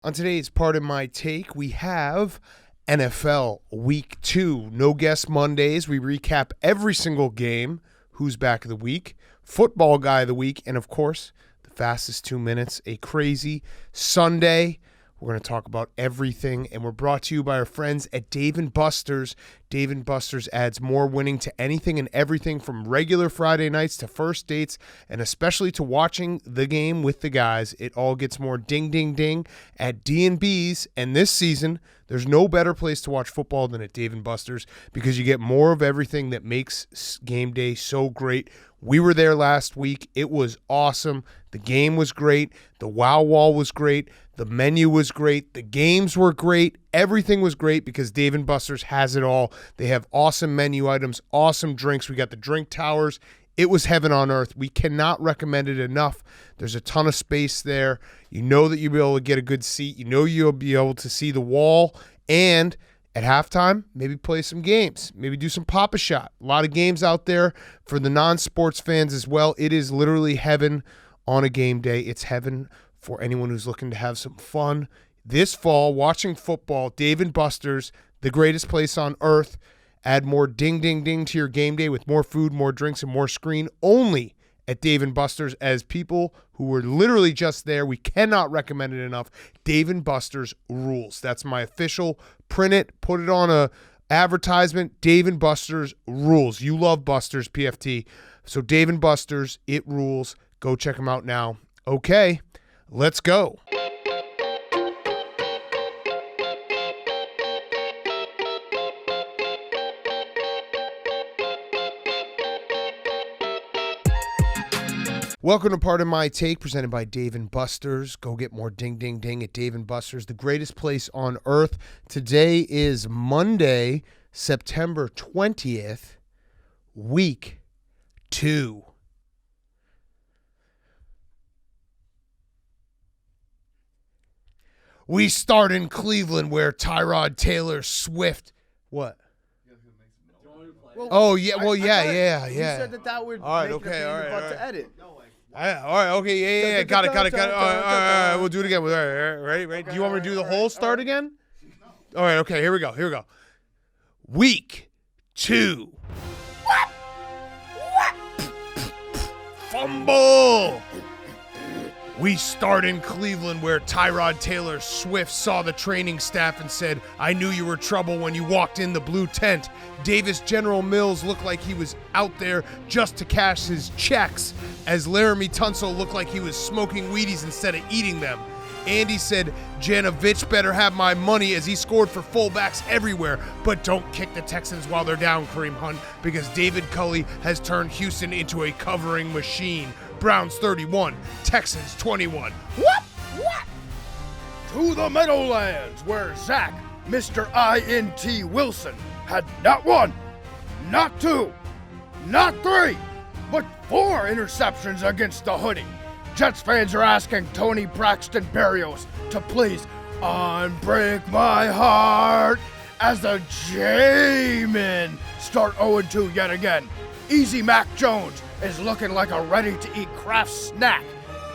On today's Part of My Take, we have NFL Week 2. No Guest Mondays. We recap every single game, who's back of the week, football guy of the week, and of course, the fastest 2 minutes, a crazy Sunday. We're going to talk about everything, and we're brought to you by our friends at Dave & Buster's. Dave & Buster's adds more winning to anything and everything from regular Friday nights to first dates, and especially to watching the game with the guys. It all gets more ding, ding, ding at D&B's, and this season, there's no better place to watch football than at Dave & Buster's because you get more of everything that makes game day so great. We were there last week. It was awesome. The game was great. The wow wall was great. The menu was great. The games were great. Everything was great because Dave & Buster's has it all. They have awesome menu items, awesome drinks. We got the drink towers. It was heaven on earth. We cannot recommend it enough. There's a ton of space there. You know that you'll be able to get a good seat. You know you'll be able to see the wall. And at halftime, maybe play some games. Maybe do some Pop-A-Shot. A lot of games out there for the non-sports fans as well. It is literally heaven on a game day. It's heaven for anyone who's looking to have some fun. This fall, watching football, Dave & Buster's, the greatest place on earth. Add more ding, ding, ding to your game day with more food, more drinks, and more screen only at Dave & Buster's. As people who were literally just there, we cannot recommend it enough. Dave & Buster's rules. That's my official. Print it, put it on a advertisement. Dave & Buster's rules. You love Buster's, PFT. So Dave & Buster's, it rules. Go check them out now. Okay, let's go. Welcome to Part of My Take, presented by Dave & Buster's. Go get more ding, ding, ding at Dave & Buster's, the greatest place on earth. Today is Monday, September 20th, week 2. We start in Cleveland where Tyrod Taylor Swift. What? Oh, yeah. Well, yeah. You said that would all right, make okay, it all right, to edit. All right, okay, yeah. Got it. All right, we'll do it again. All right, ready? Do you want me to do the whole start again? All right, okay, here we go. Week 2. Fumble! We start in Cleveland where Tyrod Taylor Swift saw the training staff and said, "I knew you were trouble when you walked in the blue tent." Davis General Mills looked like he was out there just to cash his checks, as Laramie Tunsil looked like he was smoking Wheaties instead of eating them. Andy said, "Janovich better have my money," as he scored for fullbacks everywhere. But don't kick the Texans while they're down, Kareem Hunt, because David Culley has turned Houston into a covering machine. Browns 31, Texans 21. What? To the Meadowlands, where Zach, Mr. I.N.T. Wilson, had not 1, not 2, not 3, but 4 interceptions against the Hoodie. Jets fans are asking Tony Braxton Berrios to please unbreak my heart as the J-Men start 0-2 yet again. Easy Mac Jones is looking like a ready-to-eat Kraft snack,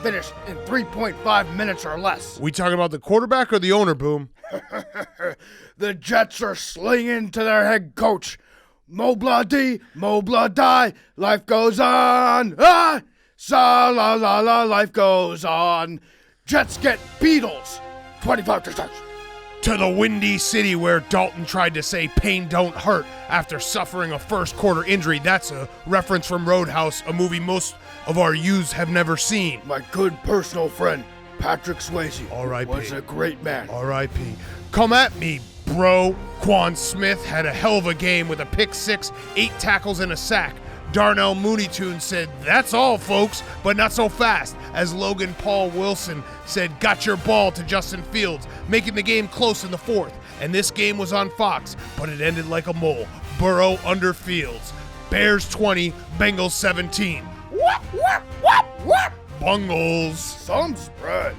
finished in 3.5 minutes or less. We talking about the quarterback or the owner, Boom? The Jets are slinging to their head coach. Mo blah dee, mo blah die, life goes on. Ah! Sa la la la, life goes on. Jets get Beatles, 25 to 6. To the Windy City where Dalton tried to say pain don't hurt after suffering a first quarter injury. That's a reference from Roadhouse, a movie most of our youths have never seen. My good personal friend, Patrick Swayze, R.I.P. was a great man. R.I.P. Come at me, bro. Quan Smith had a hell of a game with a pick 6, 8 tackles, and a sack. Darnell Mooney Tune said, "That's all, folks, but not so fast," as Logan Paul Wilson said, "Got your ball," to Justin Fields, making the game close in the 4th. And this game was on Fox, but it ended like a mole. Burrow under Fields. Bears 20, Bengals 17. What? Bungles. Some spread.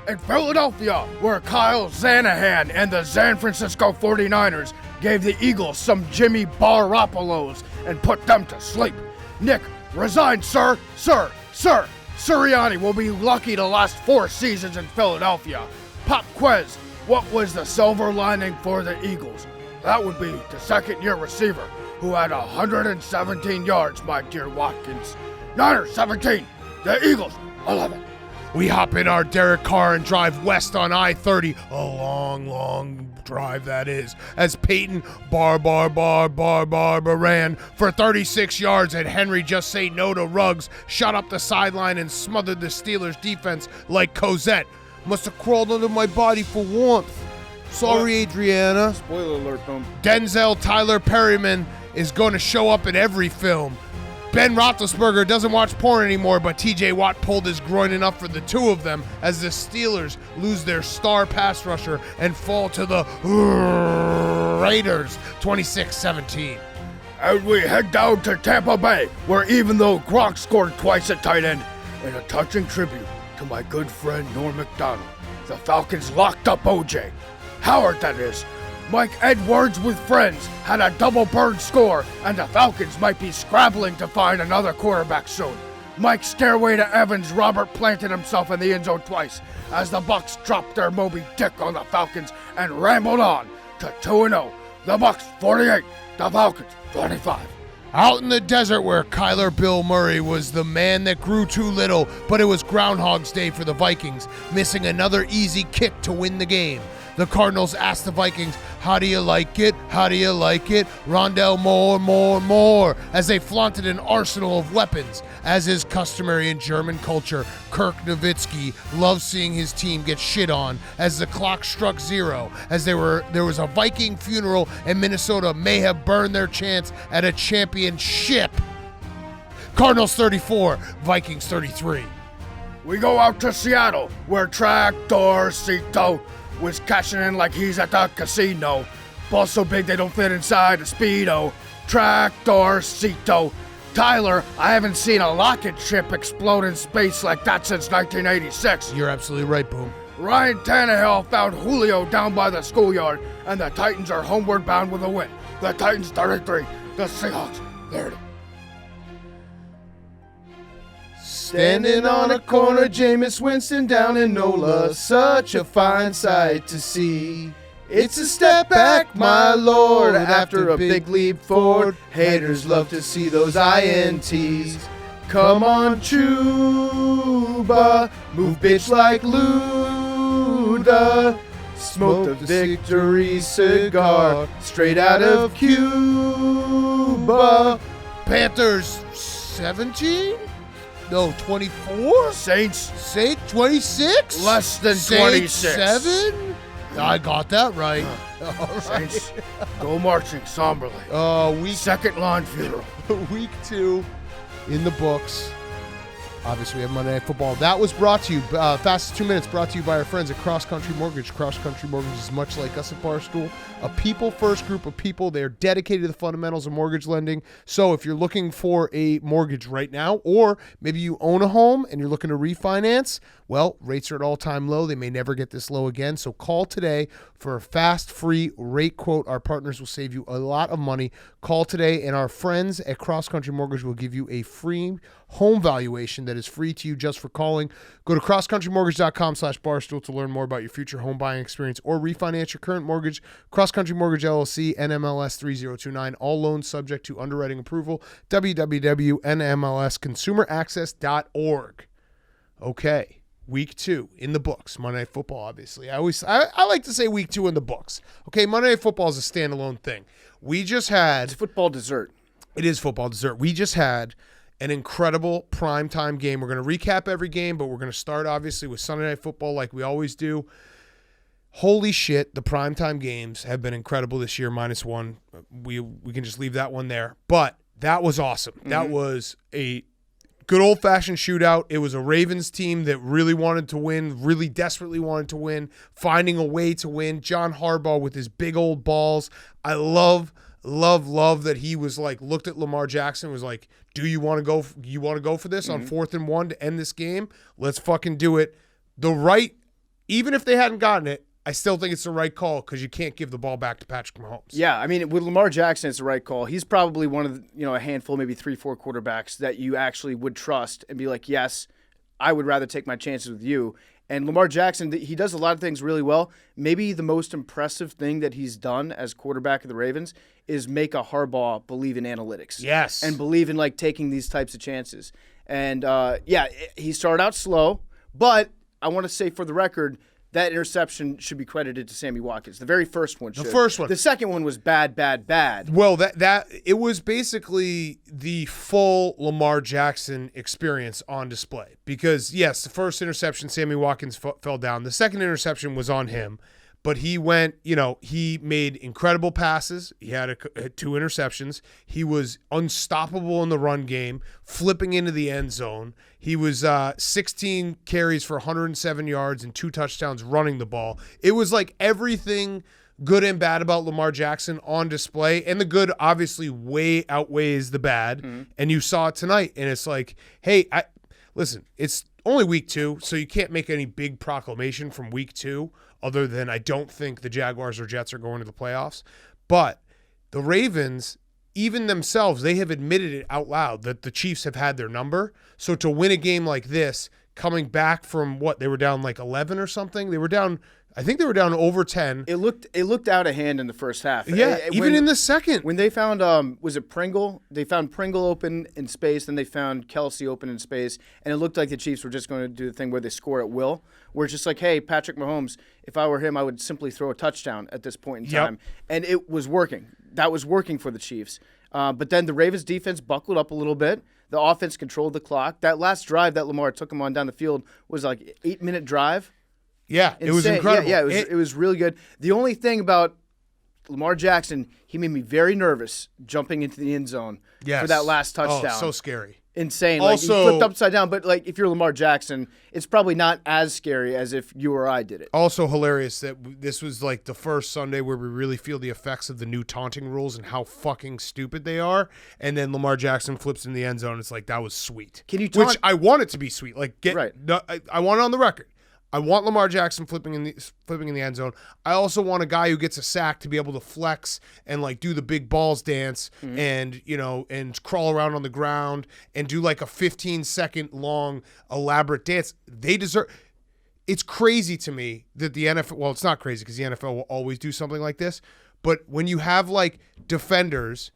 In Philadelphia, where Kyle Shanahan and the San Francisco 49ers gave the Eagles some Jimmy Garoppolo's and put them to sleep. Nick, resign, sir. Sirianni will be lucky to last 4 seasons in Philadelphia. Pop quiz. What was the silver lining for the Eagles? That would be the second-year receiver who had 117 yards, my dear Watkins. Niners 17, the Eagles 11. We hop in our Derek Carr and drive west on I-30. A long, long drive that is. As Peyton ran for 36 yards and Henry just say no to Ruggs, shot up the sideline and smothered the Steelers defense like Cosette. Must have crawled under my body for warmth. Sorry, Adriana. Spoiler alert, boom. Denzel Tyler Perryman is going to show up in every film. Ben Roethlisberger doesn't watch porn anymore, but TJ Watt pulled his groin enough for the two of them as the Steelers lose their star pass rusher and fall to the Raiders 26-17. And we head down to Tampa Bay, where even though Gronk scored twice at tight end, in a touching tribute to my good friend Norm Macdonald, the Falcons locked up OJ. Howard, that is. Mike Edwards with friends had a double bird score, and the Falcons might be scrabbling to find another quarterback soon. Mike's stairway to Evans, Robert planted himself in the end zone twice as the Bucs dropped their Moby Dick on the Falcons and rambled on to 2-0. The Bucs 48, the Falcons 25. Out in the desert where Kyler Bill Murray was the man that grew too little, but it was Groundhog's Day for the Vikings, missing another easy kick to win the game. The Cardinals asked the Vikings, how do you like it? How do you like it? Rondell more, as they flaunted an arsenal of weapons. As is customary in German culture, Kirk Nowitzki loves seeing his team get shit on as the clock struck zero, as there was a Viking funeral and Minnesota may have burned their chance at a championship. Cardinals 34, Vikings 33. We go out to Seattle, where Tractorcito was cashing in like he's at the casino. Balls so big they don't fit inside a Speedo. Tractorcito. Tyler, I haven't seen a rocket ship explode in space like that since 1986. You're absolutely right, Boom. Ryan Tannehill found Julio down by the schoolyard, and the Titans are homeward bound with a win. The Titans 33, the Seahawks 30. Standing on a corner, Jameis Winston down in NOLA, such a fine sight to see. It's a step back, my lord, after a big leap forward. Haters love to see those INTs. Come on, Chuba, move bitch like Luda. Smoke the victory cigar straight out of Cuba. Panthers 17? No, 24? Saints 26? less than Saints 26. 7? I got that right. All right. Saints go marching somberly. Second line funeral. Week 2 in the books. Obviously, we have Monday Night Football. That was brought to you, Fastest 2 Minutes, brought to you by our friends at Cross Country Mortgage. Cross Country Mortgage is much like us at Barstool, a people-first group of people. They're dedicated to the fundamentals of mortgage lending. So if you're looking for a mortgage right now, or maybe you own a home and you're looking to refinance, well, rates are at all-time low. They may never get this low again. So call today for a fast, free rate quote. Our partners will save you a lot of money. Call today, and our friends at Cross Country Mortgage will give you a free home valuation that is free to you just for calling. Go to crosscountrymortgage.com/barstool to learn more about your future home buying experience or refinance your current mortgage. Cross Country Mortgage LLC, NMLS 3029. All loans subject to underwriting approval. www.nmlsconsumeraccess.org. Okay. Week 2 in the books. Monday Night Football, obviously. I like to say week 2 in the books. Okay, Monday Night Football is a standalone thing. We just had... It's football dessert. It is football dessert. We just had an incredible primetime game. We're going to recap every game, but we're going to start, obviously, with Sunday Night Football like we always do. Holy shit, the primetime games have been incredible this year, -1. We can just leave that one there. But that was awesome. Mm-hmm. That was a good old-fashioned shootout. It was a Ravens team that really wanted to win, really desperately wanted to win, finding a way to win. John Harbaugh with his big old balls. I love that he was like, looked at Lamar Jackson and was like, do you want to go for this on 4th and 1 to end this game? Let's fucking do it. Even if they hadn't gotten it, I still think it's the right call because you can't give the ball back to Patrick Mahomes. Yeah, I mean, with Lamar Jackson, it's the right call. He's probably one of a handful, maybe 3-4 quarterbacks that you actually would trust and be like, yes, I would rather take my chances with you. And Lamar Jackson, he does a lot of things really well. Maybe the most impressive thing that he's done as quarterback of the Ravens is make a Harbaugh believe in analytics. Yes. And believe in, like, taking these types of chances. And, he started out slow, but I want to say for the record, that interception should be credited to Sammy Watkins. The very first one should. The first one. The second one was bad. Well, that it was basically the full Lamar Jackson experience on display. Because, yes, the first interception, Sammy Watkins fell down. The second interception was on him. But he went, he made incredible passes. He had 2 interceptions. He was unstoppable in the run game, flipping into the end zone. He was 16 carries for 107 yards and 2 touchdowns running the ball. It was like everything good and bad about Lamar Jackson on display. And the good obviously way outweighs the bad. Mm-hmm. And you saw it tonight. And it's like, hey, listen, it's only week 2, so you can't make any big proclamation from week 2. Other than I don't think the Jaguars or Jets are going to the playoffs. But the Ravens, even themselves, they have admitted it out loud that the Chiefs have had their number. So to win a game like this, coming back from they were down like 11 or something? I think they were down over 10. It looked out of hand in the first half. Yeah, even in the second. When they found, was it Pringle? They found Pringle open in space, then they found Kelsey open in space, and it looked like the Chiefs were just going to do the thing where they score at will, where it's just like, hey, Patrick Mahomes, if I were him, I would simply throw a touchdown at this point in time. And it was working. That was working for the Chiefs. But then the Ravens defense buckled up a little bit. The offense controlled the clock. That last drive that Lamar took him on down the field was like an 8-minute drive. Yeah, Insane. It was incredible. Yeah, it was really good. The only thing about Lamar Jackson, he made me very nervous jumping into the end zone for that last touchdown. Oh, so scary. Insane. Like, he flipped upside down, but like if you're Lamar Jackson, it's probably not as scary as if you or I did it. Also hilarious that this was like the first Sunday where we really feel the effects of the new taunting rules and how fucking stupid they are. And then Lamar Jackson flips in the end zone. It's like, that was sweet. Can you taunt? Which I want it to be sweet. Like, right. I want it on the record. I want Lamar Jackson flipping in the end zone. I also want a guy who gets a sack to be able to flex and like do the big balls dance and and crawl around on the ground and do like a 15-second long elaborate dance. They deserve. It's crazy to me that the NFL. Well, it's not crazy because the NFL will always do something like this. But when you have like defenders,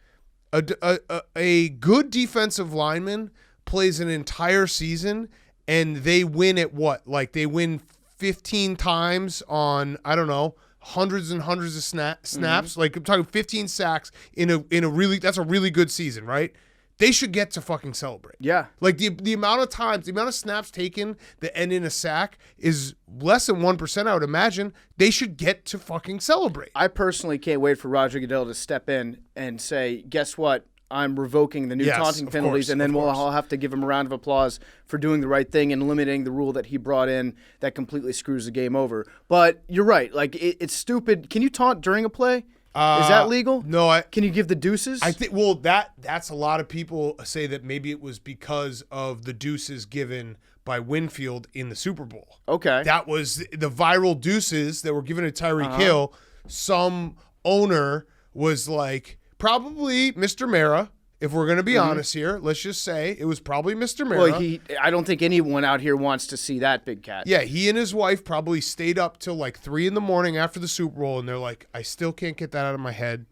a good defensive lineman plays an entire season. And they win at what? Like they win 15 times on, I don't know, hundreds and hundreds of snaps. Mm-hmm. Like I'm talking 15 sacks in a really, that's a really good season, right? They should get to fucking celebrate. Yeah. Like the amount of times, the amount of snaps taken that end in a sack is less than 1%, I would imagine. They should get to fucking celebrate. I personally can't wait for Roger Goodell to step in and say, guess what? I'm revoking the new taunting penalties, and then we'll all have to give him a round of applause for doing the right thing and eliminating the rule that he brought in that completely screws the game over. But you're right. Like, it's stupid. Can you taunt during a play? Is that legal? No. Can you give the deuces? I think, that's a lot of people say that maybe it was because of the deuces given by Winfield in the Super Bowl. Okay. That was the viral deuces that were given to Tyreek Hill. Some owner was like, probably Mr. Mara, if we're going to be honest here. Let's just say it was probably Mr. Mara. Well, I don't think anyone out here wants to see that big cat. Yeah, he and his wife probably stayed up till like 3 a.m. after the Super Bowl, and they're like, I still can't get that out of my head.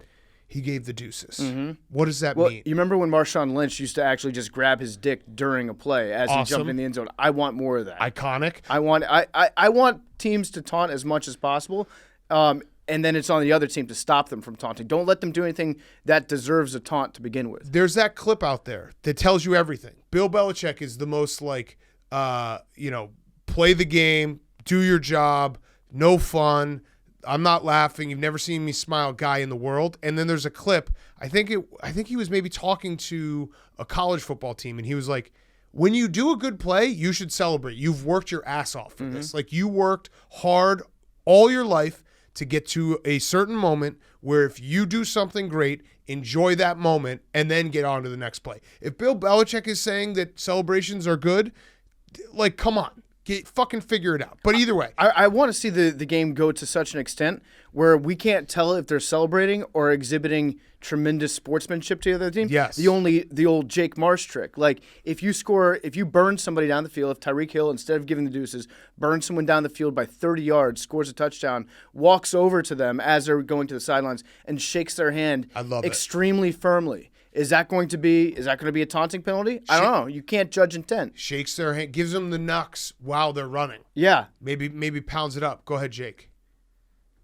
He gave the deuces. Mm-hmm. What does that mean? You remember when Marshawn Lynch used to actually just grab his dick during a play as he jumped in the end zone? I want more of that. Iconic. I want teams to taunt as much as possible. And then it's on the other team to stop them from taunting. Don't let them do anything that deserves a taunt to begin with. There's that clip out there that tells you everything. Bill Belichick is the most like, play the game, do your job, no fun. I'm not laughing. You've never seen me smile guy in the world. And then there's a clip. I think he was maybe talking to a college football team, and he was like, when you do a good play, you should celebrate. You've worked your ass off for this. Like, you worked hard all your life to get to a certain moment where if you do something great, enjoy that moment and then get on to the next play. If Bill Belichick is saying that celebrations are good, like, come on. fucking figure it out. But either way. I want to see the game go to such an extent where we can't tell if they're celebrating or exhibiting tremendous sportsmanship to the other team. Yes. The old Jake Marsh trick. Like, if you burn somebody down the field, if Tyreek Hill, instead of giving the deuces, burns someone down the field by 30 yards, scores a touchdown, walks over to them as they're going to the sidelines and shakes their hand extremely firmly. Is that going to be a taunting penalty? I don't know. You can't judge intent. Shakes their hand, gives them the knucks while they're running. Yeah. Maybe pounds it up. Go ahead, Jake.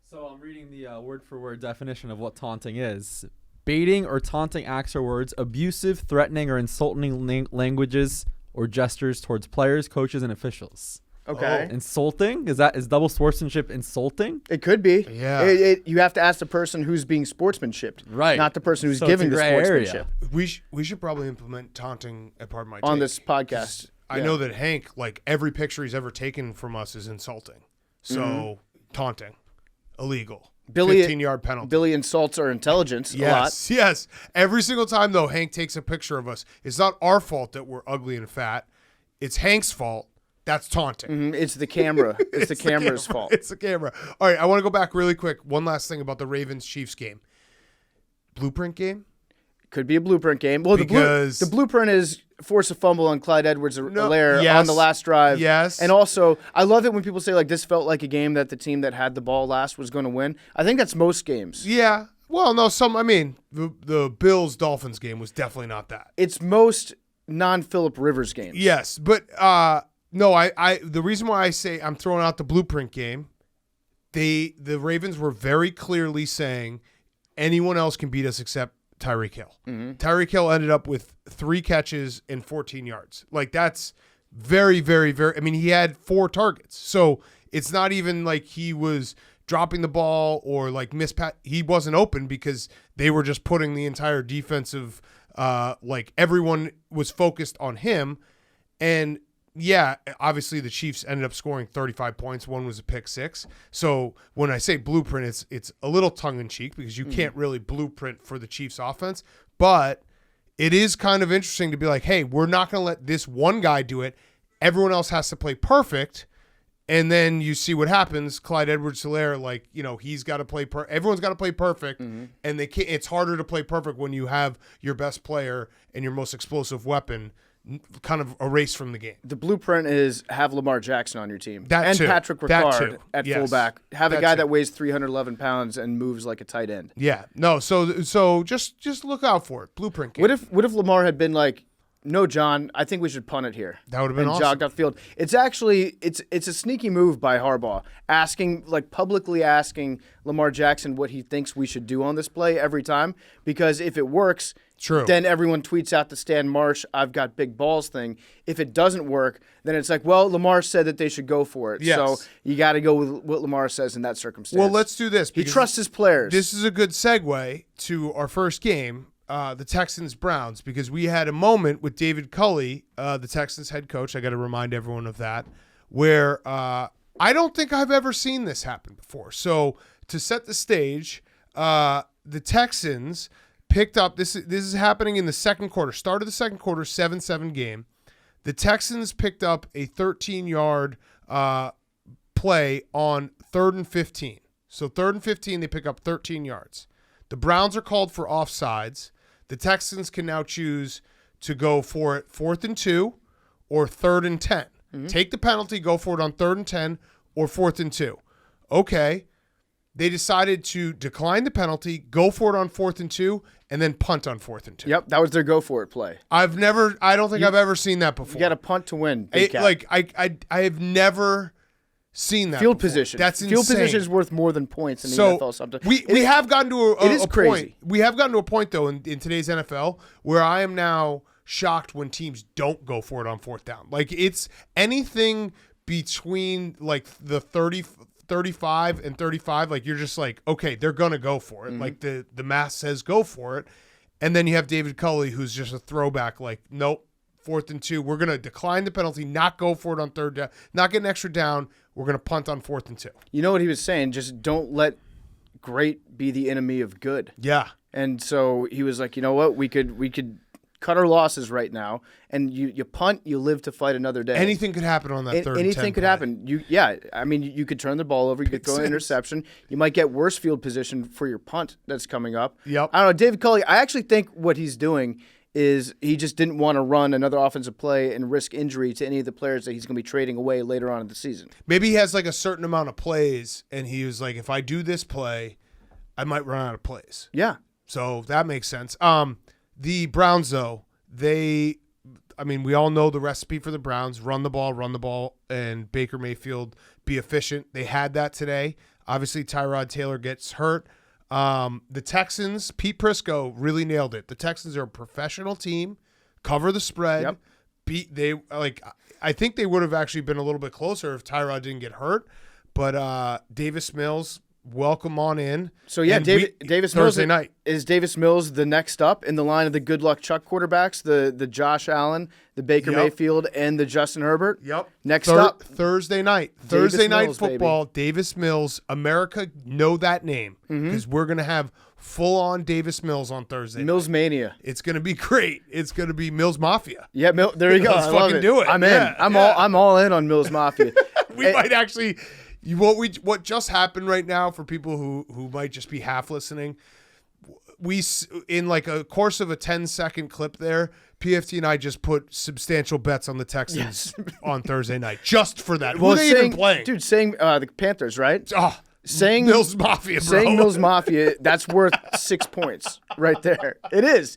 So I'm reading the word-for-word definition of what taunting is. Baiting or taunting acts or words, abusive, threatening, or insulting languages or gestures towards players, coaches, and officials. Okay. Oh. Insulting? Is double sportsmanship insulting? It could be. Yeah. You have to ask the person who's being sportsmanshiped. Right. Not the person who's So giving it's the a gray sportsmanship. area. We should probably implement taunting at part of my On take. this podcast. I know that Hank, like, every picture he's ever taken from us is insulting. So taunting, illegal. Billy, 15-yard penalty. Billy insults our intelligence a lot. Yes. Every single time, though, Hank takes a picture of us, it's not our fault that we're ugly and fat. It's Hank's fault. That's taunting. It's the camera. It's the camera's fault. It's the camera. All right, I want to go back really quick. One last thing about the Ravens-Chiefs game. Blueprint game? Could be a blueprint game. Well, Because- the blueprint is force a fumble on Clyde Edwards-Helaire yes, on the last drive. yes. And also, I love it when people say, like, this felt like a game that the team that had the ball last was going to win. I think that's most games. Yeah. Well, no, the Bills-Dolphins game was definitely not that. It's most non-Phillip Rivers games. Yes, but no, I the reason why I say I'm throwing out the blueprint game, the Ravens were very clearly saying anyone else can beat us except Tyreek Hill. Tyreek Hill ended up with 3 catches and 14 yards. Like, that's very, very, very. I mean, he had 4 targets, so it's not even like he was dropping the ball or like he wasn't open because they were just putting the entire defensive. Like, everyone was focused on him, and yeah, obviously the Chiefs ended up scoring 35 points. One was a pick 6. So when I say blueprint, it's a little tongue-in-cheek because you can't really blueprint for the Chiefs offense. But it is kind of interesting to be like, hey, we're not going to let this one guy do it. Everyone else has to play perfect. And then you see what happens. Clyde Edwards-Helaire, like, he's got to play everyone's got to play perfect. And it's harder to play perfect when you have your best player and your most explosive weapon kind of erased from the game. The blueprint is have Lamar Jackson on your team. That too. Patrick That Ricard too. at Yes. fullback. Have a That guy too. that weighs 311 pounds and moves like a tight end. Yeah. No, so just look out for it. Blueprint game. What if Lamar had been like, no, John, I think we should punt it here. That would have been and awesome. jogged up field. It's actually it's a sneaky move by Harbaugh, publicly asking Lamar Jackson what he thinks we should do on this play every time. Because if it works, True. then everyone tweets out the Stan Marsh "I've got big balls" thing. If it doesn't work, then it's like, well, Lamar said that they should go for it. Yes. So you got to go with what Lamar says in that circumstance. Well, let's do this. He because trusts his players. This is a good segue to our first game, the Texans-Browns, because we had a moment with David Culley, the Texans head coach. I got to remind everyone of that, where I don't think I've ever seen this happen before. So to set the stage, the Texans picked up, this is happening in the second quarter, start of the second quarter, 7-7 game. The Texans picked up a 13-yard play on 3rd and 15. So 3rd and 15, they pick up 13 yards. The Browns are called for offsides. The Texans can now choose to go for it 4th and 2 or 3rd and 10. Take the penalty, go for it on 3rd and 10 or 4th and 2. Okay. They decided to decline the penalty, go for it on 4th and 2, and then punt on 4th and 2. Yep, that was their go for it play. I don't think I've ever seen that before. You got to punt to win. Big cat. I have never seen that Field before. position. That's insane. Field position is worth more than points in the NFL sometimes. We have gotten to it is a crazy. point. We have gotten to a point, though, in today's NFL where I am now shocked when teams don't go for it on 4th down. Like, it's anything between, like, the 35 and 35, like, you're just like, okay, they're going to go for it. Like, the math says go for it. And then you have David Culley, who's just a throwback, like, nope, 4th and 2. We're going to decline the penalty, not go for it on 3rd down, not get an extra down. We're going to punt on 4th and 2. You know what he was saying? Just don't let great be the enemy of good. Yeah. And so he was like, you know what? We could cut our losses right now, and you punt, you live to fight another day. Anything could happen on that third and 10 Anything could play. happen. You could turn the ball over. You could throw an interception. You might get worse field position for your punt that's coming up. Yep. I don't know. David Culley, I actually think what he's doing is he just didn't want to run another offensive play and risk injury to any of the players that he's going to be trading away later on in the season. Maybe he has like a certain amount of plays, and he was like, if I do this play, I might run out of plays. Yeah. So that makes sense. The Browns, though, we all know the recipe for the Browns: run the ball, and Baker Mayfield be efficient. They had that today. Obviously, Tyrod Taylor gets hurt. The Texans, Pete Prisco really nailed it. The Texans are a professional team. Cover the spread. Yep. I think they would have actually been a little bit closer if Tyrod didn't get hurt. But Davis Mills, welcome on in. So yeah, Davis Mills Thursday night. Is Davis Mills the next up in the line of the good luck Chuck quarterbacks, the Josh Allen, the Baker Mayfield, and the Justin Herbert? Yep. Next up, Thursday night. Davis Thursday night Mills, football. Baby. Davis Mills. America, know that name because we're gonna have full on Davis Mills on Thursday. Mills Mania. It's gonna be great. It's gonna be Mills Mafia. Yeah, there you go. Let's I love fucking do it. I'm Yeah, in. yeah. I'm all in on Mills Mafia. We might actually. What just happened right now for people who might just be half listening, we in like a course of a 10-second clip there, PFT and I just put substantial bets on the Texans on Thursday night just for that. Who are they even playing? Dude, saying the Panthers, right? Oh, saying Mills Mafia, bro. Saying Mills Mafia, that's worth 6 points right there. It is.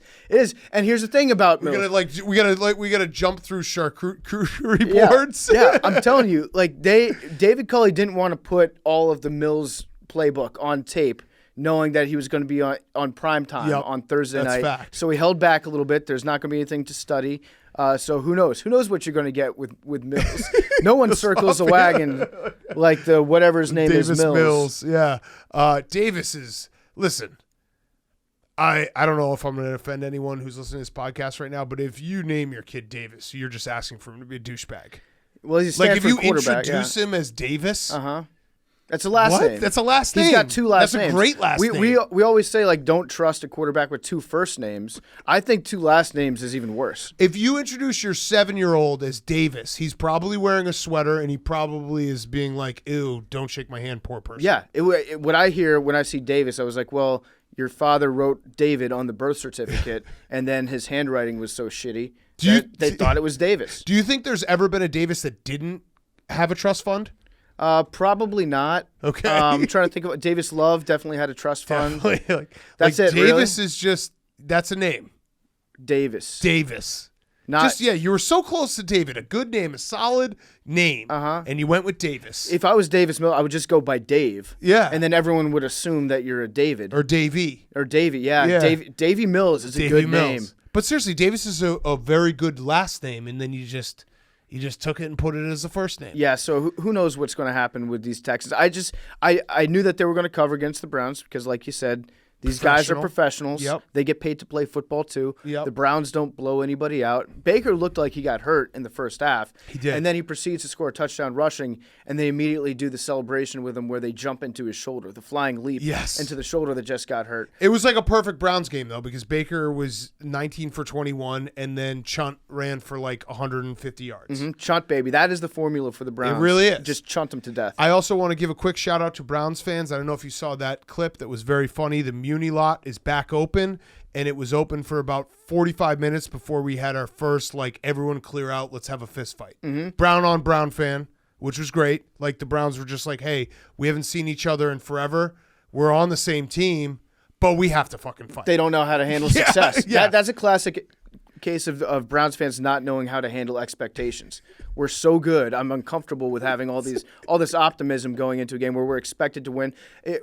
And here's the thing about Mills. We gotta jump through charcuterie boards. Yeah, I'm telling you, David Culley didn't want to put all of the Mills playbook on tape, knowing that he was going to be on prime time on Thursday night. Fact. So he held back a little bit. There's not going to be anything to study. So who knows? Who knows what you're going to get with Mills? No one circles a wagon like the whatever his name Davis is Mills. Yeah. Davis is, listen, I don't know if I'm going to offend anyone who's listening to this podcast right now, but if you name your kid Davis, you're just asking for him to be a douchebag. Well, he's a like if you quarterback, introduce him as Davis. That's a last name. That's a last name. He's got two last names. That's a great last name. We always say, don't trust a quarterback with two first names. I think two last names is even worse. If you introduce your 7-year-old as Davis, he's probably wearing a sweater and he probably is being like, ew, don't shake my hand, poor person. Yeah. What I hear when I see Davis, I was like, well, your father wrote David on the birth certificate and then his handwriting was so shitty they thought it was Davis. Do you think there's ever been a Davis that didn't have a trust fund? Probably not. Okay. I'm trying to think of Davis Love definitely had a trust fund. That's it. Davis really? is just, that's a name. Davis. You were so close to David. A good name, a solid name. And you went with Davis. If I was Davis Mills, I would just go by Dave. Yeah. And then everyone would assume that you're a David. Or Davey. Yeah. Davey Mills is a good name. But seriously, Davis is a very good last name, and then you just took it and put it as the first name. Yeah, so who knows what's going to happen with these Texans. I knew that they were going to cover against the Browns because, like you said, these guys are professionals. Yep. They get paid to play football too. Yep. The Browns don't blow anybody out. Baker looked like he got hurt in the first half. He did. And then he proceeds to score a touchdown rushing, and they immediately do the celebration with him where they jump into his shoulder, the flying leap into the shoulder that just got hurt. It was like a perfect Browns game, though, because Baker was 19 for 21, and then Chunt ran for like 150 yards. Chunt, baby. That is the formula for the Browns. It really is. Just chunt them to death. I also want to give a quick shout-out to Browns fans. I don't know if you saw that clip that was very funny. The Muni lot is back open, and it was open for about 45 minutes before we had our first, everyone clear out, let's have a fist fight. Brown on Brown fan, which was great. Like, the Browns were just like, hey, we haven't seen each other in forever. We're on the same team, but we have to fucking fight. They don't know how to handle success. Yeah. That's a classic case of Browns fans not knowing how to handle expectations. We're so good. I'm uncomfortable with having all this optimism going into a game where we're expected to win.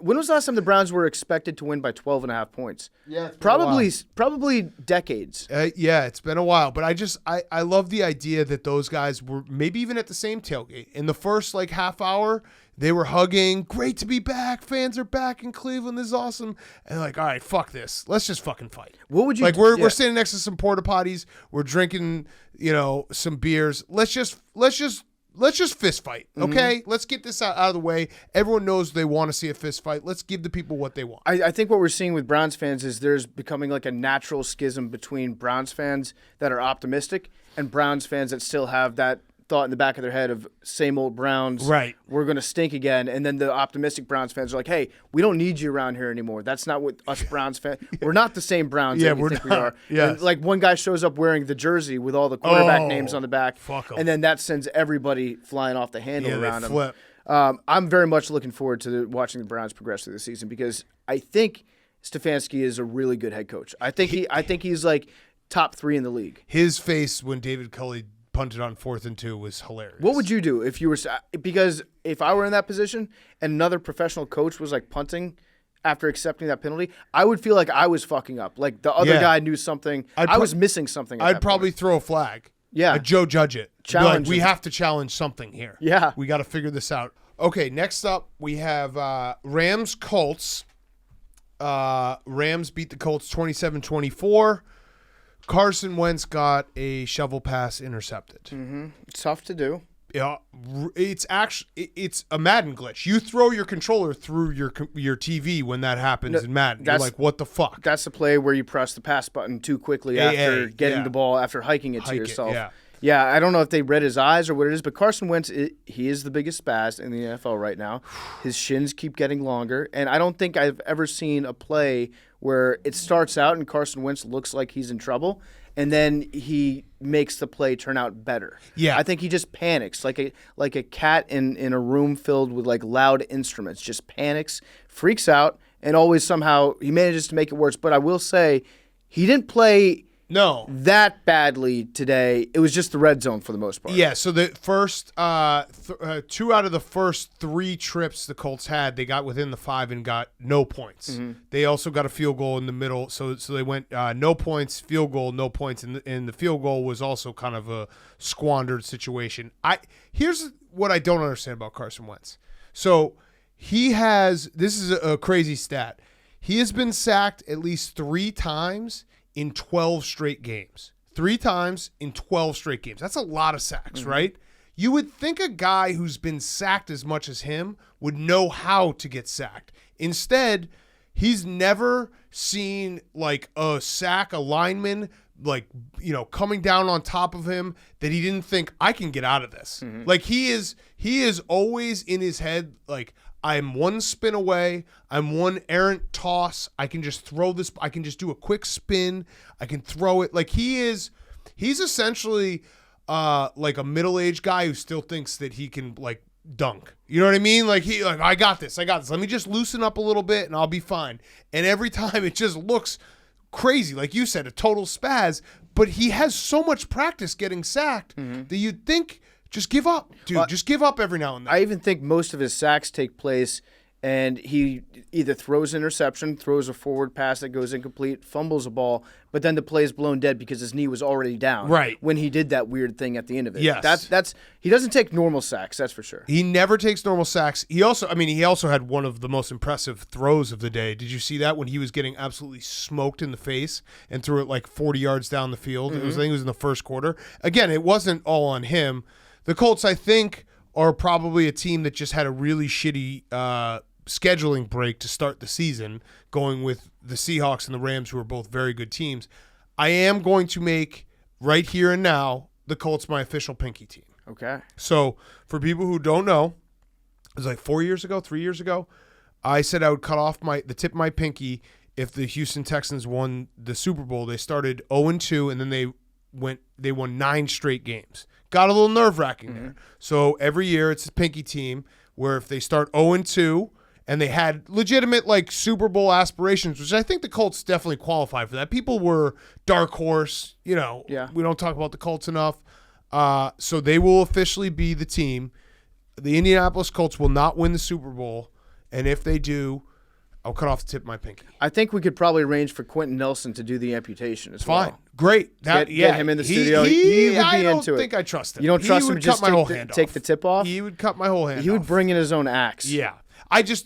When was the last time the Browns were expected to win by 12.5 points? Yeah, probably decades. Yeah, it's been a while, but I love the idea that those guys were maybe even at the same tailgate. In the first half hour, they were hugging. Great to be back. Fans are back in Cleveland. This is awesome. And all right, fuck this. Let's just fucking fight. What would you we're standing next to some porta potties. We're drinking, some beers. Let's just fist fight, okay? Let's get this out of the way. Everyone knows they want to see a fist fight. Let's give the people what they want. I think what we're seeing with Browns fans is there's becoming like a natural schism between Browns fans that are optimistic and Browns fans that still have that thought in the back of their head of same old Browns. Right. We're going to stink again. And then the optimistic Browns fans are like, hey, we don't need you around here anymore. That's not what us Browns fans. We're not the same Browns that we think we are. Yes. And like one guy shows up wearing the jersey with all the quarterback names on the back. Fuck 'em. And then that sends everybody flying off the handle around they him. flip. I'm very much looking forward to watching the Browns progress through the season because I think Stefanski is a really good head coach. I think he's like top 3 in the league. His face when David Culley punted on 4th and 2 was hilarious. What would you do if you were – because if I were in that position and another professional coach was like punting after accepting that penalty, I would feel like I was fucking up. Like the other guy knew something. I was missing something. I'd probably throw a flag. Yeah. I'd Joe Judge it. Challenge we him. have to challenge something here. Yeah. We got to figure this out. Okay, next up we have Rams-Colts. Rams beat the Colts 27-24. Carson Wentz got a shovel pass intercepted. Mm-hmm. It's tough to do. Yeah, it's a Madden glitch. You throw your controller through your TV when that happens in Madden. You're like, what the fuck? That's the play where you press the pass button too quickly after getting the ball, after hiking it to yourself. Yeah, I don't know if they read his eyes or what it is, but Carson Wentz, he is the biggest spaz in the NFL right now. His shins keep getting longer, and I don't think I've ever seen a play where it starts out and Carson Wentz looks like he's in trouble, and then he makes the play turn out better. Yeah. I think he just panics, like a cat in a room filled with like loud instruments, just panics, freaks out, and always somehow he manages to make it worse. But I will say, he didn't play that badly today. It was just the red zone for the most part. Yeah, so the first 2 out of the first 3 trips the Colts had, they got within the 5 and got no points. Mm-hmm. They also got a field goal in the middle, so they went no points, field goal, no points, and the field goal was also kind of a squandered situation. Here's what I don't understand about Carson Wentz. So this is a crazy stat. He has been sacked at least 3 times in 12 straight games. 3 times in 12 straight games. That's a lot of sacks, right? You would think a guy who's been sacked as much as him would know how to get sacked. Instead, he's never seen like a lineman coming down on top of him that he didn't think, I can get out of this. Mm-hmm. Like he is always in his head like, I'm one spin away. I'm one errant toss. I can just throw this. I can just do a quick spin. I can throw it. Like he's essentially like a middle-aged guy who still thinks that he can like dunk. You know what I mean? Like I got this. Let me just loosen up a little bit and I'll be fine. And every time it just looks crazy. Like you said, a total spaz. But he has so much practice getting sacked that you'd think, just give up, dude. Just give up every now and then. I even think most of his sacks take place and he either throws an interception, throws a forward pass that goes incomplete, fumbles a ball, but then the play is blown dead because his knee was already down. Right. When he did that weird thing at the end of it. Yes. That's he doesn't take normal sacks, that's for sure. He never takes normal sacks. He also had one of the most impressive throws of the day. Did you see that when he was getting absolutely smoked in the face and threw it like 40 yards down the field? I think it was in the first quarter. Again, it wasn't all on him. The Colts, I think, are probably a team that just had a really shitty scheduling break to start the season, going with the Seahawks and the Rams, who are both very good teams. I am going to make, right here and now, the Colts my official pinky team. Okay. So, for people who don't know, it was like 3 years ago, I said I would cut off the tip of my pinky if the Houston Texans won the Super Bowl. They started 0-2, and then they won 9 straight games. Got a little nerve-wracking there. So every year it's a pinky team where if they start 0-2 and they had legitimate like Super Bowl aspirations, which I think the Colts definitely qualify for that. People were dark horse, we don't talk about the Colts enough. So they will officially be the team. The Indianapolis Colts will not win the Super Bowl, and if they do, I'll cut off the tip of my pinky. I think we could probably arrange for Quentin Nelson to do the amputation as well. Fine. Great. Get him in the studio. He would be I don't into it. think I trust him. You don't trust he him would to just cut my whole hand take off. the tip off? He would cut my whole hand off. He would bring in his own axe. Yeah.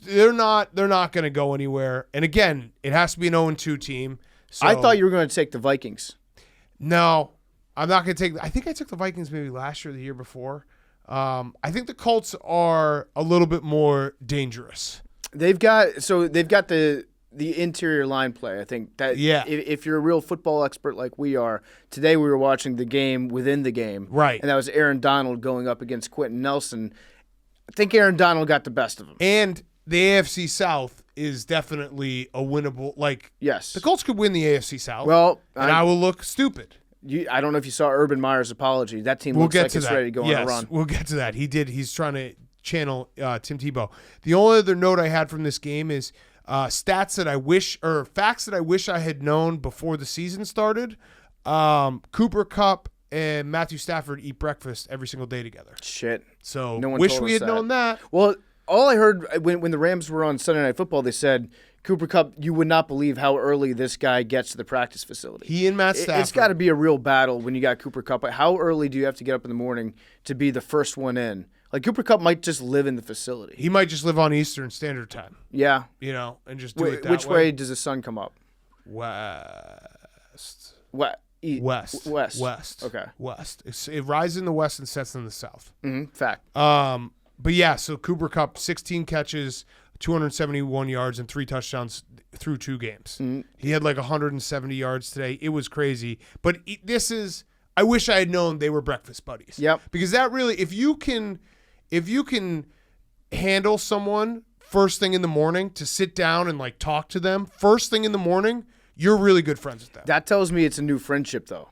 They're not going to go anywhere. And again, it has to be an 0-2 team. So, I thought you were going to take the Vikings. No, I'm not going to take. I think I took the Vikings maybe last year or the year before. I think the Colts are a little bit more dangerous. They've got the interior line play. I think that if you're a real football expert like we are, today we were watching the game within the game. Right. And that was Aaron Donald going up against Quentin Nelson. I think Aaron Donald got the best of him. And the AFC South is definitely a winnable. Yes. The Colts could win the AFC South. Well, I will look stupid. I don't know if you saw Urban Meyer's apology. That team looks like it's ready to go on a run. We'll get to that. He did. He's trying to channel Tim Tebow. The only other note I had from this game is facts that I wish I had known before the season started. Cooper Kupp and Matthew Stafford eat breakfast every single day together. Shit. So no one wish told we us had known that. Well, all I heard when the Rams were on Sunday Night Football, they said, Cooper Kupp, you would not believe how early this guy gets to the practice facility. He and Matt Stafford. It's got to be a real battle when you got Cooper Kupp. How early do you have to get up in the morning to be the first one in? Like, Cooper Kupp might just live in the facility. He might just live on Eastern Standard Time. Yeah. And just do it that Which way does the sun come up? West. West. Okay. West. It rises in the west and sets in the south. Mm-hmm. Fact. But yeah, so Cooper Kupp, 16 catches, 271 yards, and 3 touchdowns through 2 games. Mm-hmm. He had 170 yards today. It was crazy. But I wish I had known they were breakfast buddies. Yep. Because that really, if you can handle someone first thing in the morning to sit down and talk to them first thing in the morning, you're really good friends with them. That tells me it's a new friendship, though.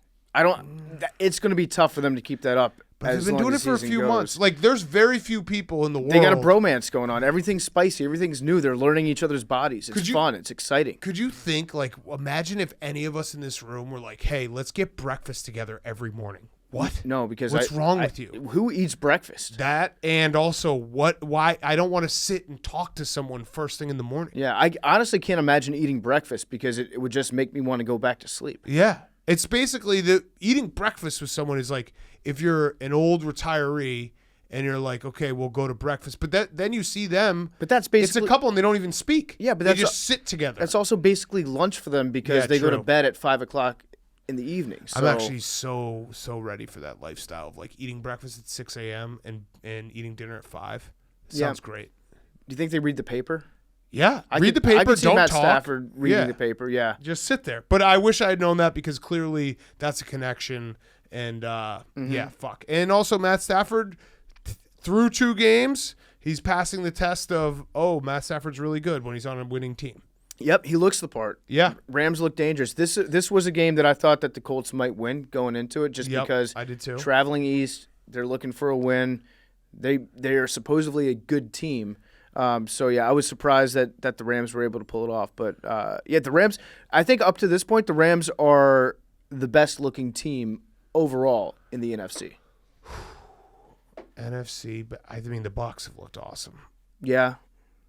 It's going to be tough for them to keep that up. But they've been doing it for a few months. There's very few people in the world. They got a bromance going on. Everything's spicy. Everything's new. They're learning each other's bodies. It's fun. It's exciting. Could you think, imagine if any of us in this room were hey, let's get breakfast together every morning. What? No, because what's wrong with you? Who eats breakfast? That, and also why I don't want to sit and talk to someone first thing in the morning. Yeah, I honestly can't imagine eating breakfast because it would just make me want to go back to sleep. Yeah. It's basically eating breakfast with someone is if you're an old retiree and you're okay, we'll go to breakfast. But then you see them. But that's basically. It's a couple and they don't even speak. Yeah, but they just sit together. That's also basically lunch for them because they go to bed at 5 o'clock in the evening. So. I'm actually so ready for that lifestyle of eating breakfast at 6 a.m. and eating dinner at 5. Sounds great. Do you think they read the paper? Yeah, read the paper. I could see don't Matt talk. Stafford reading the paper. Yeah, just sit there. But I wish I had known that because clearly that's a connection. And fuck. And also Matt Stafford through 2 games, he's passing the test of Matt Stafford's really good when he's on a winning team. Yep, he looks the part. Yeah, Rams look dangerous. This was a game that I thought that the Colts might win going into it, because I did too. Traveling east, they're looking for a win. They are supposedly a good team. I was surprised that the Rams were able to pull it off. But the Rams. I think up to this point, the Rams are the best looking team overall in the NFC. NFC, but I mean the Bucs have looked awesome. Yeah.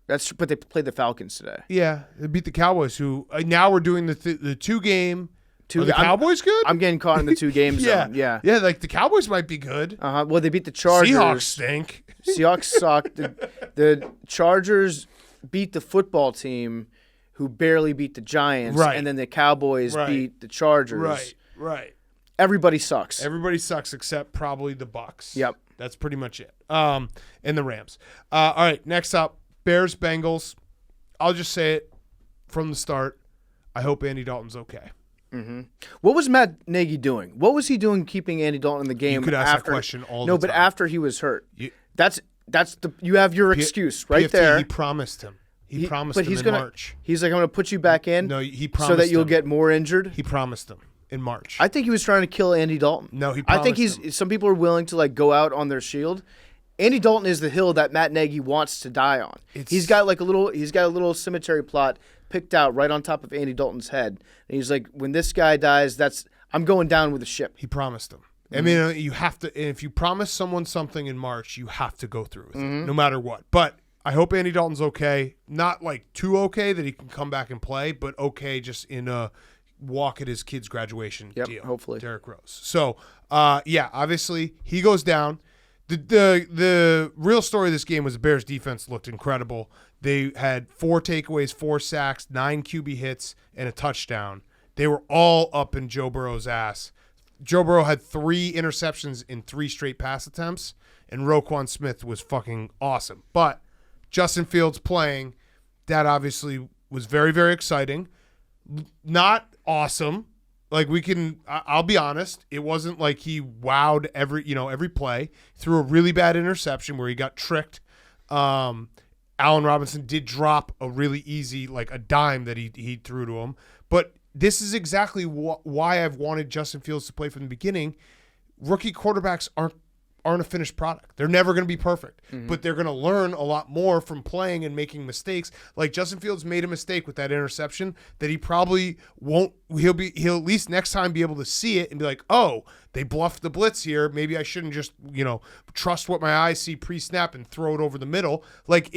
But they played the Falcons today. Yeah, they beat the Cowboys, who now we're doing the 2-game. Are the Cowboys good? I'm getting caught in the 2-game zone. Yeah, the Cowboys might be good. Well, they beat the Chargers. Seahawks stink. Seahawks suck. The Chargers beat the football team, who barely beat the Giants, and then the Cowboys beat the Chargers. Right. Everybody sucks. Everybody sucks except probably the Bucs. Yep. That's pretty much it. And the Rams. All right, next up. Bears, Bengals. I'll just say it from the start. I hope Andy Dalton's okay. Mm-hmm. What was Matt Nagy doing? What was he doing keeping Andy Dalton in the game? You could ask that question all the time. No, but after he was hurt. You have your excuse right PFT, there. He promised him. He promised him in March. He's I'm going to put you back in. No, he promised so that you'll him. get more injured. He promised him in March. I think he was trying to kill Andy Dalton. No, he promised him. Some people are willing to go out on their shield. Andy Dalton is the hill that Matt Nagy wants to die on. He's got a little cemetery plot picked out right on top of Andy Dalton's head. And he's like, when this guy dies, I'm going down with the ship. He promised him. Mm-hmm. I mean, you have to. If you promise someone something in March, you have to go through with it, no matter what. But I hope Andy Dalton's okay. Not too okay that he can come back and play, but okay just in a walk at his kid's graduation deal. Hopefully. Derrick Rose. So, obviously he goes down. The real story of this game was the Bears defense looked incredible. They had 4 takeaways, 4 sacks, 9 QB hits, and a touchdown. They were all up in Joe Burrow's ass. Joe Burrow had 3 interceptions in 3 straight pass attempts, and Roquan Smith was fucking awesome. But Justin Fields playing, that obviously was very, very exciting. Not awesome. Like I'll be honest, it wasn't like he wowed every play. Threw a really bad interception where he got tricked. Allen Robinson did drop a really easy, like a dime that he threw to him. But this is exactly why I've wanted Justin Fields to play from the beginning. Rookie quarterbacks aren't a finished product. They're never going to be perfect, but they're going to learn a lot more from playing and making mistakes. Like Justin Fields made a mistake with that interception that he probably won't. He'll at least next time be able to see it and be like, oh, they bluffed the blitz here. Maybe I shouldn't just trust what my eyes see pre-snap and throw it over the middle. Like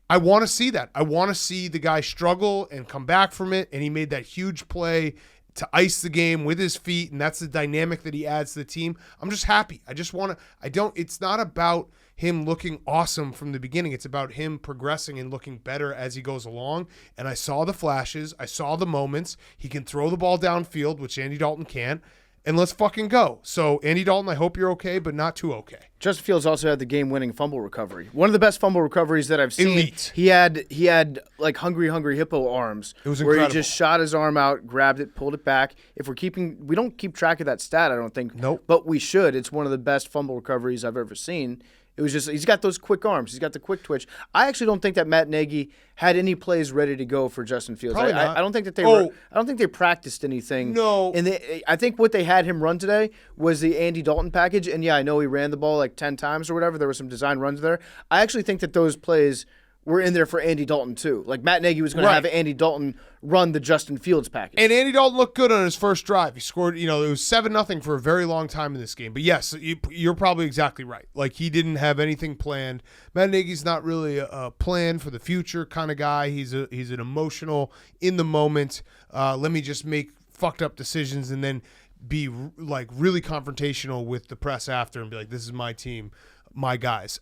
I want to see that. I want to see the guy struggle and come back from it. And he made that huge play to ice the game with his feet, and that's the dynamic that he adds to the team. I'm just happy. It's not about him looking awesome from the beginning. It's about him progressing and looking better as he goes along. And I saw the flashes. I saw the moments. He can throw the ball downfield, which Andy Dalton can't. And let's fucking go. So, Andy Dalton, I hope you're okay, but not too okay. Justin Fields also had the game-winning fumble recovery. One of the best fumble recoveries that I've seen. Elite. He had like hungry hippo arms. It was where incredible. he just shot his arm out, grabbed it, pulled it back. We don't keep track of that stat, I don't think. Nope. But we should. It's one of the best fumble recoveries I've ever seen. It was just, he's got those quick arms. He's got the quick twitch. I actually don't think that Matt Nagy had any plays ready to go for Justin Fields. Probably not. I don't think that I don't think they practiced anything. No. And I think what they had him run today was the Andy Dalton package. And yeah, I know he ran the ball like 10 times or whatever. There were some design runs there. I actually think that those plays were in there for Andy Dalton too. Like Matt Nagy was going to have Andy Dalton run the Justin Fields package. And Andy Dalton looked good on his first drive. He scored, it was 7-0 for a very long time in this game. But yes, you're probably exactly right. Like he didn't have anything planned. Matt Nagy's not really a plan for the future kind of guy. He's an emotional, in the moment, let me just make fucked up decisions and then be like really confrontational with the press after and be like, this is my team, my guys.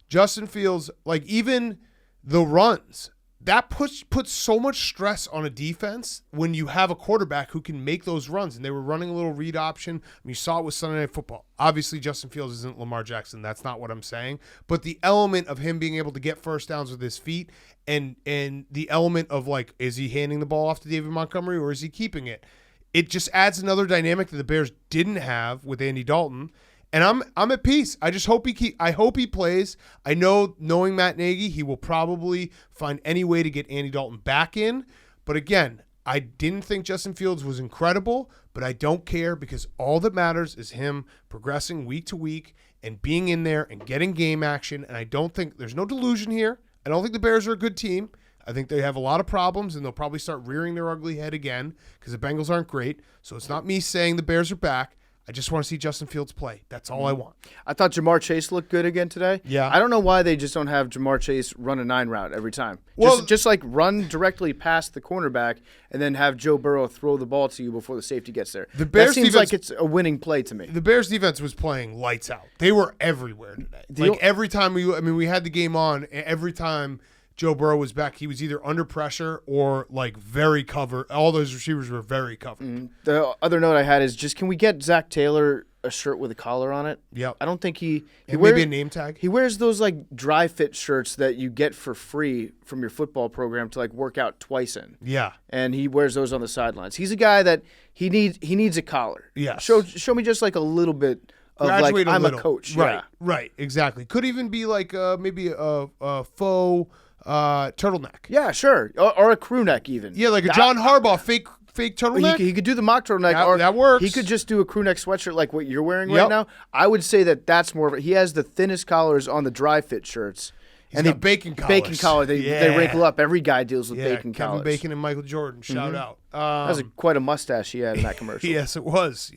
Justin Fields, like even the runs, that puts so much stress on a defense when you have a quarterback who can make those runs. And they were running a little read option. You saw it with Sunday Night Football. Obviously, Justin Fields isn't Lamar Jackson. That's not what I'm saying. But the element of him being able to get first downs with his feet and the element of like, is he handing the ball off to David Montgomery or is he keeping it? It just adds another dynamic that the Bears didn't have with Andy Dalton. And I'm at peace. I just hope I hope he plays. I know, knowing Matt Nagy, he will probably find any way to get Andy Dalton back in. But again, I didn't think Justin Fields was incredible, but I don't care because all that matters is him progressing week to week and being in there and getting game action. And I don't think there's no delusion here. I don't think the Bears are a good team. I think they have a lot of problems, and they'll probably start rearing their ugly head again because the Bengals aren't great. So it's not me saying the Bears are back. I just want to see Justin Fields play. That's all I want. I thought Jamar Chase looked good again today. Yeah. I don't know why they just don't have Jamar Chase run a 9 route every time. Well, just like run directly past the cornerback and then have Joe Burrow throw the ball to you before the safety gets there. The Bears that seems defense, like it's a winning play to me. The Bears defense was playing lights out. They were everywhere today. Every time we had the game on, every time Joe Burrow was back, he was either under pressure or like very covered. All those receivers were very covered. The other note I had is just, can we get Zach Taylor a shirt with a collar on it? Yep. I don't think he wears, maybe a name tag. He wears those like dry fit shirts that you get for free from your football program to like work out twice in. Yeah. And he wears those on the sidelines. He's a guy that he needs a collar. Yeah. Show me just like a little bit of graduate like I'm little. a coach. Right. Yeah. Right. Exactly. Could even be like maybe a faux turtleneck. Yeah, sure. Or a crew neck even. Yeah, like a John Harbaugh fake turtleneck. He could do the mock turtleneck. That works. He could just do a crew neck sweatshirt like what you're wearing Yep. right now. I would say that's more of it. He has the thinnest collars on the dry fit shirts. He's got bacon collars. Bacon collar. They wrinkle up. Every guy deals with bacon Kevin collars. Bacon and Michael Jordan. Shout out. That was quite a mustache he had in that commercial. Yes, it was.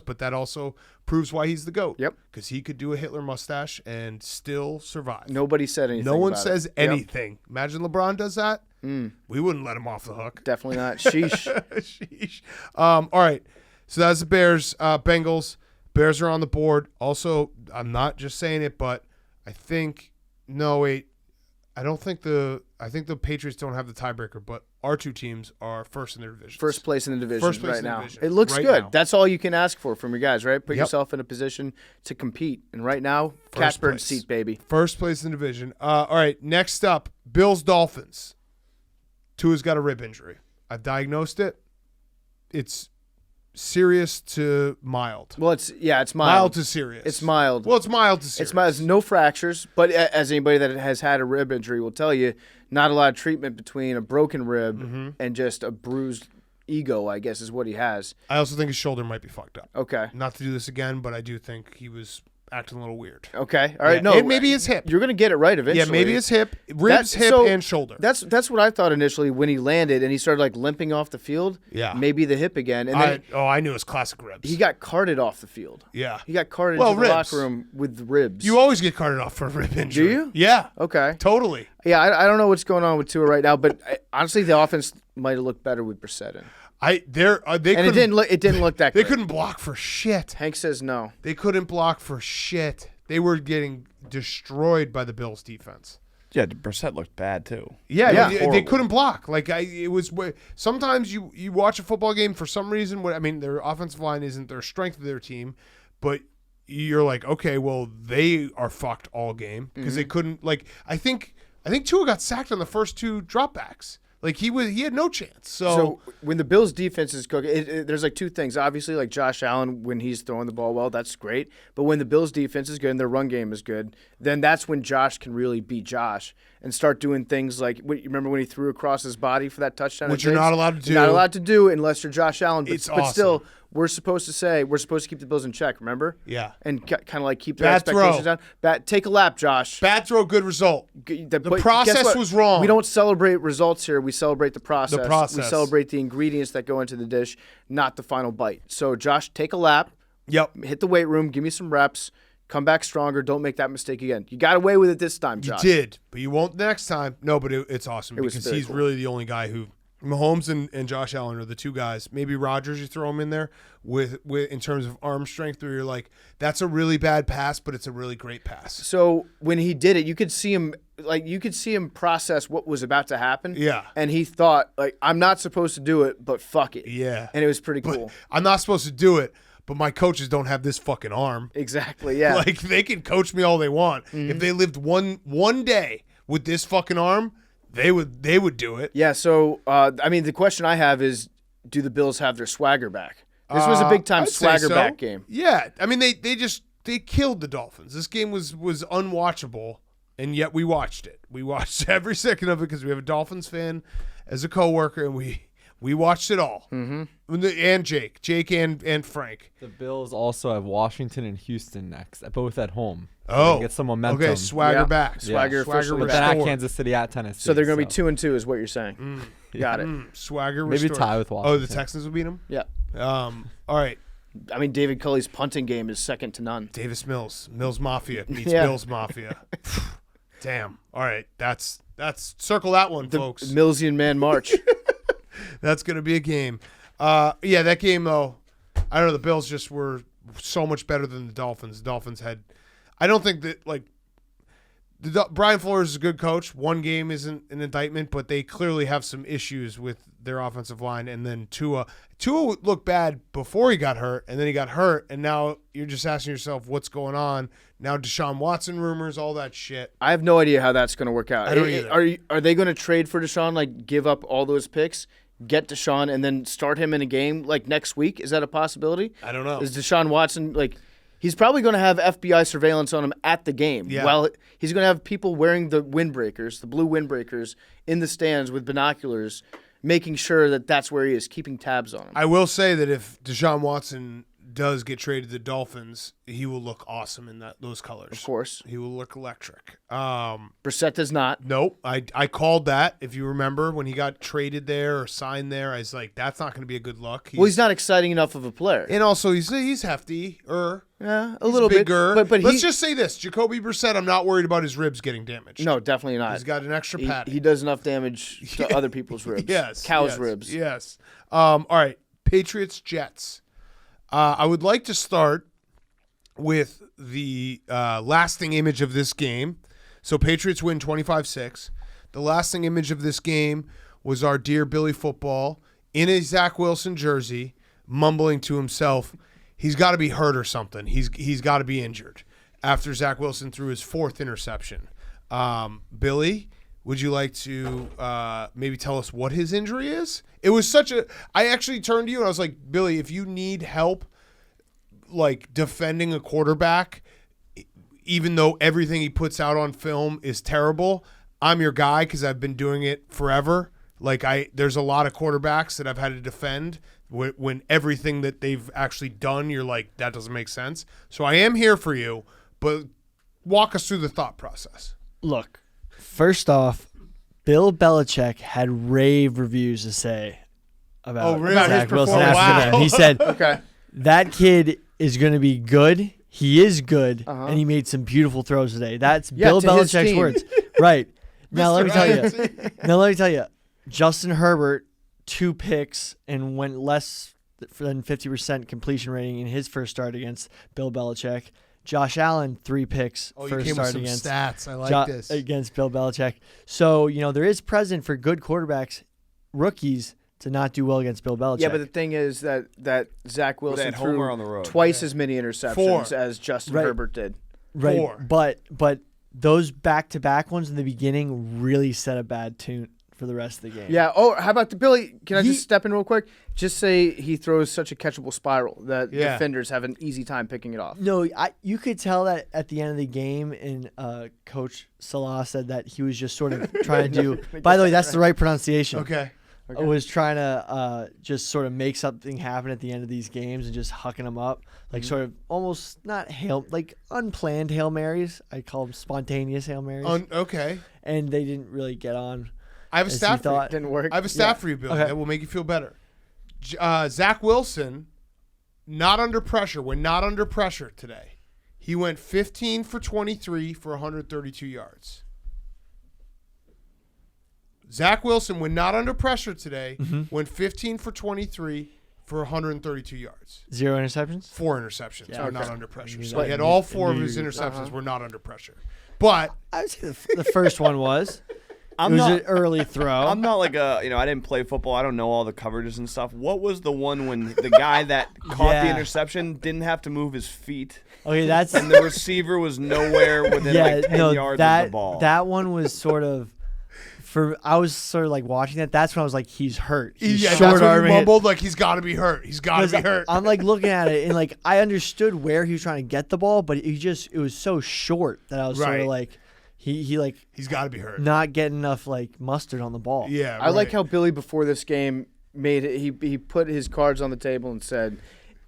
But that also proves why he's the GOAT. Yep. Because he could do a Hitler mustache and still survive. Nobody said anything. No one about says it. anything. Yep. Imagine LeBron does that. We wouldn't let him off the hook. Definitely not. Sheesh. Sheesh. All right. So that's the Bears. Bengals. Bears are on the board. Also, I'm not just saying it, but I think – no, wait. I think the Patriots don't have the tiebreaker, but our two teams are first in their division. First place in the division First place right in the now. division It looks right good. now. That's all you can ask for from your guys, right? Put Yep. yourself in a position to compete. And right now, First catbird place. seat, baby. First place in the division. All right, next up, Bills-Dolphins. Tua's got a rib injury. I've diagnosed it. It's serious to mild. Well, it's mild. Mild to serious. It's mild. Well, it's mild to serious. It's mild. There's no fractures, but as anybody that has had a rib injury will tell you, not a lot of treatment between a broken rib and just a bruised ego, I guess, is what he has. I also think his shoulder might be fucked up. Okay. Not to do this again, but I do think he was acting a little weird. Okay. All right. Yeah, No, and maybe his hip. You're going to get it right eventually. Yeah, maybe his hip, ribs, hip, and shoulder. That's what I thought initially when he landed and he started like limping off the field. Yeah. Maybe the hip again. And then I knew it was classic ribs. he got carted off the field. Yeah. He got carted Well, into the ribs. locker room with ribs. You always get carted off for a rib injury. Do you? Yeah. Okay. Totally. Yeah, I don't know what's going on with Tua right now, but honestly, the offense might have looked better with Brissett in. They And it didn't look that They good. couldn't block for shit. Hank says no. They couldn't block for shit. They were getting destroyed by the Bills defense. Yeah, Brissett looked bad too. Yeah, Yeah. they couldn't block. Like it was. Sometimes you watch a football game for some reason. Their offensive line isn't their strength of their team, but you're like, okay, well, they are fucked all game because they couldn't. Like I think Tua got sacked on the first two dropbacks. Like he had no chance. So when the Bills' defense is cooking, there's like two things. Obviously, like Josh Allen, when he's throwing the ball well, that's great. But when the Bills' defense is good and their run game is good, then that's when Josh can really beat Josh and start doing things like, you remember when he threw across his body for that touchdown? Which you're not allowed to do. You're not allowed to do unless you're Josh Allen. But, It's but awesome. still, we're supposed to keep the Bills in check, remember? Yeah. And kind of like keep their Bad expectations throw. down. Take a lap, Josh. bad throw, good result. The process was wrong. We don't celebrate results here. We celebrate the process. The process. We celebrate the ingredients that go into the dish, not the final bite. So, Josh, take a lap. Yep. Hit the weight room. Give me some reps. Come back stronger. Don't make that mistake again. You got away with it this time, You Josh. did, but you won't next time. No, but it's awesome was because very he's cool. really the only guy who Mahomes and Josh Allen are the two guys. Maybe Rodgers, you throw him in there with in terms of arm strength, where you're like, that's a really bad pass, but it's a really great pass. So when he did it, you could see him process what was about to happen. Yeah. And he thought, like, I'm not supposed to do it, but fuck it. Yeah. And it was pretty cool. I'm not supposed to do it, but my coaches don't have this fucking arm. Exactly. Yeah. Like they can coach me all they want. If they lived one day with this fucking arm, they would do it. Yeah, so, the question I have is, do the Bills have their swagger back? This was a big-time I'd say swagger so. back game. Yeah. I mean, they killed the Dolphins. This game was unwatchable, and yet we watched it. We watched every second of it because we have a Dolphins fan as a coworker, and we watched it all. Mm-hmm. And Jake and Frank. The Bills also have Washington and Houston next, both at home. So Oh, they get some momentum. Okay, swagger Yeah. back. Swagger officially But back. then at restored. Kansas City, at Tennessee. So they're going to be 2-2 is what you're saying. Got it. Swagger Maybe restored. tie with Oh, the Washington. Texans will beat them? Yeah. All right. I mean, David Culley's punting game is second to none. Davis Mills Mafia meets Yeah. Bills Mafia. Damn. All right. That's circle that one, The folks. Millsian Man March. That's going to be a game. Yeah, that game, though, I don't know. The Bills just were so much better than the Dolphins. The Dolphins had – I don't think that, like, Brian Flores is a good coach. One game isn't an indictment, but they clearly have some issues with their offensive line. And then Tua looked bad before he got hurt, and then he got hurt, and now you're just asking yourself what's going on. Now Deshaun Watson rumors, all that shit. I have no idea how that's going to work out. I don't either. Are they going to trade for Deshaun, like give up all those picks, get Deshaun, and then start him in a game like next week? Is that a possibility? I don't know. Is Deshaun Watson like he's probably going to have FBI surveillance on him at the game? Yeah. Well, he's going to have people wearing the windbreakers, the blue windbreakers, in the stands with binoculars, making sure that that's where he is, keeping tabs on him. I will say that if Deshaun Watson does get traded to the Dolphins, he will look awesome in those colors. Of course. He will look electric. Brissett does not. Nope. I called that, if you remember, when he got traded there or signed there. I was like, that's not going to be a good look. He's not exciting enough of a player. And also, he's hefty. Yeah, a little bigger. bit. But let's just say this. Jacoby Brissett, I'm not worried about his ribs getting damaged. No, definitely not. He's got an extra padding. He does enough damage to other people's ribs. Yes. Cow's yes, ribs. Yes. All right. Patriots, Jets. I would like to start with the lasting image of this game. So Patriots win 25-6. The lasting image of this game was our dear Billy Football in a Zach Wilson jersey, mumbling to himself, he's got to be hurt or something. He's got to be injured after Zach Wilson threw his 4th interception. Billy, would you like to maybe tell us what his injury is? It was I actually turned to you and I was like, Billy, if you need help like defending a quarterback, even though everything he puts out on film is terrible, I'm your guy because I've been doing it forever. Like there's a lot of quarterbacks that I've had to defend when everything that they've actually done, you're like, that doesn't make sense. So I am here for you, but walk us through the thought process. Look, first off, Bill Belichick had rave reviews to say about Zach Wilson after that. He said, Okay. that kid is going to be good. He is good, and he made some beautiful throws today. That's Bill Belichick's words. Right. Now let me tell you. Justin Herbert, 2 picks and went less than 50% completion rating in his first start against Bill Belichick. Josh Allen, 3 picks first start against stats. I like this. Against Bill Belichick. So, there is precedent for good quarterbacks, rookies, to not do well against Bill Belichick. Yeah, but the thing is that Zach Wilson homer threw on the road. twice as many interceptions as Justin Herbert did. Right. 4. But those back-to-back ones in the beginning really set a bad tune for the rest of the game. Yeah. Oh, how about Billy? Can I just step in real quick? Just say he throws such a catchable spiral that defenders have an easy time picking it off. No, you could tell that at the end of the game, and Coach Salah said that he was just sort of trying to do. By the way, that's the right pronunciation. Okay. Was trying to just sort of make something happen at the end of these games and just hucking them up, like sort of almost not unplanned Hail Marys. I call them spontaneous Hail Marys. Okay. And they didn't really get on. I have a stat for you. Didn't work. I have a stat for you, Bill, that will make you feel better. Zach Wilson, not under pressure. When not under pressure today, he went 15 for 23 for 132 yards. Zach Wilson, when not under pressure today, went 15 for 23 for 132 yards. 0 interceptions? 4 interceptions were not under pressure. So that. he had all 4 of his interceptions were not under pressure. But I would say the first one was. It was an early throw. I'm not like I didn't play football. I don't know all the coverages and stuff. What was the one when the guy that caught the interception didn't have to move his feet? Okay, and the receiver was nowhere within 10 yards of the ball. That one was sort of. I was sort of like watching that. That's when I was like, he's hurt. He's that's when he mumbled like he's got to be hurt. He's got to be hurt. I'm like looking at it and like I understood where he was trying to get the ball, but it was so short that I was sort of like, he's got to be hurt. Not getting enough like mustard on the ball. Yeah, I like how Billy before this game made it. He put his cards on the table and said,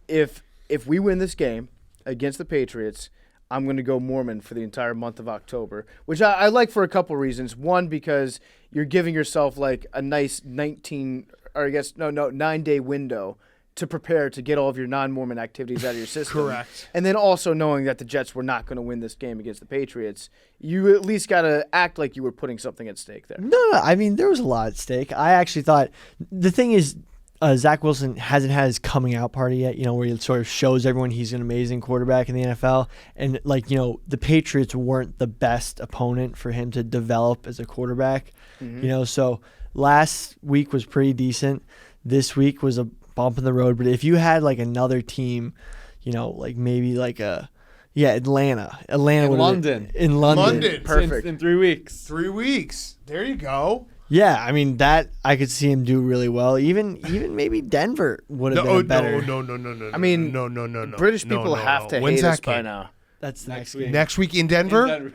if we win this game against the Patriots, I'm going to go Mormon for the entire month of October, which I like for a couple reasons. One, because you're giving yourself like a nice 9-day window to prepare to get all of your non-Mormon activities out of your system. Correct. And then also knowing that the Jets were not going to win this game against the Patriots, you at least got to act like you were putting something at stake there. No, I mean, there was a lot at stake. I actually thought the thing is, Zach Wilson hasn't had his coming out party yet, where he sort of shows everyone he's an amazing quarterback in the NFL. And, the Patriots weren't the best opponent for him to develop as a quarterback. So last week was pretty decent. This week was a bump in the road. But if you had, another team, maybe Atlanta. Atlanta would London. In London. Perfect. In 3 weeks. 3 weeks. There you go. Yeah, I mean that I could see him do really well. Even maybe Denver would have been better. No. I mean, no. British people have to hate us by now. That's the next game. Next week in Denver.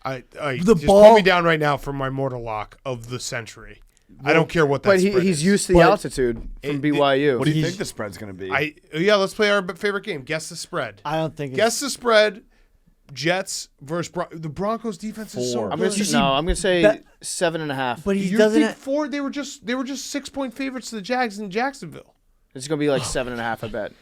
The just ball. put me down right now for my mortal lock of the century. I don't care what that. But spread he's is. used to the altitude from BYU. What do you think the spread's going to be? Let's play our favorite game. Guess the spread. I don't think. Guess the spread. Jets versus the Broncos defense is so good. I'm gonna say 7.5. But he You doesn't. think 4? They were just 6-point favorites to the Jags in Jacksonville. It's gonna be like 7.5. I bet.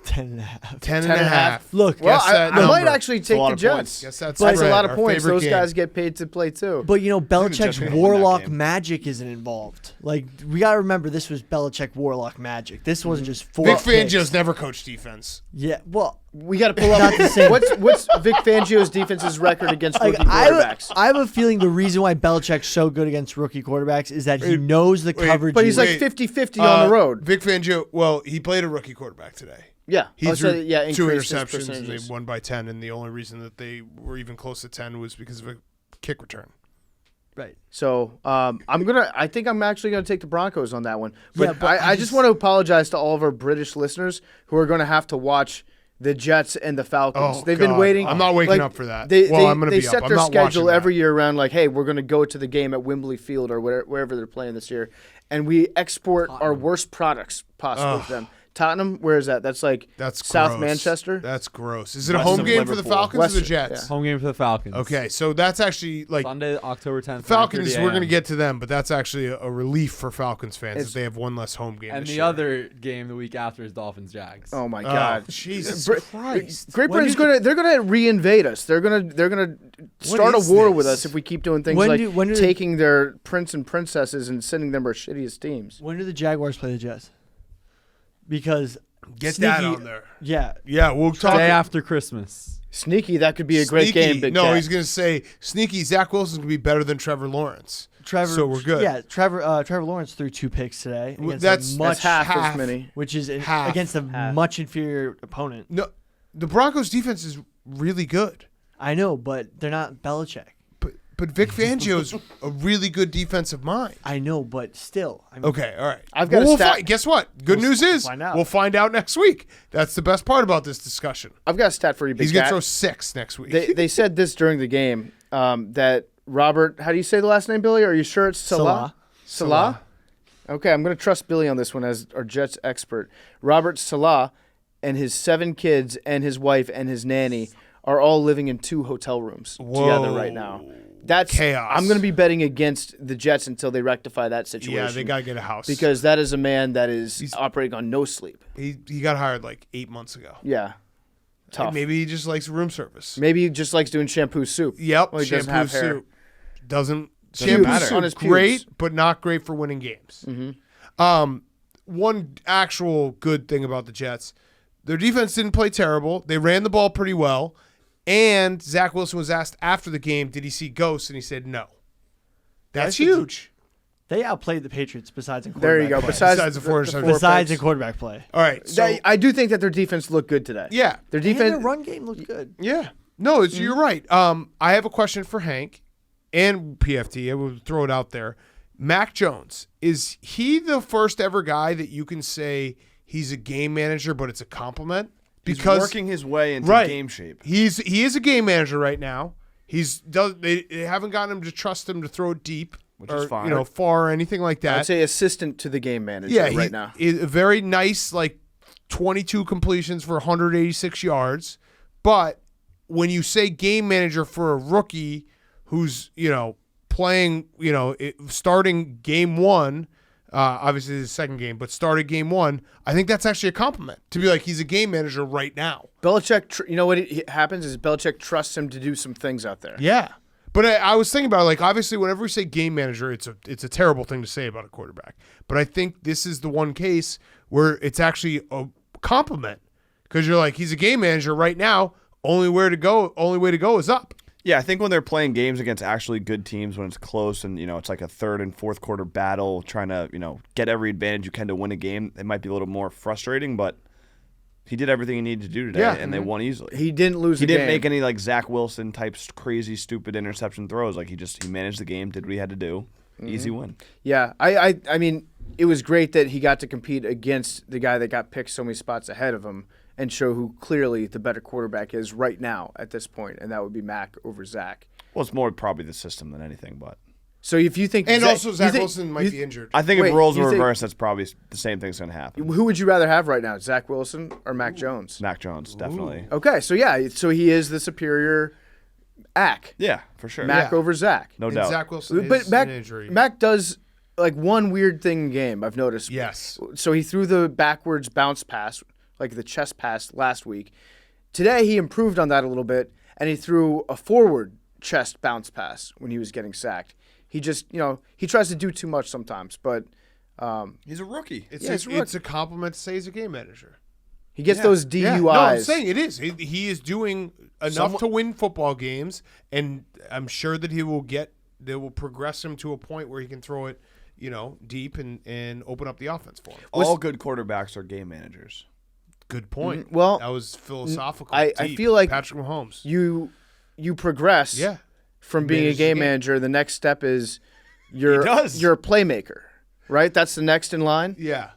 10.5. 10.5. Look, Well, Guess I that might number. actually a take lot the of Jets. points. Guess that's That's a spread, lot of our points. favorite Those game. guys get paid to play too. but Belichick's Jets are gonna win that warlock game. magic isn't involved. Like we gotta remember, this was Belichick warlock magic. This wasn't just four. Vic picks. Fangio's never coached defense. Yeah, well, We got to pull up. Not the same. What's Vic Fangio's defense's record against like, rookie quarterbacks? I have a feeling the reason why Belichick's so good against rookie quarterbacks is that he knows the coverage. But he's like Wait, 50-50 on the road. Vic Fangio, well, he played a rookie quarterback today. Yeah. He Oh, threw so, yeah, 2 increased his interceptions and they percentages. won by 10, and the only reason that they were even close to 10 was because of a kick return. right. So I think I'm actually gonna take the Broncos on that one. Yeah, But, but I just want to apologize to all of our British listeners who are gonna have to watch the Jets and the Falcons. Oh, They've been God. waiting. I'm not waking like, up for that. They, Well, they, I'm gonna they be set up. I'm their not schedule watching that. every year around like, hey, we're gonna go to the game at Wembley Field or wherever they're playing this year, and we export our worst products possible to them. Tottenham, where is that? That's like That's South gross. Manchester. That's gross. Is it a West home of game for the Liverpool. Falcons or West- the Jets? yeah. Home game for the Falcons. Okay, so that's actually like Sunday, October 10th. Falcons. 9:30 We're going to a.m. get to them, but that's actually a relief for Falcons fans It's- that they have one less home game. And this the year. other game the week after is Dolphins Jags. Oh my Oh, God. Jesus Br- Christ! Great When Britain's do they're gonna reinvade us. They're gonna start a is war this? with us if we keep doing things When like do- taking their prince and princesses and sending them our shittiest teams. When do the Jaguars play the Jets? Because Get sneaky, that on there. Yeah, Yeah, we'll talk. Day after Christmas. Sneaky, that could be a great Sneaky. game. Big No, Cat. he's going to say sneaky. Zach Wilson's going to be better than Trevor Lawrence. Trevor. So we're good. Yeah, Trevor Lawrence threw 2 picks today. Well, Against that's a much half half. as many. which is half. against a Half. much inferior opponent. No, the Broncos defense is really good, I know, but they're not Belichick. but Vic Fangio's a really good defensive mind. I know, but still. I mean, Okay, all right. I've got a we'll stat- Guess what? Good news is find out. we'll find out next week. That's the best part about this discussion. I've got a stat for you, Big He's going to Cat. throw 6 next week. They said this during the game that Robert. How do you say the last name, Billy? Are you sure it's Salah? Salah. Okay, I'm going to trust Billy on this one as our Jets expert. Robert Salah and his 7 kids and his wife and his nanny are all living in 2 hotel rooms together right now. That's Chaos. I'm going to be betting against the Jets until they rectify that situation. Yeah, they got to get a house. because that is a man that is operating on no sleep. he got hired like 8 months ago. Yeah, tough. Maybe he just likes room service. Maybe he just likes doing shampoo soup. Yep, Well, he doesn't shampoo have hair. soup. Doesn't Pubes shampoo on soup his pubes. great, but not great for winning games. One actual good thing about the Jets, their defense didn't play terrible. They ran the ball pretty well, and Zach Wilson was asked after the game, "Did he see ghosts?" And he said, "No." That's huge. they outplayed the Patriots besides in quarterback There you go. play. Besides the 4 interceptions. Besides in picks. quarterback play. All right, so I do think that their defense looked good today. yeah, Their And their defense. run game looked good. yeah. No, you're right. I have a question for Hank and PFT. I will throw it out there. Mac Jones, is he the first ever guy that you can say he's a game manager, but it's a compliment? He's working his way into Right. game shape. He is a game manager right now. They haven't gotten him to trust him to throw it deep, Which or is fine. far or anything like that. I'd say assistant to the game manager yeah, right now. Is a very nice, like 22 completions for 186 yards. But when you say game manager for a rookie who's playing, starting game 1. Obviously, the second game, but started game 1. I think that's actually a compliment to be like he's a game manager right now. Belichick, you know what happens is Belichick trusts him to do some things out there. Yeah, but I was thinking about it, like obviously whenever we say game manager, it's a terrible thing to say about a quarterback. But I think this is the one case where it's actually a compliment because you're like he's a game manager right now. Only way to go is up. Yeah, I think when they're playing games against actually good teams, when it's close and it's like a third and fourth quarter battle, trying to get every advantage you can to win a game, it might be a little more frustrating. But he did everything he needed to do today, Yeah. and they won easily. He didn't lose. He the didn't game. make any like Zach Wilson type crazy stupid interception throws. Like he managed the game, did what he had to do, easy win. Yeah, I mean, it was great that he got to compete against the guy that got picked so many spots ahead of him and show who clearly the better quarterback is right now at this point, and that would be Mac over Zach. Well, it's more probably the system than anything, but So if you think, And also you Zach think- Wilson might you- be injured. I think Wait, if roles you were think- reversed, that's probably the same thing's going to happen. Who would you rather have right now, Zach Wilson or Mac Jones? Mac Jones, definitely. Okay, so yeah, so he is the superior Ack. Yeah, for sure. Mac Yeah. over Zach. No And doubt. Zach Wilson But is Mac, an injury. Mac does like one weird thing in game I've noticed. Yes. So he threw the backwards bounce pass, like the chest pass last week. Today he improved on that a little bit, and he threw a forward chest bounce pass when he was getting sacked. He just, he tries to do too much sometimes, but he's a rookie. It's a compliment to say he's a game manager. He gets those DUIs. Yeah. No, I'm saying it is. He is doing enough to win football games, and I'm sure that they will progress him to a point where he can throw it, deep and open up the offense for him. All good quarterbacks are game managers. Good point. Well, that was philosophical. I feel like Patrick Mahomes. You progress from being a game manager. The next step is you're a playmaker, right? That's the next in line. Yeah.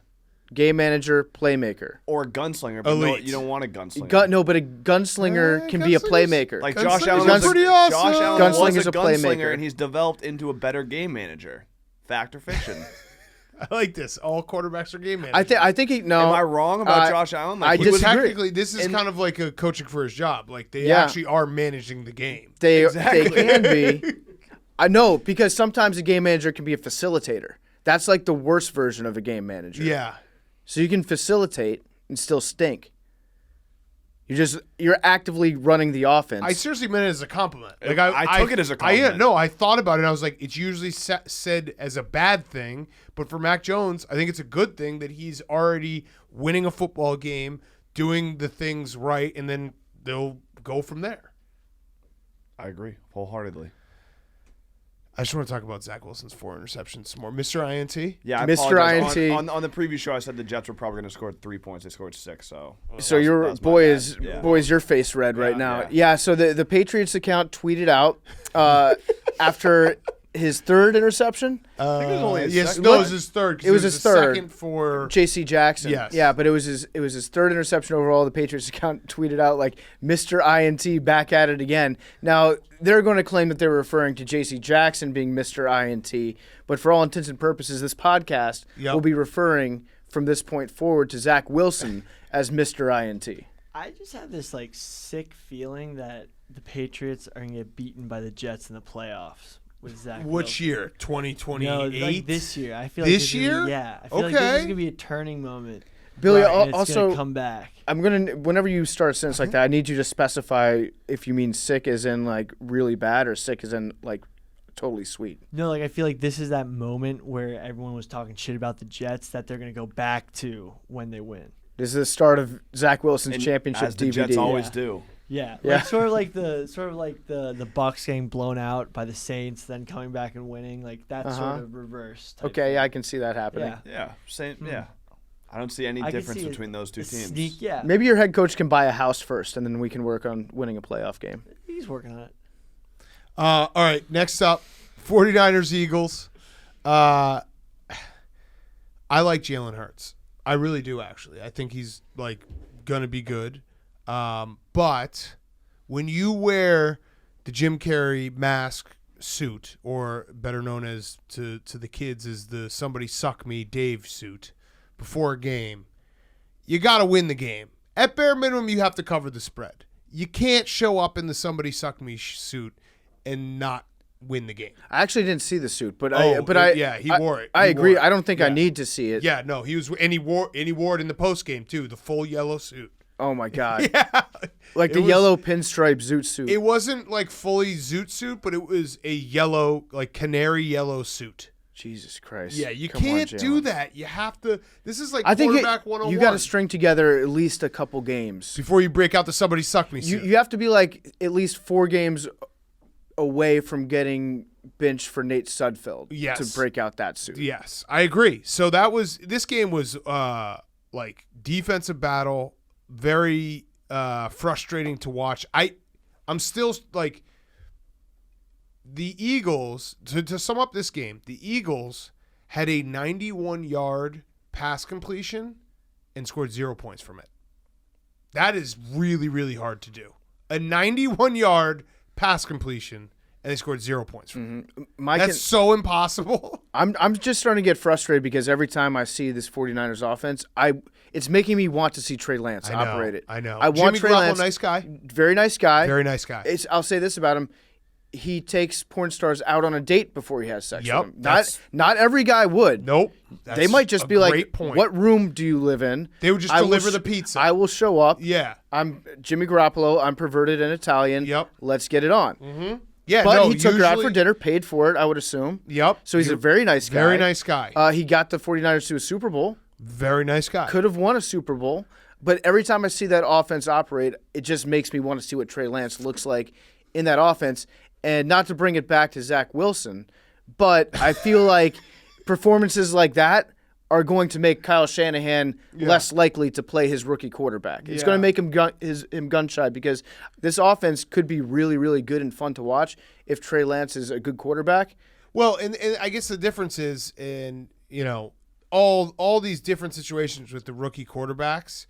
Game manager, playmaker. Or a gunslinger, but no, you don't want a gunslinger. But a gunslinger can be a playmaker. Like Josh Allen was pretty awesome. Josh Allen was Gunslinger's a a gunslinger, playmaker. and he's developed into a better game manager. Fact or fiction? I like this. All quarterbacks are game managers. I think he. No, Am I wrong about Josh Allen? I Well, disagree. technically, this is kind of like a coaching for his job. Like they actually are managing the game. They can be. I know, because sometimes a game manager can be a facilitator. That's like the worst version of a game manager. Yeah. So you can facilitate and still stink. You're actively running the offense. I seriously meant it as a compliment. Like I took it as a compliment. I thought about it. And I was like, it's usually said as a bad thing, but for Mac Jones, I think it's a good thing that he's already winning a football game, doing the things right, and then they'll go from there. I agree wholeheartedly. I just want to talk about Zach Wilson's 4 interceptions some more. Mr. INT? Yeah, I Mr. apologize. INT. On the preview show, I said the Jets were probably going to score 3 points. They scored 6, so. Your your face red right now. yeah. Yeah. So the Patriots account tweeted out after his third interception. I think it was only his Yes, second. no, it was his third. 'Cause It was his third. Second for J.C. Jackson. Yes. Yeah, but it was his third interception overall. The Patriots account tweeted out like Mr. INT back at it again. Now they're going to claim that they were referring to J.C. Jackson being Mr. INT, but for all intents and purposes, this podcast will be referring from this point forward to Zach Wilson as Mr. INT. I just have this like sick feeling that the Patriots are gonna get beaten by the Jets in the playoffs with Zach. which Wilson. year? 2028? No, like this year. I feel This like year? I feel like this Okay. is gonna be a turning moment. Billy, and it's also gonna come back. I'm gonna whenever you start a sentence like that, I need you to specify if you mean sick as in like really bad or sick as in like totally sweet. No, like I feel like this is that moment where everyone was talking shit about the Jets that they're gonna go back to when they win. This is the start of Zach Wilson's And championship as the DVD. Jets always Yeah. do. Yeah, Yeah. like sort of like the Bucs getting blown out by the Saints, then coming back and winning, like that sort of reverse. type Okay, thing. I can see that happening. Yeah. Yeah, same. Yeah, I don't see any I can difference see between those two a teams. Sneak, yeah. Maybe your head coach can buy a house first, and then we can work on winning a playoff game. He's working on it. All right, next up, 49ers Eagles. I like Jalen Hurts. I really do, actually. I think he's like gonna be good. But when you wear the Jim Carrey mask suit, or better known as to the kids as the "Somebody Suck Me" Dave suit, before a game, you got to win the game. At bare minimum, you have to cover the spread. You can't show up in the "Somebody Suck Me" suit and not win the game. I actually didn't see the suit, but he I wore it. I He agree. wore it. I don't think I Yeah. need to see it. Yeah, no, he was, and he wore it in the post game too, the full yellow suit. Oh my god. Yeah, Like the It was- yellow pinstripe zoot suit. It wasn't like fully zoot suit, but it was a yellow, like canary yellow suit. Jesus Christ. Yeah, you Come on, can't do Jalen. that. You have to. This is like I think quarterback 101. you got to string together at least a couple games. before you break out the "Somebody Suck Me" suit. You have to be like at least 4 games away from getting benched for Nate Sudfeld Yes. to break out that suit. Yes, I agree. So this game was like defensive battle, very frustrating to watch. I'm still like the Eagles, to sum up this game, the Eagles had a 91-yard pass completion and scored 0 points from it. That is really, really hard to do. A 91-yard pass completion and they scored 0 points from it. That's so impossible. I'm just starting to get frustrated because every time I see this 49ers offense, it's making me want to see Trey Lance operate it. I know. I want Jimmy Trey Garoppolo, Lance. nice guy. Very nice guy. Very nice guy. I'll say this about him. he takes porn stars out on a date before he has sex Yep, with them. Not every guy would. Nope. They might just be like, great point. what room do you live in? They would just I will deliver sh- the pizza. I will show up. Yeah. I'm Jimmy Garoppolo. I'm perverted and Italian. Yep. Let's get it on. Yeah, But no, he took her out for usually- dinner, paid for it, I would assume. Yep. So he's a very nice guy. Very nice guy. He got the 49ers to a Super Bowl. Very nice guy. Could have won a Super Bowl. But every time I see that offense operate, it just makes me want to see what Trey Lance looks like in that offense. And not to bring it back to Zach Wilson, but I feel like performances like that are going to make Kyle Shanahan less likely to play his rookie quarterback. It's going to make him gun shy because this offense could be really, really good and fun to watch if Trey Lance is a good quarterback. Well, and I guess the difference is all these different situations with the rookie quarterbacks.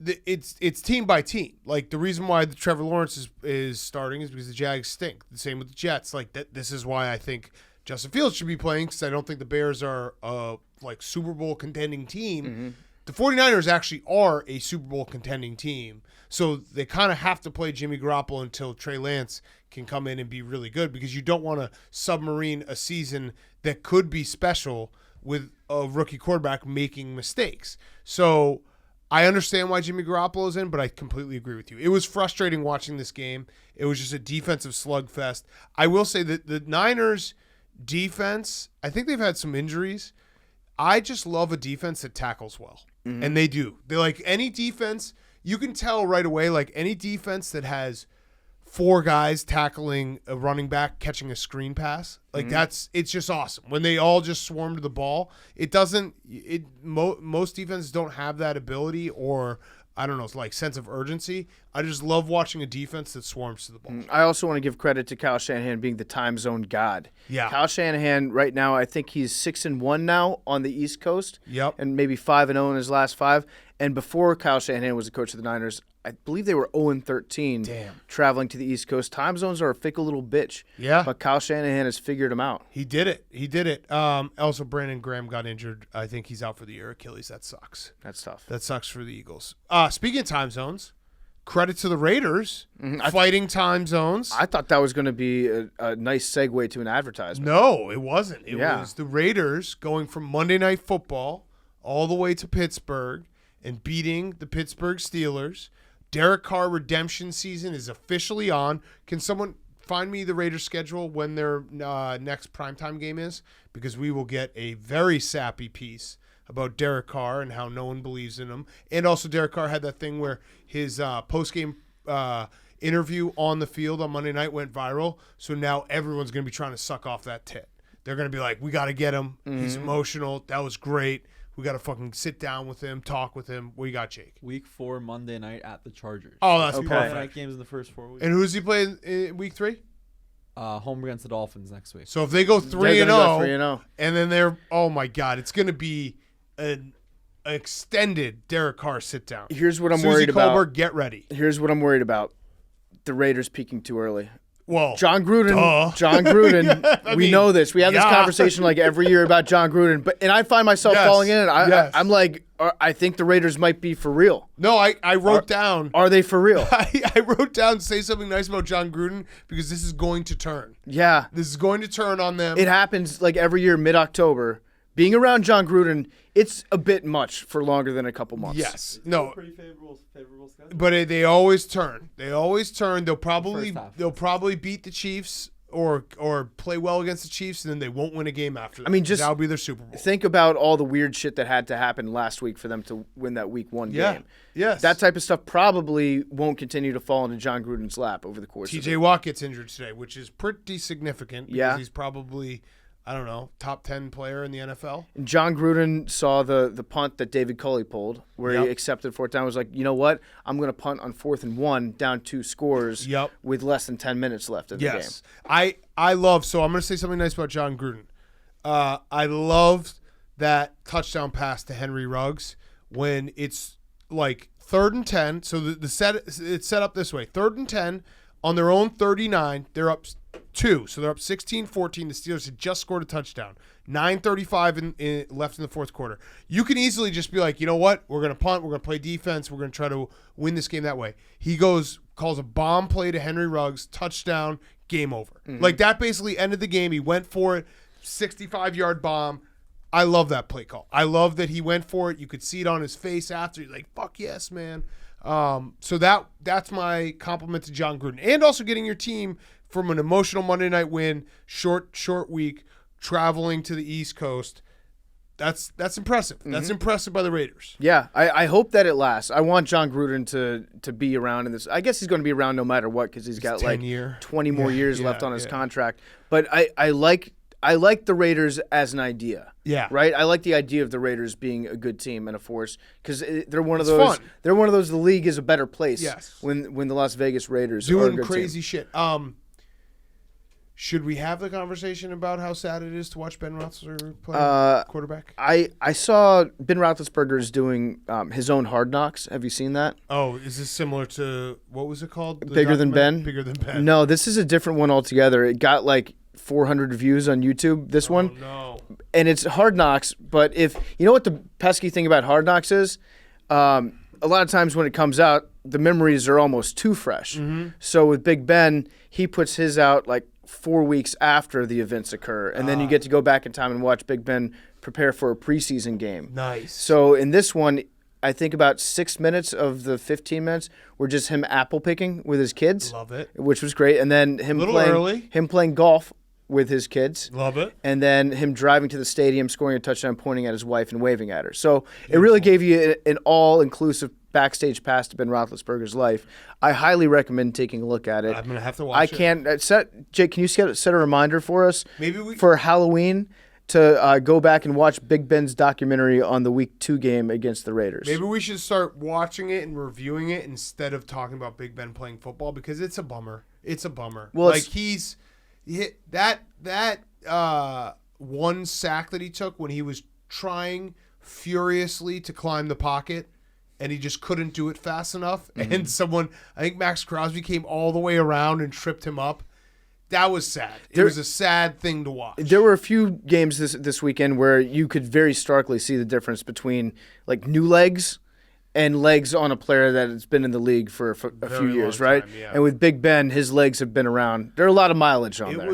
It's team by team. Like the reason why the Trevor Lawrence is starting is because the Jags stink. The same with the Jets. Like this is why I think Justin Fields should be playing because I don't think the Bears are like Super Bowl contending team. Mm-hmm. The 49ers actually are a Super Bowl contending team. So they kind of have to play Jimmy Garoppolo until Trey Lance can come in and be really good because you don't want to submarine a season that could be special with a rookie quarterback making mistakes. So I understand why Jimmy Garoppolo's in, but I completely agree with you. It was frustrating watching this game. It was just a defensive slugfest. I will say that the Niners defense, I think they've had some injuries. I just love a defense that tackles well. Mm-hmm. And they do. They like any defense, you can tell right away, like any defense that has 4 guys tackling a running back, catching a screen pass, like it's just awesome. When they all just swarm to the ball, most defenses don't have that ability or I don't know, it's like sense of urgency. I just love watching a defense that swarms to the ball. I also want to give credit to Kyle Shanahan being the time zone god. Yeah. Kyle Shanahan right now, I think he's 6-1 now on the East Coast. Yep. And maybe 5-0 in his last 5. And before Kyle Shanahan was the coach of the Niners, I believe they were 0-13. Damn. Traveling to the East Coast. Time zones are a fickle little bitch. Yeah. But Kyle Shanahan has figured them out. He did it. Also, Brandon Graham got injured. I think he's out for the year. Achilles. That sucks. That's tough. That sucks for the Eagles. Speaking of time zones, credit to the Raiders fighting time zones. I thought that was going to be a nice segue to an advertisement. No, it wasn't. It was the Raiders going from Monday Night Football all the way to Pittsburgh and beating the Pittsburgh Steelers. Derek Carr redemption season is officially on. Can someone find me the Raiders schedule when their next primetime game is? Because we will get a very sappy piece about Derek Carr and how no one believes in him. And also Derek Carr had that thing where his post-game interview on the field on Monday night went viral. So now everyone's going to be trying to suck off that tit. They're going to be like, we got to get him. He's emotional. That was great. We got to fucking sit down with him, talk with him. What you got, Jake? Week 4 Monday night at the Chargers. Oh, that's Two perfect. Monday night games in the first 4 weeks. And who's he playing in week 3? Home against the Dolphins next week. So if they go 3-0, 3-0. and then they're, oh my God, it's going to be an extended Derek Carr sit down. Here's what I'm Susie worried about. Colbert, get ready. Here's what I'm worried about. The Raiders peaking too early. Whoa. John Gruden. Duh. John Gruden. I we mean, know this. We have this yeah. conversation like every year about John Gruden, and I find myself Yes. falling in it. Yes. I'm like, I think the Raiders might be for real. No, I wrote down. Are they for real? I wrote down say something nice about John Gruden because this is going to turn. Yeah. This is going to turn on them. It happens like every year, mid-October. Being around John Gruden, it's a bit much for longer than a couple months. Yes. No. Pretty favorable schedule. But they always turn. They'll probably First half. they'll probably beat the Chiefs or play well against the Chiefs, and then they won't win a game after that. I mean, just that'll be their Super Bowl. Think about all the weird shit that had to happen last week for them to win that week 1 Yeah. game. Yes. That type of stuff probably won't continue to fall into John Gruden's lap over the course of TJ Watt gets injured today, which is pretty significant because Yeah. he's probably, I don't know, top 10 player in the NFL. And John Gruden saw the punt that David Culley pulled, where he accepted fourth down. Was like, you know what? I'm going to punt on 4th and 1, down 2 scores, Yep. with less than 10 minutes left of the game. Yes. I love, so I'm going to say something nice about John Gruden. I loved that touchdown pass to Henry Ruggs when it's like 3rd and 10. So it's set up this way. 3rd and 10 on their own 39. They're up 2. So they're up 16-14. The Steelers had just scored a touchdown. 9:35 left in the 4th quarter. You can easily just be like, you know what? We're going to punt. We're going to play defense. We're going to try to win this game that way. He calls a bomb play to Henry Ruggs, touchdown, game over. Like, that basically ended the game. He went for it, 65-yard bomb. I love that play call. I love that he went for it. You could see it on his face after. He's like, fuck yes, man. So that's my compliment to John Gruden. And also getting your team from an emotional Monday night win, short week, traveling to the East Coast. That's impressive. That's impressive by the Raiders. Yeah, I hope that it lasts. I want John Gruden to be around in this. I guess he's going to be around no matter what because he's got like 20 more years left on his contract. But I like the Raiders as an idea. Yeah. Right? I like the idea of the Raiders being a good team and a force because they're one of those. Fun. They're one of those. The league is a better place. Yes. When the Las Vegas Raiders are doing a good crazy team. shit. Should we have the conversation about how sad it is to watch Ben Roethlisberger play quarterback? I saw Ben Roethlisberger is doing his own Hard Knocks. Have you seen that? Oh, is this similar to what was it called? The Bigger Than Ben? Bigger Than Ben. No, this is a different one altogether. It got like 400 views on YouTube. This one. No. And it's Hard Knocks, but if you know what the pesky thing about Hard Knocks is, a lot of times when it comes out, the memories are almost too fresh. So with Big Ben, he puts his out like 4 weeks after the events occur, and then you get to go back in time and watch Big Ben prepare for a preseason game. Nice. So in this one, I think about 6 minutes of the 15 minutes were just him apple picking with his kids. Love it. Which was great, and then him playing golf with his kids. Love it. And then him driving to the stadium, scoring a touchdown, pointing at his wife and waving at her. So it really gave you an all-inclusive backstage pass to Ben Roethlisberger's life. I highly recommend taking a look at it. I'm gonna have to watch it. Jake, can you set a reminder for us? Maybe for Halloween to go back and watch Big Ben's documentary on the Week 2 game against the Raiders. Maybe we should start watching it and reviewing it instead of talking about Big Ben playing football because it's a bummer. It's a bummer. Well, like that one sack that he took when he was trying furiously to climb the pocket and he just couldn't do it fast enough. And I think Max Crosby came all the way around and tripped him up. That was sad. It was a sad thing to watch. There were a few games this weekend where you could very starkly see the difference between like new legs and legs on a player that has been in the league for a few years, right? Time, yeah. And with Big Ben, his legs have been around. There are a lot of mileage on there.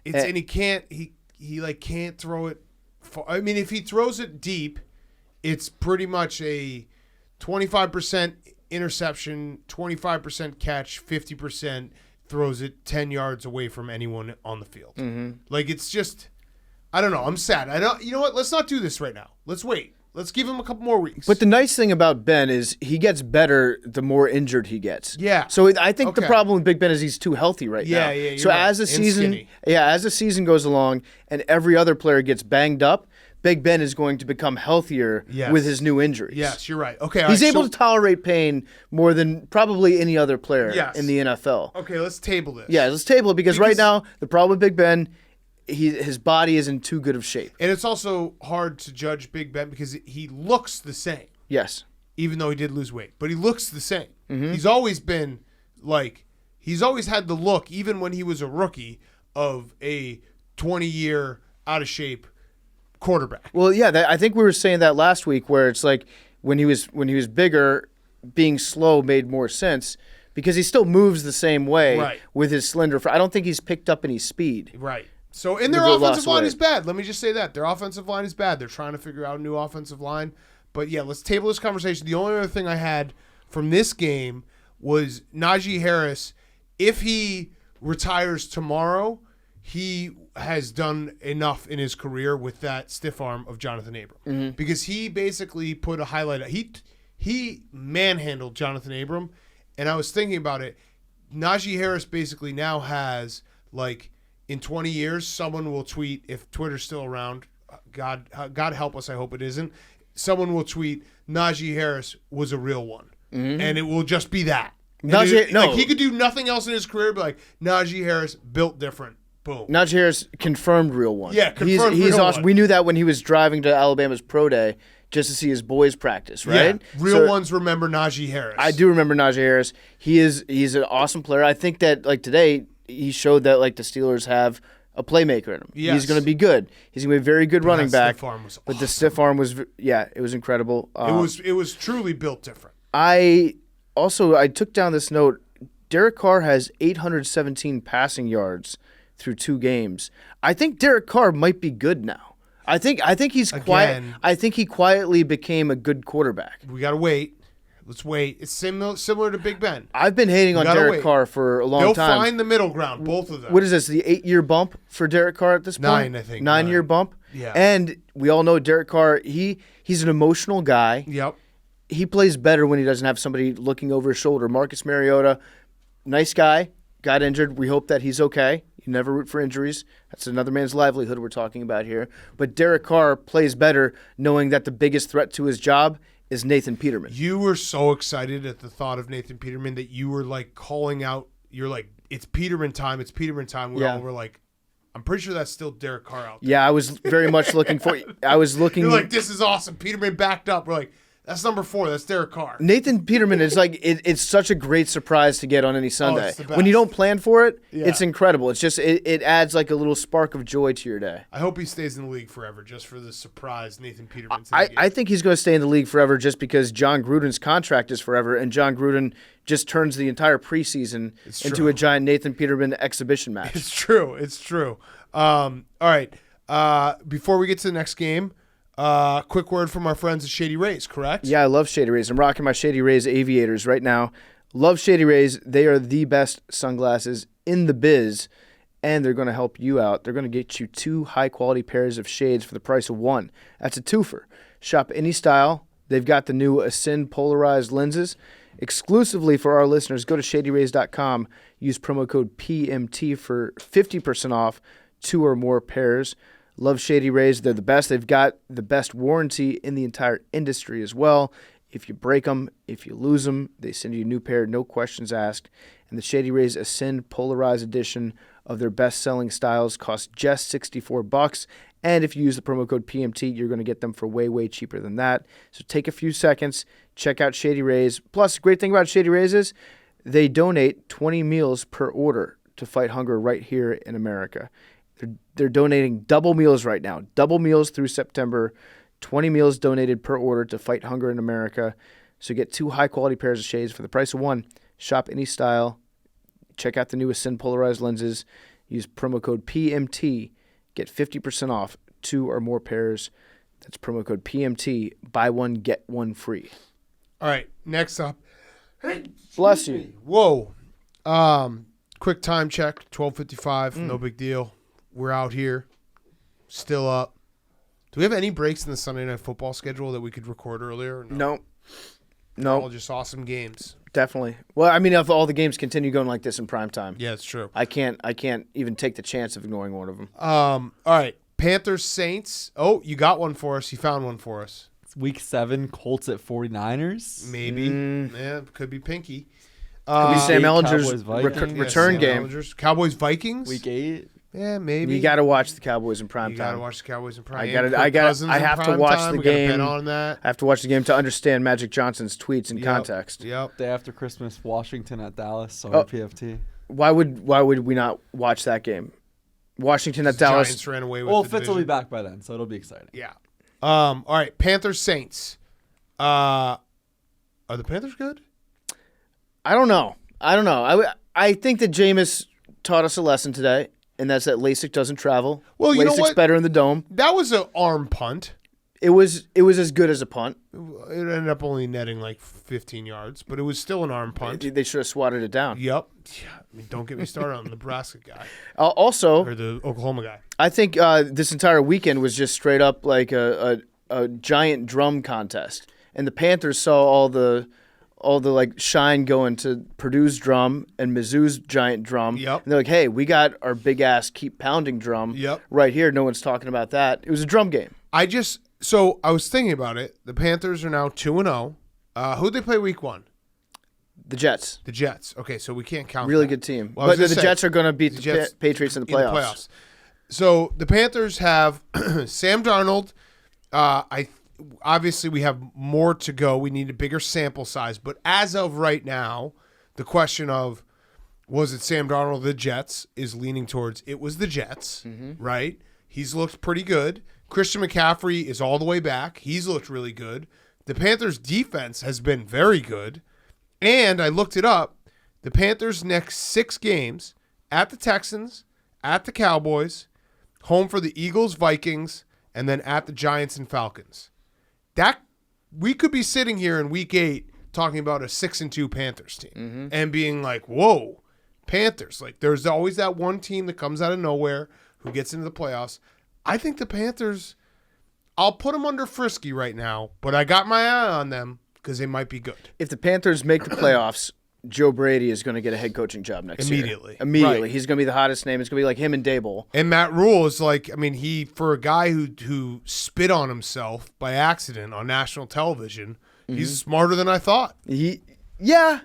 And he can't throw it far. I mean, if he throws it deep, it's pretty much a 25% interception, 25% catch, 50% throws it 10 yards away from anyone on the field. Like, it's just, I don't know. I'm sad. You know what? Let's not do this right now. Let's wait. Let's give him a couple more weeks. But the nice thing about Ben is he gets better the more injured he gets. Yeah. So I think the problem with Big Ben is he's too healthy right now. Yeah. So right. as the season goes along and every other player gets banged up, Big Ben is going to become healthier with his new injuries. Yes, you're right. Okay. He's able to tolerate pain more than probably any other player in the NFL. Okay, let's table this. Yeah, let's table it because right now the problem with Big Ben, his body is in too good of shape. And it's also hard to judge Big Ben because he looks the same. Yes. Even though he did lose weight. But he looks the same. He's always been he's always had the look, even when he was a rookie, of a 20-year out of shape quarterback. Well, yeah, I think we were saying that last week where it's like when he was bigger, being slow made more sense because he still moves the same way with his slender. I don't think he's picked up any speed. Right. So, and their offensive line is bad. Let me just say that. Their offensive line is bad. They're trying to figure out a new offensive line. But, yeah, let's table this conversation. The only other thing I had from this game was Najee Harris. If he retires tomorrow, he has done enough in his career with that stiff arm of Jonathan Abram. Because he basically put a highlight. He manhandled Jonathan Abram. And I was thinking about it. Najee Harris basically now has, in 20 years, someone will tweet, if Twitter's still around, God help us, I hope it isn't, someone will tweet, Najee Harris was a real one. And it will just be that. He could do nothing else in his career, but Najee Harris built different. Boom. Najee Harris confirmed real one. Yeah, confirmed he's real awesome. one. We knew that when he was driving to Alabama's pro day just to see his boys practice, right? Yeah, real ones remember Najee Harris. I do remember Najee Harris. He's an awesome player. I think that today he showed that the Steelers have a playmaker in him. Yes. He's going to be good. He's going to be a very good running back. Stiff arm was but awesome. the stiff arm was it was incredible. It was truly built different. I took down this note. Derek Carr has 817 passing yards through 2 games. I think Derek Carr might be good now. I think he's quiet. Again. I think he quietly became a good quarterback. We got to wait. Let's wait. It's similar to Big Ben. I've been hating on gotta Derek wait. Carr for a long They'll time. find the middle ground, both of them. What is this, the 8-year bump for Derek Carr at this point? 9, I think. 9-year bump? Yeah. And we all know Derek Carr, he's an emotional guy. Yep. He plays better when he doesn't have somebody looking over his shoulder. Marcus Mariota, nice guy, got injured. We hope that he's okay. You never root for injuries. That's another man's livelihood we're talking about here. But Derek Carr plays better knowing that the biggest threat to his job is Nathan Peterman. You were so excited at the thought of Nathan Peterman that you were like calling out. You're like, it's Peterman time. It's Peterman time. We all were like, I'm pretty sure that's still Derek Carr out there. Yeah, I was very much looking for. I was looking. You're like, this is awesome. Peterman backed up. We're like, that's number 4. That's Derek Carr. Nathan Peterman is like it's such a great surprise to get on any Sunday. it's the best. When you don't plan for it, Yeah. it's incredible. It's just it adds like a little spark of joy to your day. I hope he stays in the league forever just for the surprise Nathan Peterman's. I think he's going to stay in the league forever just because John Gruden's contract is forever, and John Gruden just turns the entire preseason into true. a giant Nathan Peterman exhibition match. It's true. It's true. All right. Before we get to the next game, quick word from our friends at Shady Rays, correct? Yeah, I love Shady Rays. I'm rocking my Shady Rays Aviators right now. Love Shady Rays. They are the best sunglasses in the biz, and they're going to help you out. They're going to get you 2 high-quality pairs of shades for the price of 1. That's a twofer. Shop any style. They've got the new Ascend polarized lenses. Exclusively for our listeners, go to shadyrays.com. Use promo code PMT for 50% off 2 or more pairs. Love Shady Rays. They're the best. They've got the best warranty in the entire industry as well. If you break them, if you lose them, they send you a new pair, no questions asked. And the Shady Rays Ascend Polarized Edition of their best-selling styles costs just $64. And if you use the promo code PMT, you're going to get them for way, way cheaper than that. So take a few seconds, check out Shady Rays. Plus, the great thing about Shady Rays is they donate 20 meals per order to fight hunger right here in America. They're donating double meals right now. Double meals through September. 20 meals donated per order to fight hunger in America. So get 2 high-quality pairs of shades for the price of 1. Shop any style. Check out the new Ascend polarized lenses. Use promo code PMT. Get 50% off 2 or more pairs. That's promo code PMT. Buy one, get one free. All right. Next up. Bless you. Whoa. Quick time check. 12:55. No big deal. We're out here. Still up. Do we have any breaks in the Sunday Night Football schedule that we could record earlier? No. All just awesome games. Definitely. Well, I mean, if all the games continue going like this in prime time, Yeah, it's true. I can't even take the chance of ignoring one of them. All right. Panthers, Saints. Oh, you got one for us. You found one for us. It's week 7, Colts at 49ers. Maybe. Yeah, could be Pinky. Could be Sam Ellinger's Cowboys, Vikings. return Sam game. Ellinger's. Cowboys, Vikings. Week 8. Yeah, maybe. You got to watch the Cowboys in prime You time. gotta watch the Cowboys in prime. I And gotta- Kirk I gotta- Cousins I in have to prime watch time. the We gotta game. bet on that. I have to watch the game to understand Magic Johnson's tweets in Yep. context. Yep. Day after Christmas, Washington at Dallas. Sorry, Oh. PFT. Why would we not watch that game? Washington at Dallas. Giants ran away with Well, the Fitz will be division. back by then, so it'll be exciting. Yeah. All right. Panthers, Saints. Are the Panthers good? I don't know. I think that Jameis taught us a lesson today, and that's that LASIK doesn't travel. Well, you know LASIK's what? better in the dome. That was an arm punt. It was as good as a punt. It ended up only netting like 15 yards, but it was still an arm punt. They should have swatted it down. Yep. Yeah, I mean, don't get me started on the Nebraska guy Also, or the Oklahoma guy. I think this entire weekend was just straight up like a giant drum contest, and the Panthers saw all the like shine going to Purdue's drum and Mizzou's giant drum. Yep. And they're like, hey, we got our big ass keep pounding drum. Yep. Right here. No one's talking about that. It was a drum game. So I was thinking about it. The Panthers are now 2-0. Who'd they play week 1? The Jets. The Jets. Okay, so we can't count. Really that. good team. Well, I was but gonna the say, Jets are going to beat the Jets Patriots in the playoffs. So the Panthers have Sam Darnold. Obviously we have more to go. We need a bigger sample size. But as of right now, the question of was it Sam Darnold or the Jets is leaning towards it was the Jets, right? He's looked pretty good. Christian McCaffrey is all the way back. He's looked really good. The Panthers' defense has been very good. And I looked it up. The Panthers' next 6 games at the Texans, at the Cowboys, home for the Eagles, Vikings, and then at the Giants and Falcons. That we could be sitting here in week 8 talking about a 6-2 Panthers team and being like, whoa, Panthers. Like, there's always that one team that comes out of nowhere who gets into the playoffs. I think the Panthers, I'll put them under frisky right now, but I got my eye on them because they might be good. If the Panthers make the playoffs, Joe Brady is going to get a head coaching job next year. Immediately. Right. He's going to be the hottest name. It's going to be like him and Dable. And Matt Rule is like, I mean, he, for a guy who spit on himself by accident on national television, he's smarter than I thought. Yeah.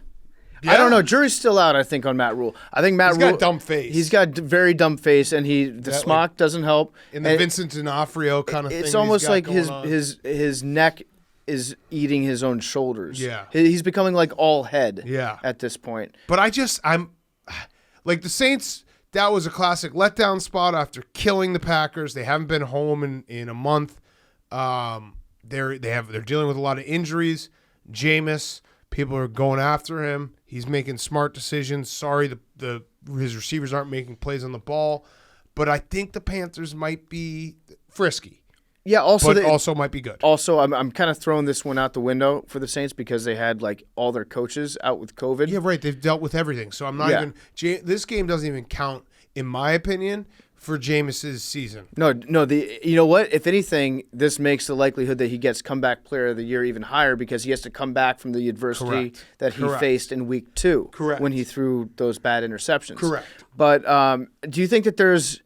I don't know. Jury's still out, I think, on Matt Rule. I think Matt Rule. He's got a dumb face. He's got very dumb face, and the smock doesn't help. And the Vincent D'Onofrio kind of thing. It's almost like his neck is eating his own shoulders. Yeah. He's becoming like all head at this point. But I'm like the Saints, that was a classic letdown spot after killing the Packers. They haven't been home in a month. They're dealing with a lot of injuries. Jameis, people are going after him. He's making smart decisions. Sorry, his receivers aren't making plays on the ball, but I think the Panthers might be frisky. Yeah, also might be good. Also, I'm kind of throwing this one out the window for the Saints because they had like all their coaches out with COVID. Yeah, right. They've dealt with everything, so I'm not even. This game doesn't even count, in my opinion, for Jameis's season. No. You know what? If anything, this makes the likelihood that he gets comeback player of the year even higher because he has to come back from the adversity that he faced in week 2 when he threw those bad interceptions. Correct. But do you think that there's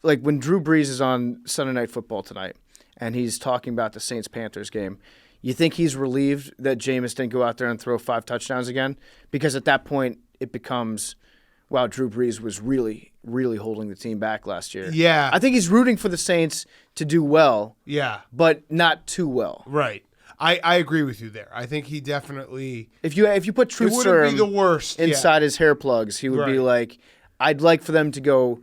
like when Drew Brees is on Sunday Night Football tonight and he's talking about the Saints-Panthers game, you think he's relieved that Jameis didn't go out there and throw 5 touchdowns again? Because at that point it becomes, wow, Drew Brees was really, really holding the team back last year. Yeah. I think he's rooting for the Saints to do well. Yeah. But not too well. Right. I agree with you there. I think he definitely. If you put Truth it Serum wouldn't be the worst inside his hair plugs, he would be like, I'd like for them to go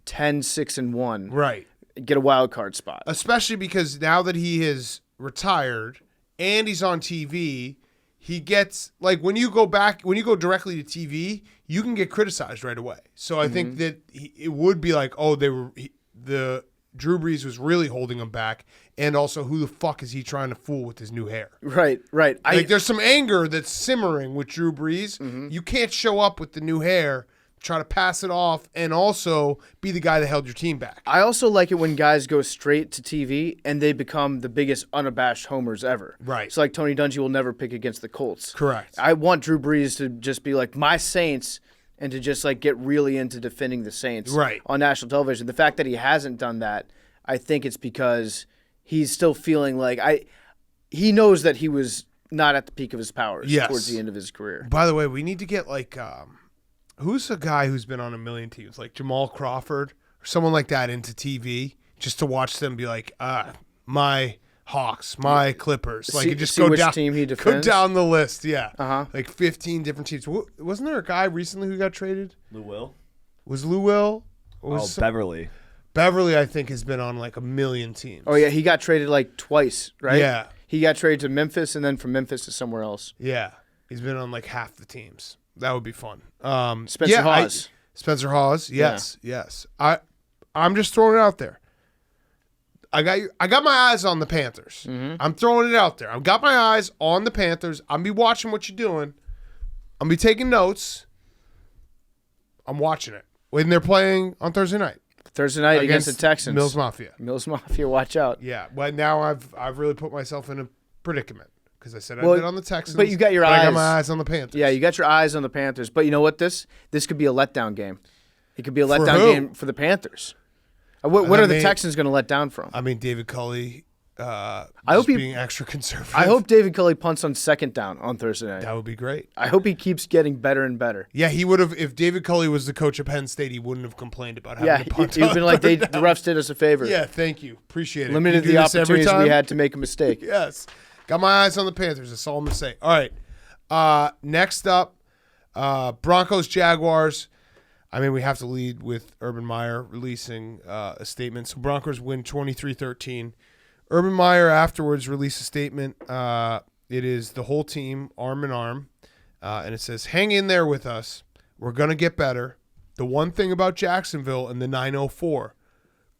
10-6-1. Right. Get a wild card spot. Especially because now that he is retired and he's on TV, he gets like when you go directly to TV, you can get criticized right away. So I think that it would be like, oh, the Drew Brees was really holding him back, and also who the fuck is he trying to fool with his new hair? Right. Like there's some anger that's simmering with Drew Brees. You can't show up with the new hair, try to pass it off, and also be the guy that held your team back. I also like it when guys go straight to TV and they become the biggest unabashed homers ever. Right. So like Tony Dungy will never pick against the Colts. Correct. I want Drew Brees to just be like, my Saints, and to just like get really into defending the Saints on national television. The fact that he hasn't done that, I think it's because he's still feeling like he knows that he was not at the peak of his powers towards the end of his career. By the way, we need to get like who's a guy who's been on a million teams, like Jamal Crawford or someone like that, into TV just to watch them be like, my Hawks, my Clippers. Like, you just see go which down, team he go defends? down the list. Yeah. Uh-huh. Like 15 different teams. Wasn't there a guy recently who got traded? Lou Will? Was Lou Will? Or was Beverly. Beverly, I think, has been on like a million teams. Oh, yeah. He got traded like twice, right? Yeah. He got traded to Memphis and then from Memphis to somewhere else. Yeah. He's been on like half the teams. That would be fun. Spencer Hawes. Spencer Hawes. Yes. I'm just throwing it out there. I got my eyes on the Panthers. I'm throwing it out there. I've got my eyes on the Panthers. I'm be watching what you're doing. I'm be taking notes. I'm watching it when they're playing on Thursday night. Thursday night against the Texans. Mills Mafia. Mills Mafia, watch out. Yeah, but now I've really put myself in a predicament because I said I'd bet on the Texans. But you got your eyes. I got my eyes on the Panthers. Yeah, you got your eyes on the Panthers. But you know what? This could be a letdown game. It could be a letdown game for the Panthers. What are the Texans going to let down from? I mean, David Culley. I hope being extra conservative. I hope David Culley punts on second down on Thursday night. That would be great. I hope he keeps getting better and better. Yeah, he would have. If David Culley was the coach of Penn State, he wouldn't have complained about having to punt. He'd been like, the refs did us a favor. Yeah, thank you. Appreciate it. Limited the opportunities we had to make a mistake. Yes. Got my eyes on the Panthers. That's all I'm going to say. All right. Next up, Broncos, Jaguars. I mean, we have to lead with Urban Meyer releasing a statement. So Broncos win 23-13. Urban Meyer afterwards released a statement. It is the whole team, arm in arm. and it says, hang in there with us. We're going to get better. The one thing about Jacksonville and the 904,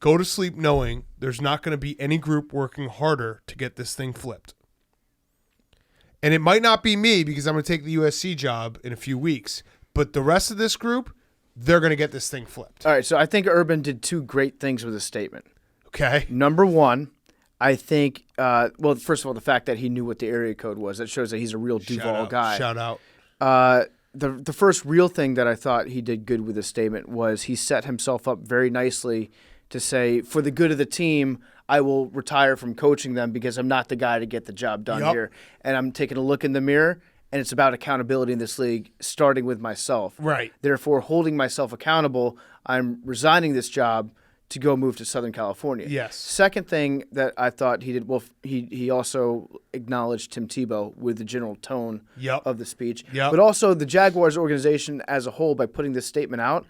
go to sleep knowing there's not going to be any group working harder to get this thing flipped. And it might not be me because I'm going to take the USC job in a few weeks, but the rest of this group, they're going to get this thing flipped. All right, so I think Urban did two great things with his statement. Okay. Number one, I think, well, first of all, the fact that he knew what the area code was, that shows that he's a real Duval guy. Shout out. The first real thing that I thought he did good with his statement was he set himself up very nicely to say, for the good of the team, I will retire from coaching them because I'm not the guy to get the job done here. And I'm taking a look in the mirror, and it's about accountability in this league, starting with myself. Right. Therefore, holding myself accountable, I'm resigning this job to go move to Southern California. Yes. Second thing that I thought he did, well, he also acknowledged Tim Tebow with the general tone of the speech. Yep. But also the Jaguars organization as a whole, by putting this statement out,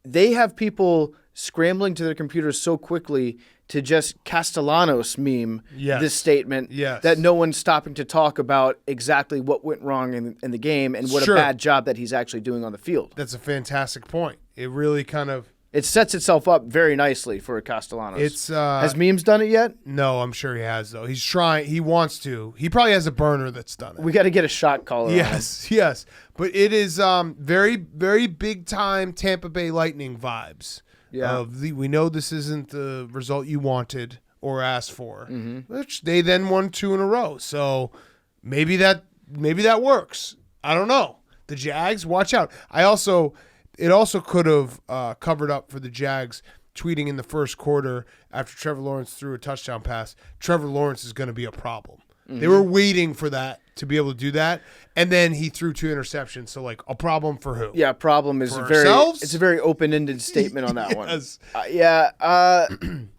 they have people scrambling to their computers so quickly to just Castellanos meme this statement that no one's stopping to talk about exactly what went wrong in the game and what a bad job that he's actually doing on the field. That's a fantastic point. It really kind of... It sets itself up very nicely for a Castellanos. Has Memes done it yet? No, I'm sure he has, though. He's trying. He wants to. He probably has a burner that's done it. We got to get a shot caller. Yes. But it is very, very big-time Tampa Bay Lightning vibes. Yeah. We know this isn't the result you wanted or asked for, which they then won 2 in a row. So maybe that works. I don't know. The Jags, watch out. It also could have covered up for the Jags tweeting in the first quarter after Trevor Lawrence threw a touchdown pass. Trevor Lawrence is going to be a problem. They were waiting for that to be able to do that, and then he threw 2 interceptions. So, like, a problem for who? Yeah, problem is it's a very open-ended statement on that one.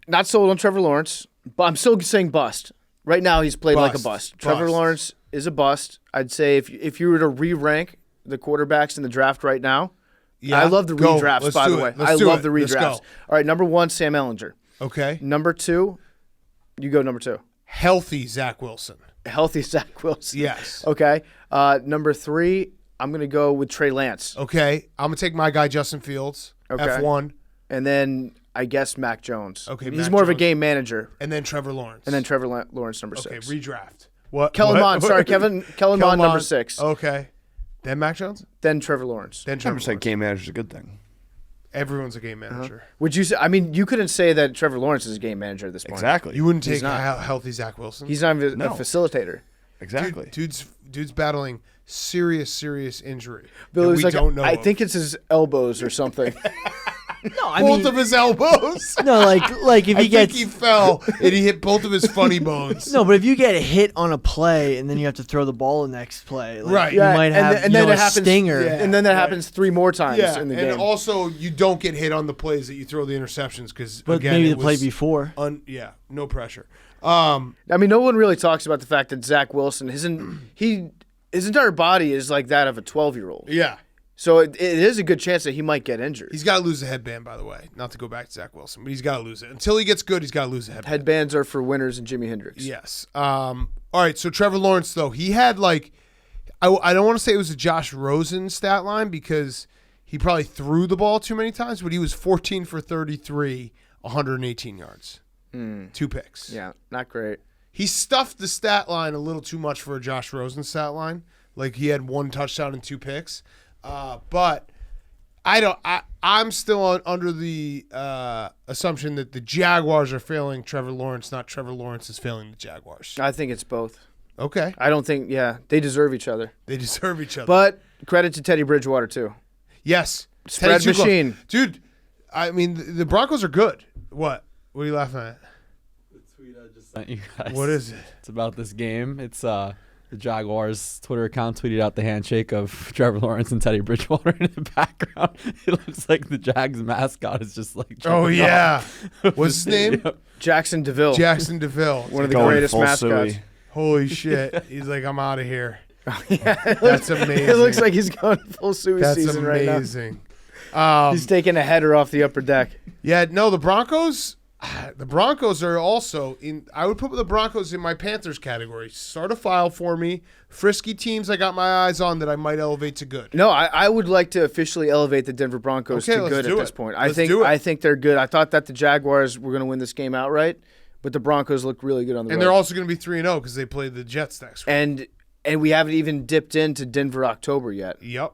Not sold on Trevor Lawrence, but I'm still saying bust. Right now, he's played like a bust. Trevor Lawrence is a bust. I'd say if you were to re-rank the quarterbacks in the draft right now. Yeah, I love the redrafts, by the way. I love the redrafts. All right, number 1, Sam Ehlinger. Okay. Number 2, you go number 2. Healthy Zach Wilson. Yes. Okay. Number 3, I'm going to go with Trey Lance. Okay. I'm going to take my guy, Justin Fields. Okay. F1. And then I guess Mac Jones. Okay. He's more of a game manager. And then Trevor Lawrence. Lawrence, number 6. Okay, redraft. What? Kellen Mond. Sorry, Kellen Mond, number 6. Okay. Then Mac Jones? Then Trevor Lawrence. Then Trevor Lawrence. Game manager's a good thing. Everyone's a game manager. Would you say? I mean, you couldn't say that Trevor Lawrence is a game manager at this point. Exactly. You wouldn't take a healthy Zach Wilson? He's not even a facilitator. Exactly. Dude's battling serious injury. Billy's like, don't know I think it's his elbows or something. No, I both mean, of his elbows. No, like if he gets, he fell and he hit both of his funny bones. No, but if you get hit on a play and then you have to throw the ball the next play, like, you might have and then it a happens, stinger, and then that happens 3 more times in the game. And also you don't get hit on the plays that you throw the interceptions because again, maybe the play before. No pressure. I mean, no one really talks about the fact that Zach Wilson, his entire body is like that of a 12-year-old. Yeah. So it is a good chance that he might get injured. He's got to lose the headband, by the way. Not to go back to Zach Wilson, but he's got to lose it. Until he gets good, he's got to lose the headband. Headbands are for winners and Jimi Hendrix. Yes. All right, so Trevor Lawrence, though, he had I don't want to say it was a Josh Rosen stat line because he probably threw the ball too many times, but he was 14 for 33, 118 yards. 2 picks. Yeah, not great. He stuffed the stat line a little too much for a Josh Rosen stat line. Like he had 1 touchdown and 2 picks. But I'm still under the assumption that the Jaguars are failing Trevor Lawrence, not Trevor Lawrence is failing the Jaguars. I think it's both. Okay. I don't think, they deserve each other. But credit to Teddy Bridgewater, too. Yes. Spread machine. Dude, I mean, the Broncos are good. What? What are you laughing at? The tweet I just sent you guys. What is it? It's about this game. It's the Jaguars Twitter account tweeted out the handshake of Trevor Lawrence and Teddy Bridgewater in the background. It looks like the Jags mascot is just like. Oh yeah, what's his name? Yep. Jackson DeVille. One of the greatest mascots. Holy shit! He's like, I'm out of here. That's amazing. It looks like he's going full Suey season right now. That's amazing. He's taking a header off the upper deck. Yeah, no, the Broncos. The Broncos are also in. I would put the Broncos in my Panthers category. Start a file for me. Frisky teams I got my eyes on that I might elevate to good. No, I would like to officially elevate the Denver Broncos to good at this point. I think they're good. I thought that the Jaguars were going to win this game outright, but the Broncos look really good on the road. And they're also going to be 3-0 because they play the Jets next week. And we haven't even dipped into Denver October yet. Yep.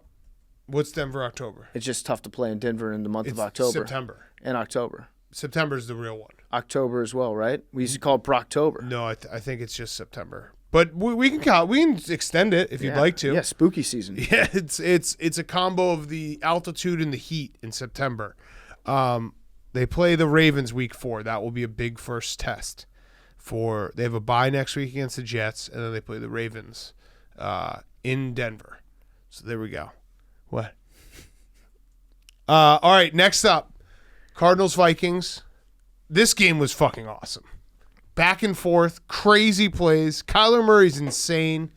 What's Denver October? It's just tough to play in Denver in the month of October. September. And October. September's the real one. October as well, right? We used to call it Brocktober. No, I think it's just September. But we can count. We can extend it if you'd like to. Yeah, spooky season. Yeah, it's a combo of the altitude and the heat in September. They play the Ravens week 4. That will be a big first test. They have a bye next week against the Jets, and then they play the Ravens in Denver. So there we go. What? All right, next up, Cardinals Vikings. This game was fucking awesome. Back and forth, crazy plays. Kyler Murray's insane.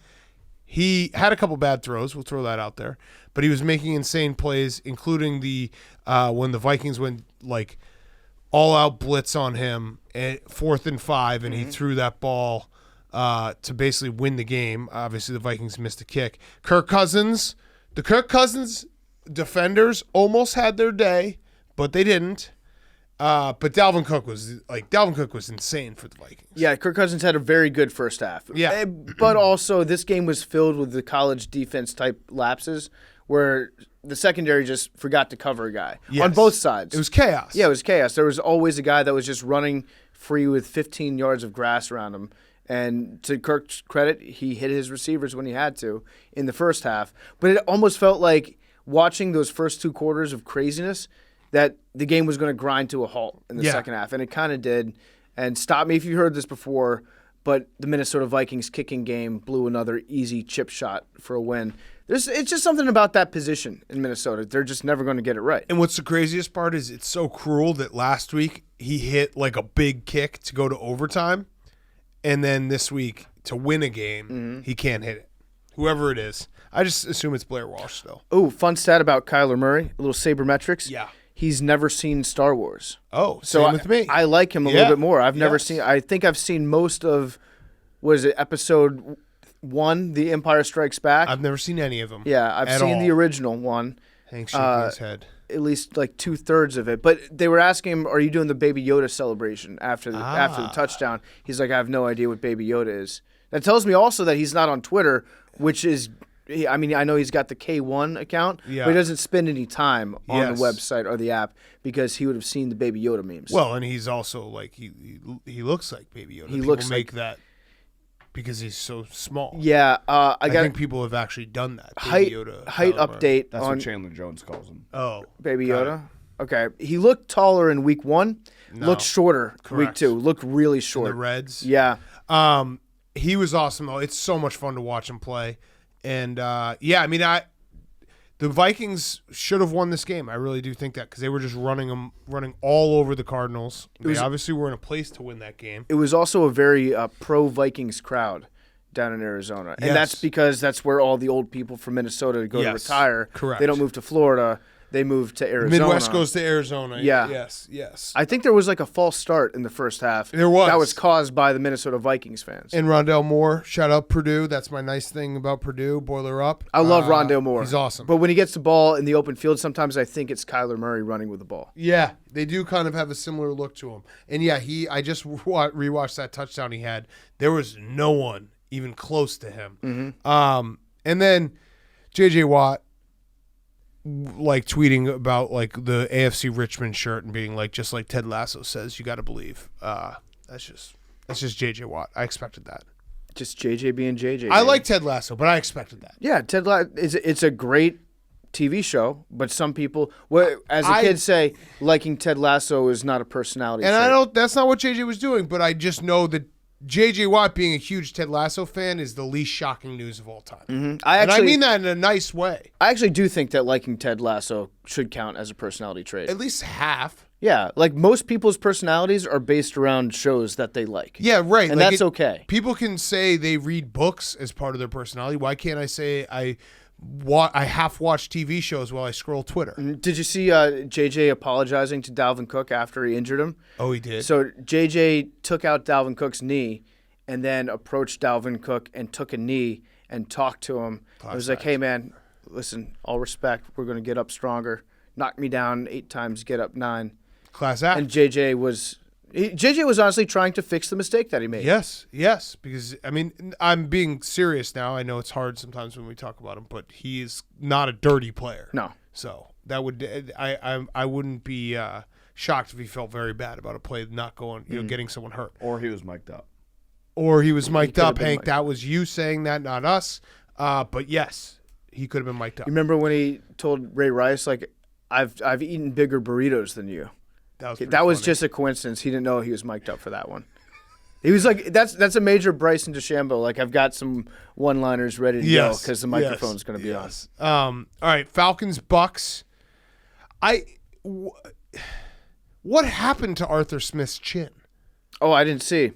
He had a couple bad throws. We'll throw that out there. But he was making insane plays, including the when the Vikings went like all-out blitz on him at 4th and 5, and he threw that ball to basically win the game. Obviously, the Vikings missed a kick. The Kirk Cousins defenders almost had their day, but they didn't. But Dalvin Cook was insane for the Vikings. Yeah, Kirk Cousins had a very good first half. Yeah. But also this game was filled with the college defense type lapses where the secondary just forgot to cover a guy on both sides. It was chaos. Yeah, it was chaos. There was always a guy that was just running free with 15 yards of grass around him. And to Kirk's credit, he hit his receivers when he had to in the first half. But it almost felt like watching those first 2 quarters of craziness that the game was going to grind to a halt in the second half. And it kind of did. And stop me if you heard this before, but the Minnesota Vikings kicking game blew another easy chip shot for a win. It's just something about that position in Minnesota. They're just never going to get it right. And what's the craziest part is it's so cruel that last week he hit like a big kick to go to overtime. And then this week to win a game, he can't hit it. Whoever it is. I just assume it's Blair Walsh still. Oh, fun stat about Kyler Murray, a little sabermetrics. Yeah. He's never seen Star Wars. Oh, same with me. I like him a little bit more. I've never seen. I think I've seen most of, episode 1, The Empire Strikes Back. I've never seen any of them. Yeah, I've seen the original one. Hank's shaking his head. At least like 2/3 of it. But they were asking him, "Are you doing the Baby Yoda celebration after the touchdown?" He's like, "I have no idea what Baby Yoda is." That tells me also that he's not on Twitter, which is. I mean, I know he's got the K1 account, but he doesn't spend any time on the website or the app because he would have seen the Baby Yoda memes. Well, and he's also like he looks like Baby Yoda. People looks make that because he's so small. Yeah, I think people have actually done that. Height update. That's what Chandler Jones calls him. Oh, Baby Yoda. Okay, he looked taller in week 1. No. Looked shorter week 2. Looked really In short. the Reds. Yeah. He was awesome though. It's so much fun to watch him play. And the Vikings should have won this game. I really do think that because they were just running all over the Cardinals. They obviously were in a place to win that game. It was also a very pro-Vikings crowd down in Arizona, and that's because that's where all the old people from Minnesota go to retire. Correct. They don't move to Florida. They move to Arizona. Midwest goes to Arizona. Yeah. Yes. I think there was like a false start in the first half. There was. That was caused by the Minnesota Vikings fans. And Rondale Moore, shout out Purdue. That's my nice thing about Purdue. Boiler up. I love Rondale Moore. He's awesome. But when he gets the ball in the open field, sometimes I think it's Kyler Murray running with the ball. Yeah, they do kind of have a similar look to him. And yeah, I just rewatched that touchdown he had. There was no one even close to him. Mm-hmm. And then J.J. Watt, like tweeting about like the AFC Richmond shirt and being like, just like Ted Lasso says, you got to believe. That's just J.J. Watt. I expected that. Just J.J. being J.J. I like Ted Lasso, but I expected that. Yeah, Ted Lasso. It's a great TV show, but some people, as a kid, say liking Ted Lasso is not a personality trait. And that's not what J.J. was doing, but I just know that J.J. Watt being a huge Ted Lasso fan is the least shocking news of all time. Mm-hmm. I mean that in a nice way. I actually do think that liking Ted Lasso should count as a personality trait. At least half. Yeah, like most people's personalities are based around shows that they like. Yeah, right. And that's okay. People can say they read books as part of their personality. Why can't I say I half watch TV shows while I scroll Twitter. Did you see JJ apologizing to Dalvin Cook after he injured him? Oh, he did? So JJ took out Dalvin Cook's knee and then approached Dalvin Cook and took a knee and talked to him. It was like, hey, man, listen, all respect. We're going to get up stronger. Knock me down 8 times, get up 9. Class act. And JJ was honestly trying to fix the mistake that he made. Yes, because, I mean, I'm being serious now. I know it's hard sometimes when we talk about him, but he is not a dirty player. No. So that would I wouldn't be shocked if he felt very bad about a play not going, getting someone hurt. Or he was mic'd up. Or he was mic'd up, Hank. mic'd. That was you saying that, not us. But yes, he could have been mic'd up. You remember when he told Ray Rice, like, I've eaten bigger burritos than you? That was just a coincidence. He didn't know he was mic'd up for that one. He was like, that's a major Bryson DeChambeau. Like, I've got some one-liners ready to go because the microphone's going to be on. All right, Falcons, Bucs. What happened to Arthur Smith's chin? Oh, I didn't see.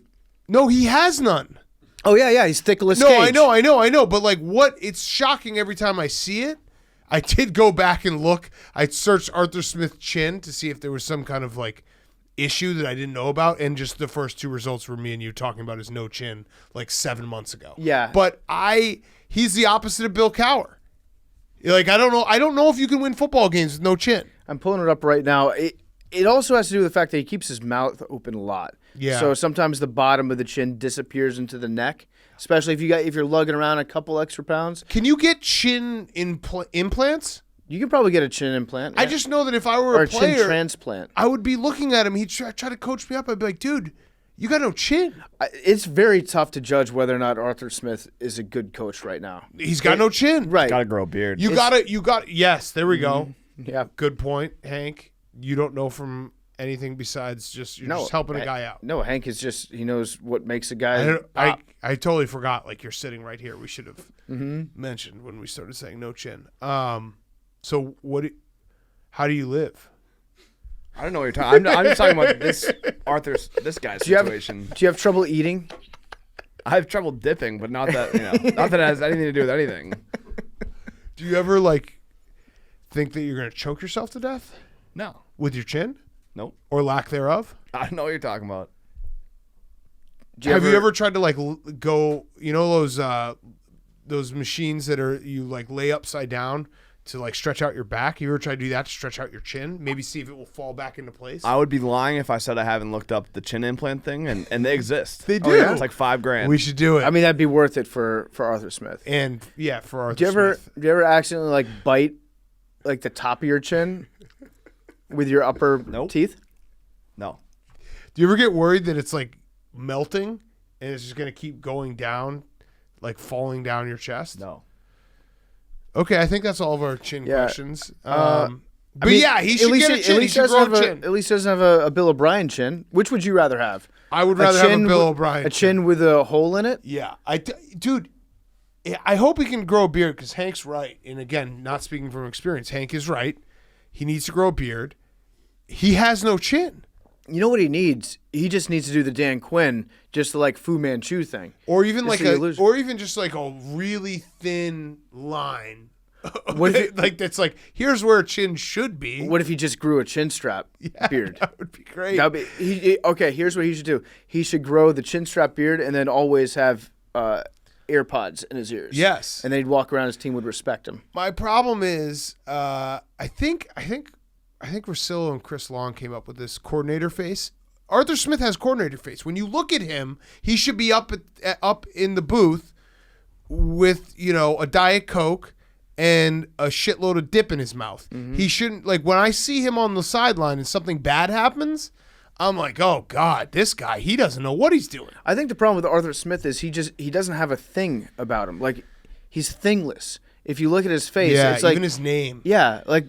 No, he has none. Oh, yeah, he's Nicolas No, Cage. I know. But, like, what? It's shocking every time I see it. I did go back and look. I searched Arthur Smith's chin to see if there was some kind of, like, issue that I didn't know about, and just the first 2 results were me and you talking about his no chin like 7 months ago. Yeah. But he's the opposite of Bill Cowher. Like, I don't know if you can win football games with no chin. I'm pulling it up right now. It also has to do with the fact that he keeps his mouth open a lot. Yeah. So sometimes the bottom of the chin disappears into the neck, especially if you're lugging around a couple extra pounds. Can you get chin implants? You can probably get a chin implant. I yeah. just know that if I were or a player, chin transplant. I would be looking at him. He'd try to coach me up. I'd be like, dude, you got no chin. It's very tough to judge whether or not Arthur Smith is a good coach right now. He's got no chin. Right. Got to grow a beard. Yes, there we go. Yeah. Good point, Hank. You don't know from anything besides just helping a guy out. No, Hank is just he knows what makes a guy. I totally forgot. Like, you're sitting right here. We should have mentioned when we started saying no chin. So how do you live? I don't know what you're talking. I'm just talking about this guy's situation. Do you have trouble eating? I have trouble dipping, but not that not that it has anything to do with anything. Do you ever like think that you're gonna choke yourself to death? No. With your chin? Nope. Or lack thereof? I don't know what you're talking about. Have you ever tried to like go? You know those machines that are you like lay upside down to like stretch out your back? You ever try to do that to stretch out your chin? Maybe see if it will fall back into place? I would be lying if I said I haven't looked up the chin implant thing, and they exist. They do. It's like $5,000. We should do it. I mean, that'd be worth it for Arthur Smith. And yeah, for Arthur Smith. Do you ever accidentally like bite like the top of your chin with your upper teeth? No. Do you ever get worried that it's like melting and it's just going to keep going down, like falling down your chest? No. Okay, I think that's all of our chin questions. He should get a chin. He should grow a chin. At least doesn't have a Bill O'Brien chin. Which would you rather have? I would rather have a Bill O'Brien. A chin with a hole in it? Yeah. Dude, I hope he can grow a beard because Hank's right. And again, not speaking from experience, Hank is right. He needs to grow a beard. He has no chin. You know what he needs? He just needs to do the Dan Quinn, just the like Fu Manchu thing. Or even just like a really thin line. That's like, here's where a chin should be. What if he just grew a chin strap beard? That would be great. Okay, here's what he should do. He should grow the chin strap beard and then always have AirPods in his ears. Yes. And then he'd walk around, his team would respect him. My problem is, I think Rosillo and Chris Long came up with this coordinator face. Arthur Smith has coordinator face. When you look at him, he should be up in the booth with, a Diet Coke and a shitload of dip in his mouth. Mm-hmm. He shouldn't, like, when I see him on the sideline and something bad happens, I'm like, oh God, this guy, he doesn't know what he's doing. I think the problem with Arthur Smith is he doesn't have a thing about him. Like, he's thingless. If you look at his face, it's like, even his name. Yeah, like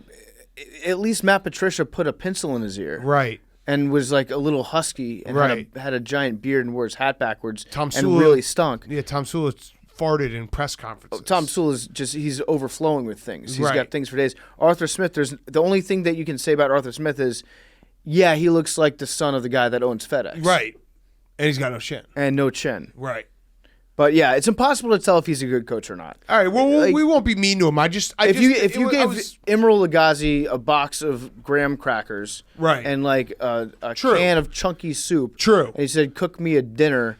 at least Matt Patricia put a pencil in his ear. Right. And was like a little husky and had a giant beard and wore his hat backwards and really stunk. Yeah, Tom Sula farted in press conferences. Tom Sula is he's overflowing with things. He's got things for days. Arthur Smith, the only thing that you can say about Arthur Smith is, yeah, he looks like the son of the guy that owns FedEx. Right. And he's got no chin. And no chin. Right. But yeah, it's impossible to tell if he's a good coach or not. All right, well, Like, we won't be mean to him. If you gave Emeril Lagasse a box of graham crackers, Right. and like a True. can of chunky soup, True. and he said, "Cook me a dinner,"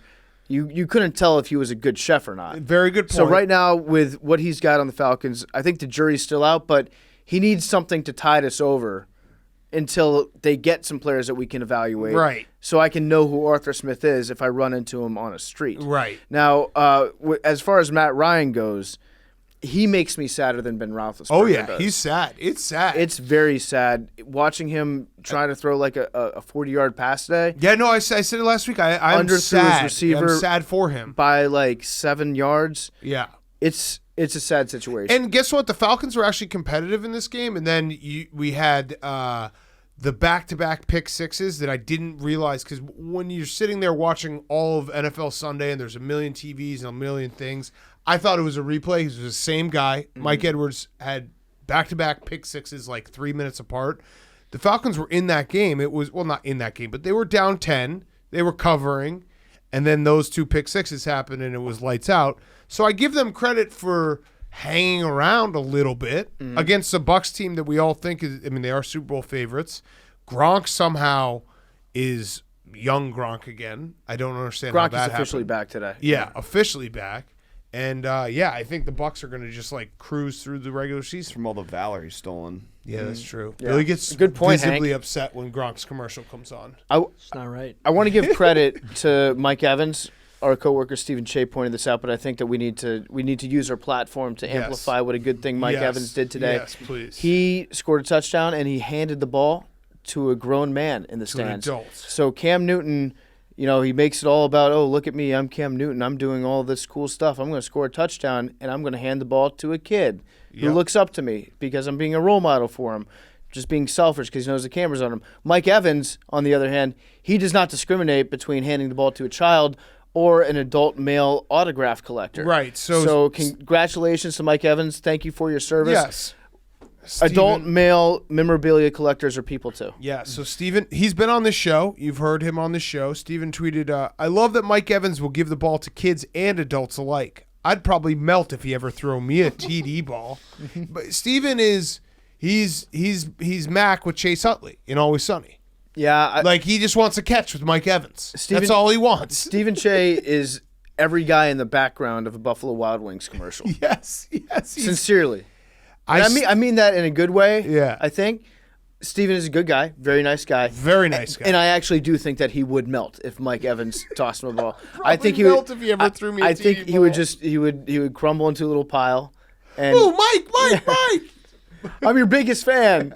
you couldn't tell if he was a good chef or not. Very good point. So right now, with what he's got on the Falcons, I think the jury's still out, but he needs something to tide us over until they get some players that we can evaluate. Right. So I can know who Arthur Smith is if I run into him on a street. Right. Now, as far as Matt Ryan goes, he makes me sadder than Ben Roethlisberger Oh, yeah, does. he's sad. It's sad. It's very sad watching him try to throw like a 40-yard pass today Yeah, no, I said it last week. I'm Underthrew his sad. receiver. I'm sad for him. by like 7 yards. Yeah. It's a sad situation. And guess what? The Falcons were actually competitive in this game, and then we had the back-to-back pick sixes that I didn't realize, because when you're sitting there watching all of NFL Sunday and there's a million TVs and a million things, I thought it was a replay. It was the same guy. Mike Edwards had back-to-back pick sixes like 3 minutes apart. The Falcons were in that game. It was, well, not in that game, but they were down 10. They were covering, and then those two pick sixes happened, and it was lights out. So I give them credit for hanging around a little bit against the Bucs team that we all think is, I mean, they are Super Bowl favorites. Gronk somehow is young Gronk again. I don't understand how Gronk that is officially happened. back today. Yeah, officially back. And, I think the Bucs are going to just, like, cruise through the regular season. From all the valor he's stolen. Yeah, that's true. Yeah. Billy gets Good point, visibly upset when Gronk's commercial comes on. It's not right. I want to give credit to Mike Evans. Our coworker Stephen Shea pointed this out, but I think that we need to use our platform to Yes. amplify what a good thing Mike Yes. Evans did today. Yes, please. He scored a touchdown and he handed the ball to a grown man in the To an stands. adult. So Cam Newton, he makes it all about, oh, look at me, I'm Cam Newton, I'm doing all this cool stuff. I'm going to score a touchdown and I'm going to hand the ball to a kid who Yep. looks up to me because I'm being a role model for him. Just being selfish because he knows the camera's on him. Mike Evans, on the other hand, he does not discriminate between handing the ball to a child or an adult male autograph collector. Right. So congratulations to Mike Evans. Thank you for your service. Yes. Adult Steven- male memorabilia collectors are people too. Yeah, so Steven, he's been on this show. You've heard him on the show. Steven tweeted, I love that Mike Evans will give the ball to kids and adults alike. I'd probably melt if he ever threw me a TD ball. But Steven he's Mac with Chase Utley in Always Sunny. Yeah. Like, he just wants a catch with Mike Evans. Steven- That's all he wants. Stephen Shea is every guy in the background of a Buffalo Wild Wings commercial. Yes. Sincerely. I mean that in a good way. Yeah. I think Steven is a good guy, very nice guy. Very nice guy. And I actually do think that he would melt if Mike Evans tossed him a ball. Probably I think he melt would if he ever threw me a I think TD he would ball. just he would crumble into a little pile. And Ooh, Mike! I'm your biggest fan.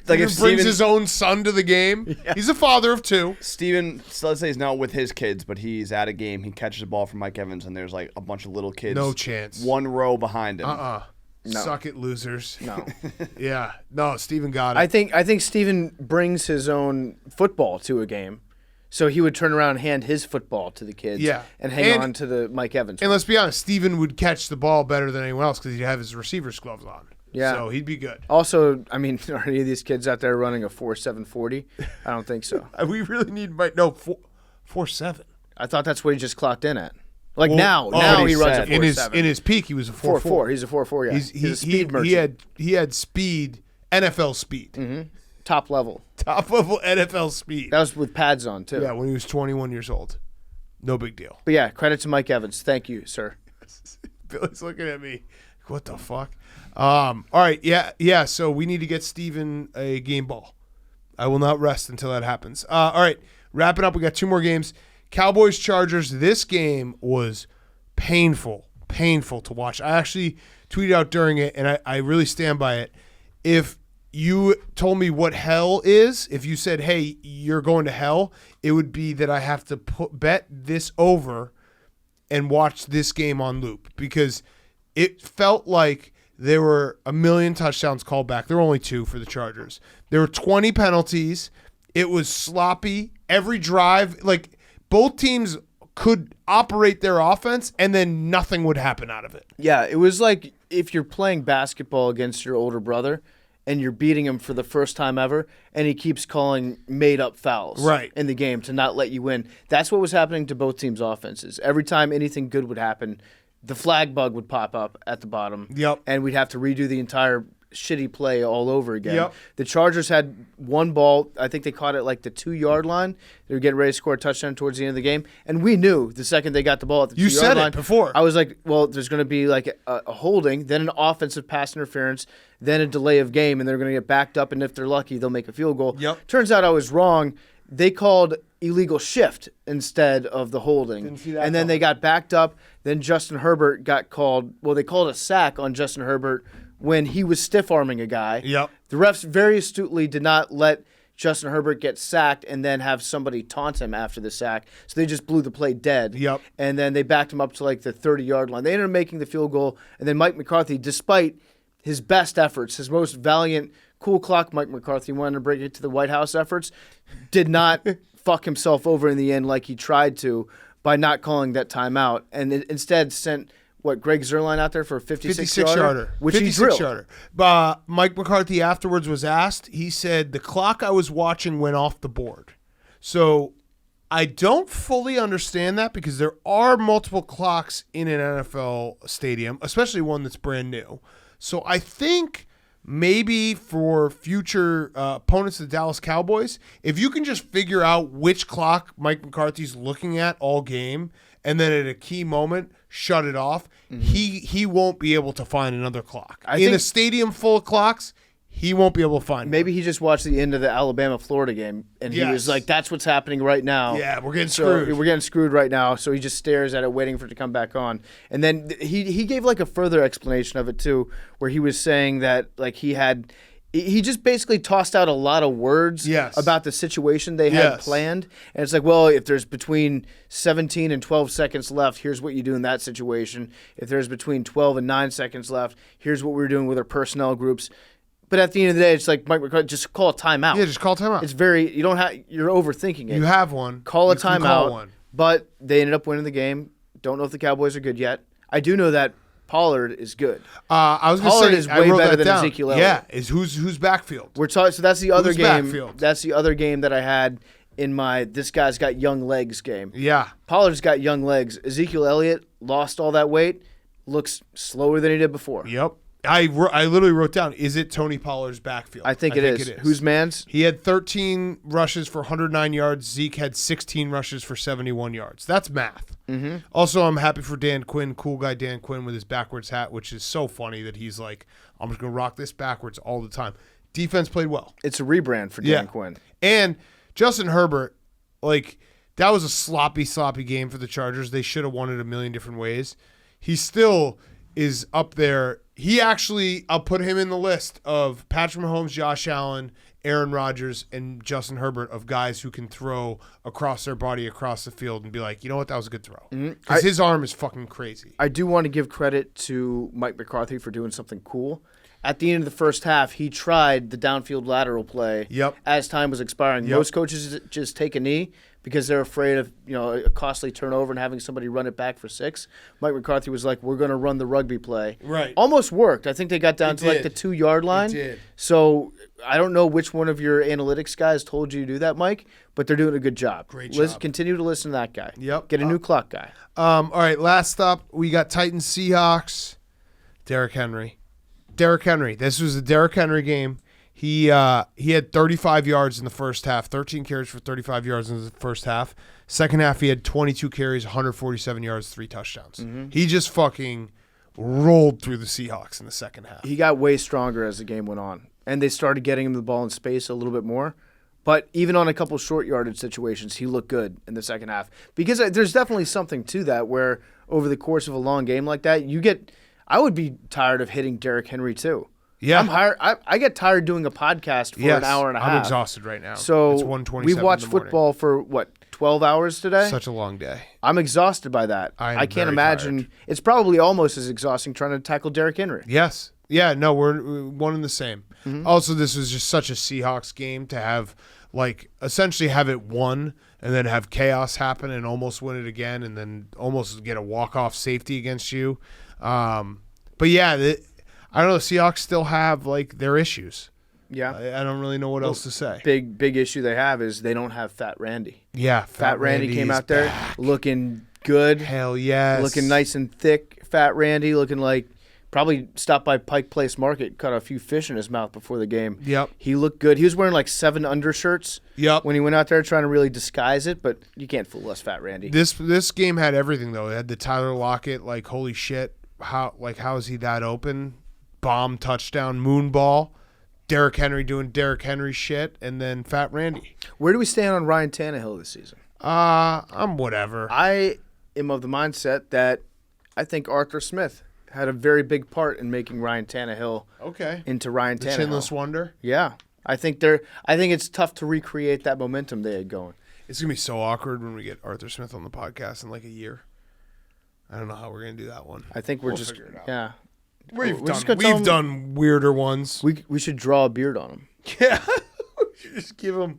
Like He if brings Steven, his own son to the game. He's a father of two. Steven, so let's say he's not with his kids, but he's at a game. He catches a ball from Mike Evans, and there's like a bunch of little kids. No chance. One row behind him. No. Suck it, losers. No. Yeah. No, Steven got it. I think Steven brings his own football to a game. So he would turn around and hand his football to the kids Yeah. and hang And- on to the Mike Evans. And let's be honest, Steven would catch the ball better than anyone else because he'd have his receiver's gloves on. Yeah. So he'd be good. Also, I mean, are any of these kids out there running a 4.740? I don't think so. We really need Mike. No, 4.7. I thought that's what he just clocked in at. Like Well, now what he he runs said. a 4.7. In his peak, he was a 4.4. 4.4. He's a 4.4 guy. He's a speed merchant. He had speed, NFL speed, Top level. top level NFL speed. That was with pads on, too. Yeah, when he was 21 years old. No big deal. But yeah, credit to Mike Evans. Thank you, sir. Billy's looking at me. What the fuck? All right, yeah. So we need to get Steven a game ball. I will not rest until that happens. All right, wrapping up. We got two more games. Cowboys Chargers. This game was painful to watch. I actually tweeted out during it, and I really stand by it. If you told me what hell is, if you said, hey, you're going to hell, it would be that I have to bet this over and watch this game on loop, because it felt like there were a million touchdowns called back. There were only 2 for the Chargers. There were 20 penalties. It was sloppy. Every drive, like, both teams could operate their offense and then nothing would happen out of it. Yeah, it was like if you're playing basketball against your older brother and you're beating him for the first time ever, and he keeps calling made-up fouls in the game to not let you win. That's what was happening to both teams' offenses. Every time anything good would happen, the flag bug would pop up at the bottom, and we'd have to redo the entire shitty play all over again. The Chargers had one ball. I think they caught it like the 2-yard line. They were getting ready to score a touchdown towards the end of the game, and we knew the second they got the ball at the 2-yard line. You said it before. I was like, well, there's going to be like a holding, then an offensive pass interference, then a delay of game, and they're going to get backed up, and if they're lucky, they'll make a field goal. Turns out I was wrong. They called illegal shift instead of the holding, and then they got backed up. Then Justin Herbert got called. Well, they called a sack on Justin Herbert when he was stiff-arming a guy. The refs very astutely did not let Justin Herbert get sacked and then have somebody taunt him after the sack. So they just blew the play dead. And then they backed him up to like the 30-yard line. They ended up making the field goal. And then Mike McCarthy, despite his best efforts, his most valiant, cool clock Mike McCarthy wanted to bring it to the White House efforts, did not fuck himself over in the end like he tried to by not calling that timeout. And instead sent Greg Zuerlein out there for a 56-yarder? Which he drilled. 56-yarder. Mike McCarthy afterwards was asked. He said, the clock I was watching went off the board. So I don't fully understand that because there are multiple clocks in an NFL stadium, especially one that's brand new. So I think maybe for future opponents of the Dallas Cowboys, if you can just figure out which clock Mike McCarthy's looking at all game and then at a key moment shut it off, he won't be able to find another clock. In a stadium full of clocks, he won't be able to find maybe one. He just watched the end of the Alabama-Florida game, and he was like, that's what's happening right now. Yeah, we're getting screwed. We're getting screwed right now, so he just stares at it, waiting for it to come back on. And then he gave like a further explanation of it, too, where he was saying that like he just basically tossed out a lot of words about the situation they had planned. And it's like, well, if there's between 17 and 12 seconds left, here's what you do in that situation. If there's between 12 and 9 seconds left, here's what we're doing with our personnel groups. But at the end of the day, it's like Mike McCarthy, just call a timeout. Yeah, just call a timeout. It's you're overthinking it. You have one. Call a timeout. But they ended up winning the game. Don't know if the Cowboys are good yet. I do know that Pollard is good. I was going to say, is way better than Ezekiel Elliott. Yeah, who's backfield? So that's the other game. Backfield? That's the other game that I had in my this guy's got young legs game. Yeah. Pollard's got young legs. Ezekiel Elliott lost all that weight, looks slower than he did before. Yep. I literally wrote down, is it Tony Pollard's backfield? I think it is. Whose man's? He had 13 rushes for 109 yards. Zeke had 16 rushes for 71 yards. That's math. Also, I'm happy for Dan Quinn, cool guy Dan Quinn with his backwards hat, which is so funny that he's like, I'm just going to rock this backwards all the time. Defense played well. It's a rebrand for Dan Quinn. And Justin Herbert, like, that was a sloppy game for the Chargers. They should have won it a million different ways. He still is up there. I'll put him in the list of Patrick Mahomes, Josh Allen, Aaron Rodgers, and Justin Herbert of guys who can throw across their body, across the field, and be like, you know what, that was a good throw. Because his arm is fucking crazy. I do want to give credit to Mike McCarthy for doing something cool. At the end of the first half, he tried the downfield lateral play as time was expiring. Most coaches just take a knee because they're afraid of a costly turnover and having somebody run it back for 6. Mike McCarthy was like, we're going to run the rugby play. Right. Almost worked. I think they got down to like the 2-yard line. It did. So I don't know which one of your analytics guys told you to do that, Mike, but they're doing a good job. Great job. Continue to listen to that guy. Yep. Get a new clock guy. All right, last up, we got Titans Seahawks. Derrick Henry. This was a Derrick Henry game. He had 35 yards in the first half, 13 carries for 35 yards in the first half. Second half, he had 22 carries, 147 yards, 3 touchdowns. He just fucking rolled through the Seahawks in the second half. He got way stronger as the game went on, and they started getting him the ball in space a little bit more. But even on a couple short yardage situations, he looked good in the second half. Because there's definitely something to that where over the course of a long game like that, I would be tired of hitting Derrick Henry too. Yeah, I get tired doing a podcast for an hour and a half. I'm exhausted right now. So it's 1:27 we've watched football for 12 hours today. Such a long day. I'm exhausted by that. I can't imagine. Tired. It's probably almost as exhausting trying to tackle Derrick Henry. Yes. Yeah. No, we're one and the same. Also, this was just such a Seahawks game to have, essentially have it won and then have chaos happen and almost win it again and then almost get a walk-off safety against you. But yeah. I don't know. The Seahawks still have their issues. Yeah. I don't really know what else to say. Big issue they have is they don't have Fat Randy. Yeah, Fat Randy came is out there back. looking good, Hell yes. looking nice and thick. Fat Randy looking like probably stopped by Pike Place Market, cut a few fish in his mouth before the game. Yep. He looked good. He was wearing like 7 undershirts Yep. when he went out there trying to really disguise it, but you can't fool us, Fat Randy. This game had everything though. It had the Tyler Lockett, like holy shit, how is he that open? Bomb touchdown, moon ball. Derrick Henry doing Derrick Henry shit, and then Fat Randy. Where do we stand on Ryan Tannehill this season? I'm whatever. I am of the mindset that I think Arthur Smith had a very big part in making Ryan Tannehill Okay. into Ryan The Tannehill. chinless wonder. Yeah. I think it's tough to recreate that momentum they had going. It's gonna be so awkward when we get Arthur Smith on the podcast in like a year. I don't know how we're gonna do that one. I think we're We'll just figure it out. yeah. We've We're just gonna tell we've him- done weirder ones. We should draw a beard on him. Yeah, we should just give him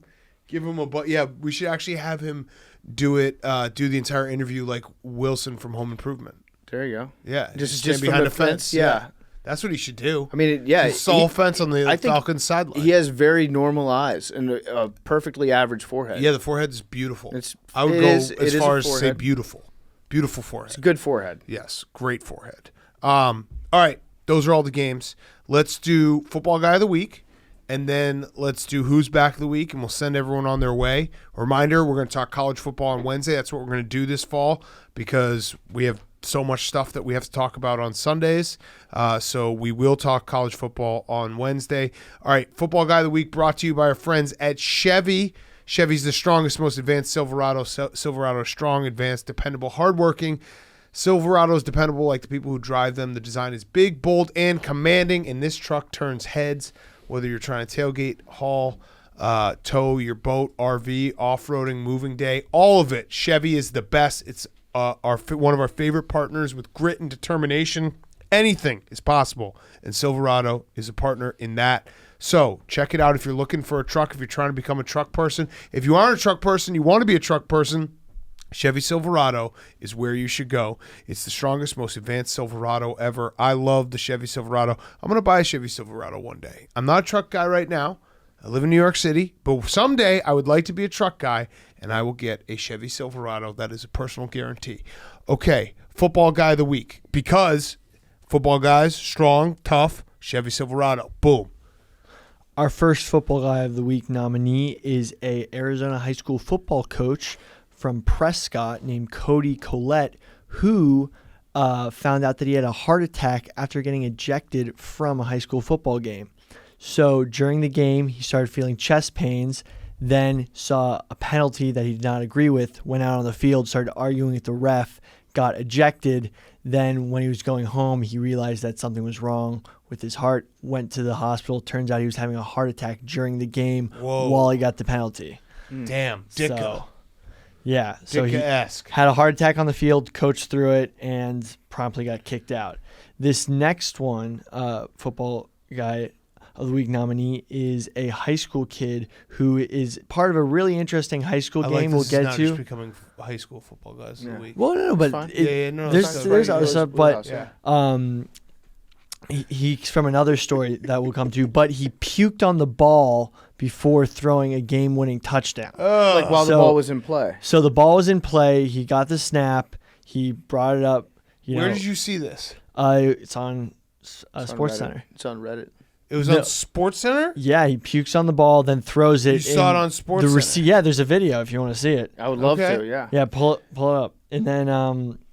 a but. Yeah, we should actually have him do it. Do the entire interview like Wilson from Home Improvement. There you go. Yeah, Just stand from behind the the fence. fence, yeah. That's what he should do. I mean, yeah, Saw fence on the I think Falcons sideline. he has very normal eyes and a perfectly average forehead. Yeah, the forehead is beautiful. I would it go is- it as is far a as to say forehead. beautiful. Beautiful forehead. It's a good forehead. Yes, great forehead. All right, those are all the games. Let's do football guy of the week, and then let's do who's back of the week, and we'll send everyone on their way. Reminder, we're going to talk college football on Wednesday. That's what we're going to do this fall because we have so much stuff that we have to talk about on Sundays. So we will talk college football on Wednesday. All right, football guy of the week brought to you by our friends at Chevy. Chevy's the strongest, most advanced Silverado. Silverado strong, advanced, dependable, hardworking. Silverado's dependable like the people who drive them. The design is big, bold, and commanding, and this truck turns heads. Whether you're trying to tailgate, haul, tow your boat, RV, off-roading, moving day, all of it. Chevy is the best. It's one of our favorite partners with grit and determination. Anything is possible, and Silverado is a partner in that. So check it out if you're looking for a truck, if you're trying to become a truck person. If you aren't a truck person, you want to be a truck person, Chevy Silverado is where you should go. It's the strongest, most advanced Silverado ever. I love the Chevy Silverado. I'm going to buy a Chevy Silverado one day. I'm not a truck guy right now. I live in New York City, but someday I would like to be a truck guy, and I will get a Chevy Silverado. That is a personal guarantee. Okay, football guy of the week. Because football guys, strong, tough, Chevy Silverado. Boom. Our first football guy of the week nominee is a Arizona high school football coach from Prescott named Cody Collette, who found out that he had a heart attack after getting ejected from a high school football game. So during the game, he started feeling chest pains, then saw a penalty that he did not agree with, went out on the field, started arguing with the ref, got ejected. Then when he was going home, he realized that something was wrong with his heart, went to the hospital. Turns out he was having a heart attack during the game while he got the penalty. Damn, Dicka. So, yeah, so he Dicka-esque. had a heart attack on the field, coached through it, and promptly got kicked out. This next one, football guy of the week nominee, is a high school kid who is part of a really interesting high school game we'll get not to. just becoming high school football guys of the week. Well, no, but fine. there's other stuff. But Yeah. he's from another story that we'll come to. But he puked on the ball before throwing a game-winning touchdown. Like while the So- ball was in play. So the ball was in play. He got the snap. He brought it up. Where did you see this? It's on It's on Sports Reddit. Center. It's on Reddit. It was No. on Sports Center? Yeah, he pukes on the ball, then throws it. You saw in it on Sports Center? Yeah, there's a video if you want to see it. I would love Okay. to, yeah. Yeah, pull it up. And then,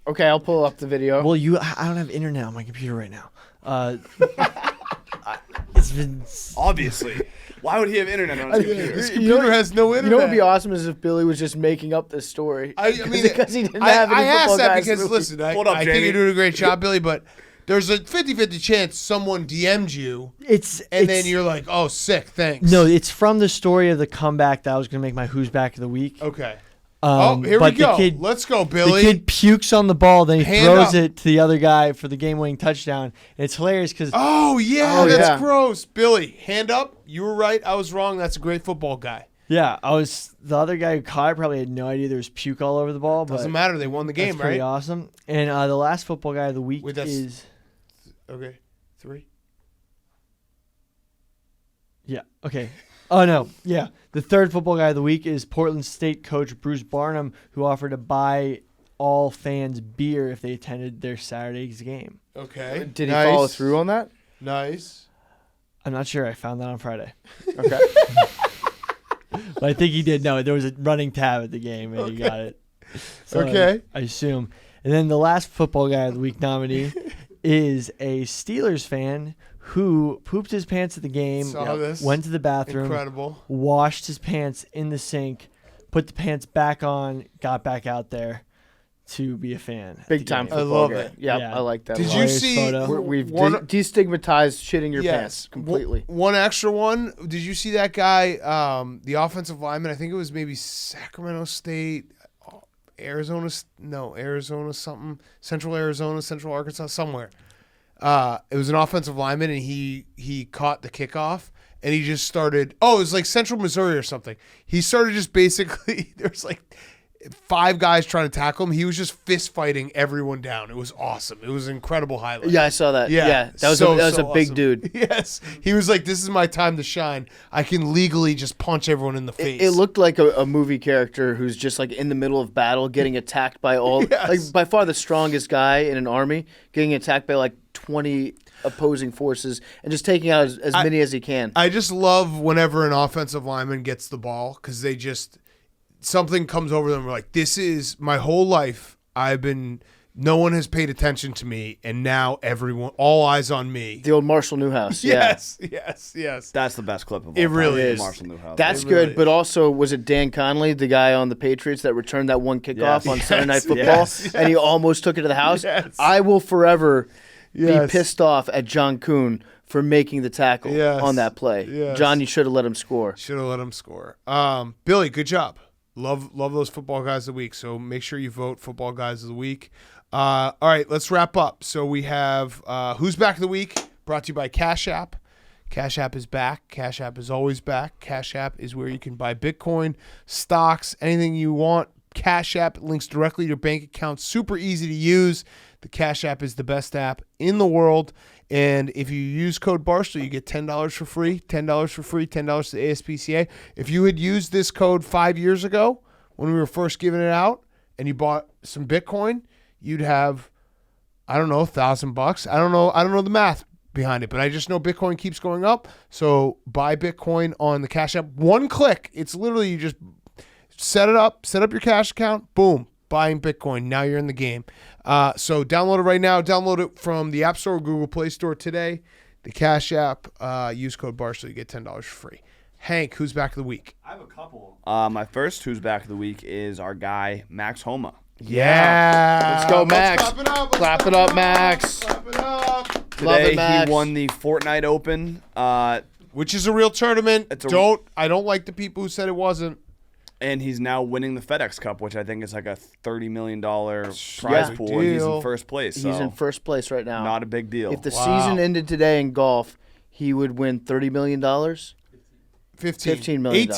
Okay, I'll pull up the video. well, I don't have internet on my computer right now. It's been Obviously. Why would he have internet on his computer? This computer has no internet. You know what would be awesome is if Billy was just making up this story. I mean, because he didn't have any I asked football that guys because, in the listen, I Hold up, think you're Jamie. doing a great job, Billy, but there's a 50-50 chance someone DM'd you, it's and then you're like, oh, sick, thanks. no, it's from the story of the comeback that I was gonna make my Who's Back of the Week. Okay. Here we but go. The kid, Let's go, the Billy. kid pukes on the ball, then he Hand throws up. it to the other guy for the game-winning touchdown. And it's hilarious because Oh, yeah, Oh, that's yeah. gross. Billy, hand up. You were right. I was wrong. That's a great football guy. the other guy who caught it probably had no idea there was puke all over the ball. But Doesn't matter. They won the game, that's pretty right? awesome. And the last football guy of the week Wait, that's- is Okay. 3. Yeah. Okay. Oh, no. Yeah. The third football guy of the week is Portland State coach Bruce Barnum, who offered to buy all fans beer if they attended their Saturday's game. Okay. Did he follow through on that? Nice. I'm not sure. I found that on Friday. Okay. But I think he did know. There was a running tab at the game, and he got it. So Okay. I assume. And then the last football guy of the week nominee is a Steelers fan who pooped his pants at the game, Saw this. went to the bathroom, Incredible. washed his pants in the sink, put the pants back on, got back out there to be a fan. at Big the time game. football love game. it. Yeah, Yeah. I like that. Did a you lot. Hilarious see? photo. We've one- destigmatized shitting your Yes. pants completely. One extra one. Did you see that guy, the offensive lineman? I think it was maybe Sacramento State, Arizona something, Central Arizona, Central Arkansas, somewhere. It was an offensive lineman, and he caught the kickoff, and he just started. Oh, it was like Central Missouri or something. He started just basically. There's like 5 guys trying to tackle him. He was just fist fighting everyone down. It was awesome. It was an incredible highlight. Yeah, I saw that. Yeah, that was so a big awesome. dude. Yes, he was like, "This is my time to shine. I can legally just punch everyone in the face." It looked like a movie character who's just like in the middle of battle, getting attacked by all Yes. like by far the strongest guy in an army, getting attacked by like 20 opposing forces and just taking out as many as he can. I just love whenever an offensive lineman gets the ball because they just something comes over them. Like, this is my whole life. No one has paid attention to me, and now everyone, all eyes on me. The old Marshall Newhouse. Yes. That's the best clip of all It time, really is. Marshall Newhouse. That's It good, really but also was it Dan Conley, the guy on the Patriots that returned that one kickoff on Sunday Night Football, yes. and he almost took it to the house? Yes. I will forever Yes. be pissed off at John Kuhn for making the tackle Yes. on that play. Yes. John, you should have let him score. Should have let him score. Billy, good job. Love those football guys of the week. So make sure you vote football guys of the week. All right, let's wrap up. So we have Who's Back of the Week, brought to you by Cash App. Cash App is back. Cash App is always back. Cash App is where you can buy Bitcoin, stocks, anything you want. Cash App links directly to your bank account. Super easy to use. The Cash App is the best app in the world. And if you use code Barstool, you get $10 for free. $10 for free, $10 to the ASPCA. If you had used this code 5 years ago when we were first giving it out and you bought some Bitcoin, you'd have, I don't know, $1,000. I don't know the math behind it, but I just know Bitcoin keeps going up. So buy Bitcoin on the Cash App. One click. It's literally you just set up your cash account, boom, buying Bitcoin. Now you're in the game. So download it right now. Download it from the App Store or Google Play Store today. The Cash App, use code Barstool, you get $10 for free. Hank, who's back of the week? I have a couple. My first Who's Back of the Week is our guy, Max Homa. Yeah. Let's go, Max. Clap it up. Clap it up, Max. Clap it up. Love Today it, Max. he won the Fortnite Open, Which is a real tournament. It's a- I don't like the people who said it wasn't. and he's now winning the FedEx Cup, which I think is like a $30 million prize Yeah. pool. And he's Deal. in first place. He's So in first place right now. not a big deal. If the Wow. season ended today in golf, he would win $30 million, 15. $15 million.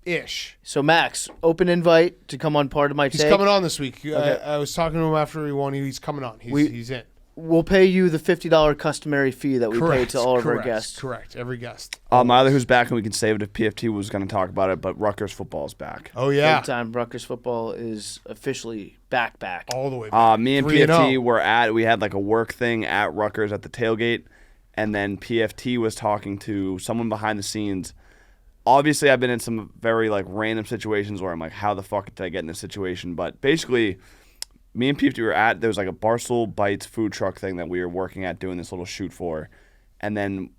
18-ish. So, Max, open invite to come on Part of My He's Take. coming on this week. Okay. I was talking to him after he won. He's coming on. He's in. We'll pay you the $50 customary fee that we pay to all of our correct, guests. Correct. Every guest. My other Who's Back, and we can save it if PFT was going to talk about it, but Rutgers football is back. Oh, yeah. Big time. Rutgers football is officially back. All the way back. Me and 3-0. PFT we had like a work thing at Rutgers at the tailgate, and then PFT was talking to someone behind the scenes. Obviously, I've been in some very like random situations where I'm like, how the fuck did I get in this situation? But basically, me and PFT were there was like a Barstool Bites food truck thing that we were working at doing this little shoot for. And then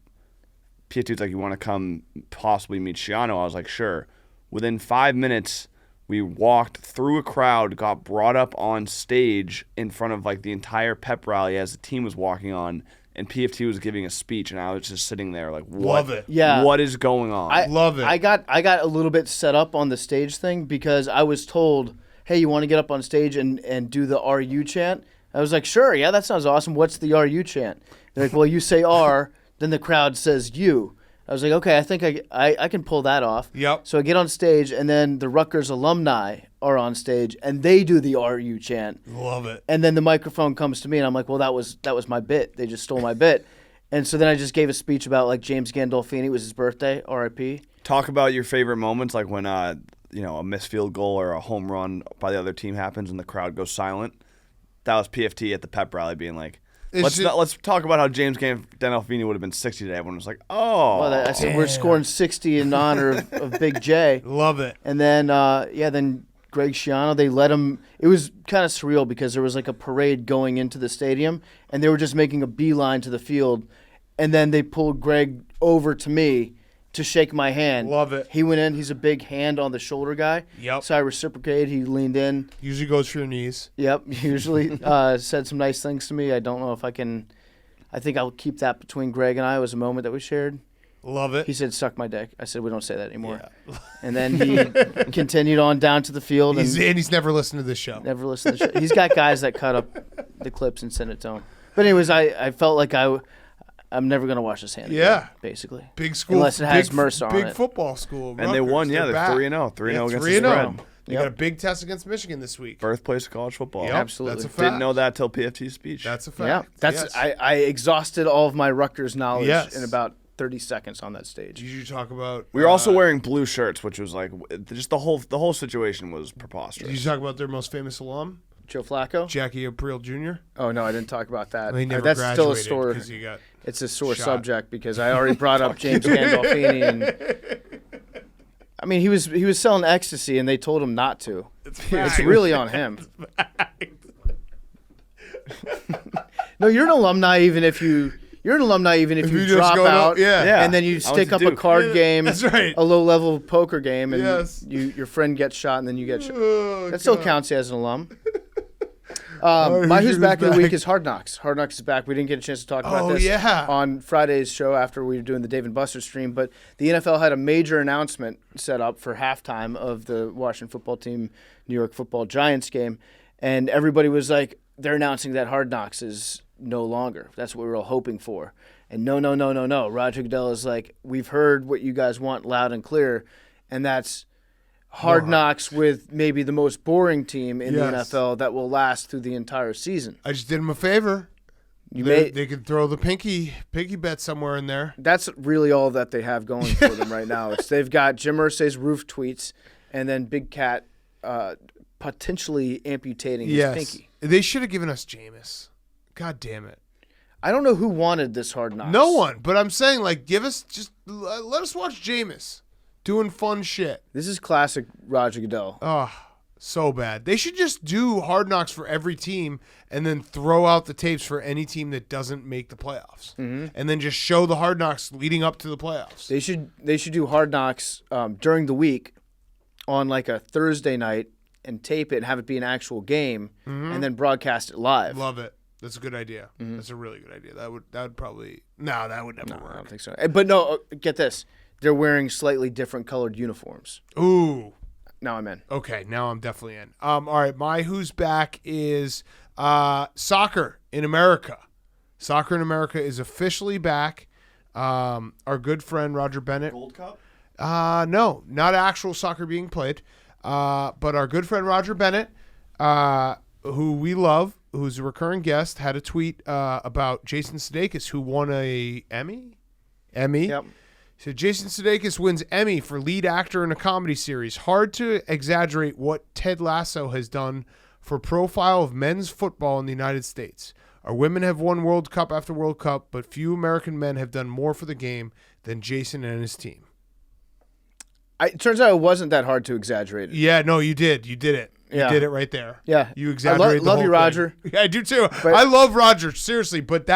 PFT was like, you want to come possibly meet Shiano? I was like, sure. Within 5 minutes, we walked through a crowd, got brought up on stage in front of like the entire pep rally as the team was walking on, and PFT was giving a speech, and I was just sitting there like, what? Love it. Yeah. What is going on? Love it. I got a little bit set up on the stage thing because I was told, hey, you want to get up on stage and do the RU chant? I was like, sure, yeah, that sounds awesome. What's the RU chant? They're like, well, you say R, then the crowd says you. I was like, okay, I think I can pull that off. Yep. So I get on stage, and then the Rutgers alumni are on stage, and they do the RU chant. Love it. And then the microphone comes to me, and I'm like, well, that was my bit. They just stole my bit. And so then I just gave a speech about like James Gandolfini. It was his birthday, R.I.P. Talk about your favorite moments, like when a missed field goal or a home run by the other team happens and the crowd goes silent. That was PFT at the pep rally being like, let's talk about how James Gandolfini would have been 60 today. Everyone was like, oh. Well, I said we're scoring 60 in honor of Big J. Love it. And then, then Greg Schiano, they let him. It was kind of surreal because there was like a parade going into the stadium, and they were just making a beeline to the field. And then they pulled Greg over to me to shake my hand. Love it. He went in. He's a big hand on the shoulder guy. Yep. So I reciprocated. He leaned in. Usually goes for your knees. Yep. Usually said some nice things to me. I don't know if I can. I think I'll keep that between Greg and I. It was a moment that we shared. Love it. He said, "Suck my dick." I said, "We don't say that anymore." Yeah. And then he continued on down to the field. He's never listened to this show. Never listened to the show. He's got guys that cut up the clips and send it to him. But anyways, I felt like I'm never going to wash his hand again, basically. Big school. Unless it has Mercer on it. Big football school. And they won, They're they're back. 3-0. 3-0 against the 3-0. spread. They got a big test against Michigan this week. Birthplace of college football. Yep, Absolutely. That's a fact. Didn't know that till PFT's speech. That's a Yeah, fact. I exhausted all of my Rutgers knowledge Yes. in about 30 seconds on that stage. Did you talk about? We were also wearing blue shirts, which was like just the whole situation was Did preposterous. you talk about their most famous alum, Joe Flacco? Jackie Aprile Jr.? Oh no, I didn't talk about that. Well, he never That's still a graduated story. 'cause he got It's a sore shot. subject because I already brought up James Gandolfini, and I mean he was selling ecstasy, and they told him not to. It's really on him. No, you're an alumni even if you you just drop go to- out, yeah. and then you I went stick to up a Duke. card game, That's right. a low level poker game, and Yes. your friend gets shot, and then you get shot. Oh, That still God. counts as an alum. right, My who's who's back of the back? week is Hard Knocks. Hard Knocks is back. We didn't get a chance to talk about Oh, this yeah. on Friday's show after we were doing the Dave and Buster stream, but the NFL had a major announcement set up for halftime of the Washington football team New York Football Giants game, and everybody was like, they're announcing that Hard Knocks is no longer. That's what we were all hoping for. And no. Roger Goodell is like, we've heard what you guys want loud and clear, and that's Hard Knocks with maybe the most boring team in the Yes. NFL that will last through the entire season. I just did him a favor. They could throw the piggy bet somewhere in there. That's really all that they have going for them right now. They've got Jim Irsay's roof tweets, and then Big Cat potentially amputating his pinky. They should have given us Jameis. God damn it. I don't know who wanted this Hard Knocks. No one. But I'm saying, like, let us watch Jameis doing fun shit. This is classic Roger Goodell. Oh, so bad. They should just do Hard Knocks for every team and then throw out the tapes for any team that doesn't make the playoffs. Mm-hmm. And then just show the Hard Knocks leading up to the playoffs. They should do Hard Knocks during the week on like a Thursday night and tape it and have it be an actual game and then broadcast it live. Love it. That's a good idea. That's a really good idea. That would probably that would never work. I don't think so. But no, get this. They're wearing slightly different colored uniforms. Ooh. Now I'm in. Okay, now I'm definitely in. All right, my who's back is soccer in America. Soccer in America is officially back. Our good friend Roger Bennett. Gold Cup? No, not actual soccer being played. But our good friend Roger Bennett, who we love, who's a recurring guest, had a tweet about Jason Sudeikis, who won a Emmy. Yep. So Jason Sudeikis wins Emmy for lead actor in a comedy series. Hard to exaggerate what Ted Lasso has done for profile of men's football in the United States. Our women have won World Cup after World Cup, but few American men have done more for the game than Jason and his team. It turns out it wasn't that hard to exaggerate it. Yeah, no, you did. You did it. Yeah. You did it right there. Yeah. You exaggerated the love whole you, thing. Roger. Yeah, I do too. But- I love Roger, seriously, but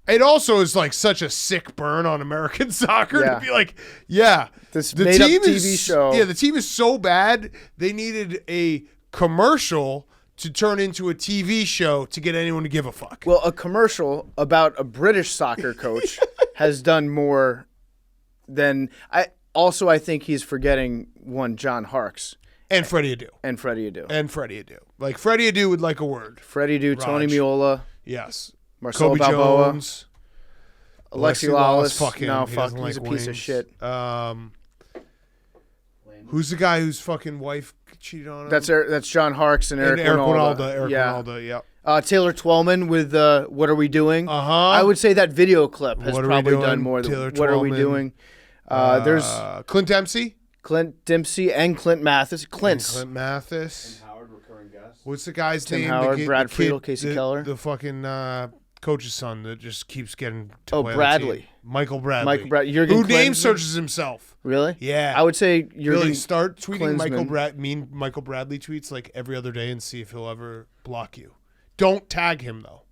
it also is like such a sick burn on American soccer Yeah. to be like, yeah. This made-up TV show. Yeah, the team is so bad, they needed a commercial to turn into a TV show to get anyone to give a fuck. Well, a commercial about a British soccer coach has done more than I think he's forgetting one John Harkes and Freddie Adu. and Freddie Adu. Like, Freddie Adu would like a word. Freddie Adu, Tony Raj. Miola, Yes. Marcelo Kobe Balboa, Jones. Alexi Lawless. Fuck him. No, He fuck. doesn't He's like a piece of wings. shit. Who's the guy whose fucking wife cheated on him? That's John Harkes and Eric Ronaldo. Winalda. Eric yeah. Ronaldo, yep. Taylor Twellman with What Are We Doing? Uh-huh. I would say that video clip has What Are We probably Doing? done more than Taylor What Are We Twellman. Doing? There's Clint Dempsey. Clint Dempsey and Clint Mathis. Clint Mathis. Howard, recurring guest. What's the guy's Tim name? Howard, the kid, Brad the Friedel, kid, Casey the, Keller. The fucking coach's son that just keeps getting to play on the Bradley. team. Michael Bradley. Jurgen Who name Klinsmann? searches himself. Really? Yeah. I would say Billy, start tweeting Klinsmann. Michael Bradley tweets like every other day and see if he'll ever block you. Don't tag him though.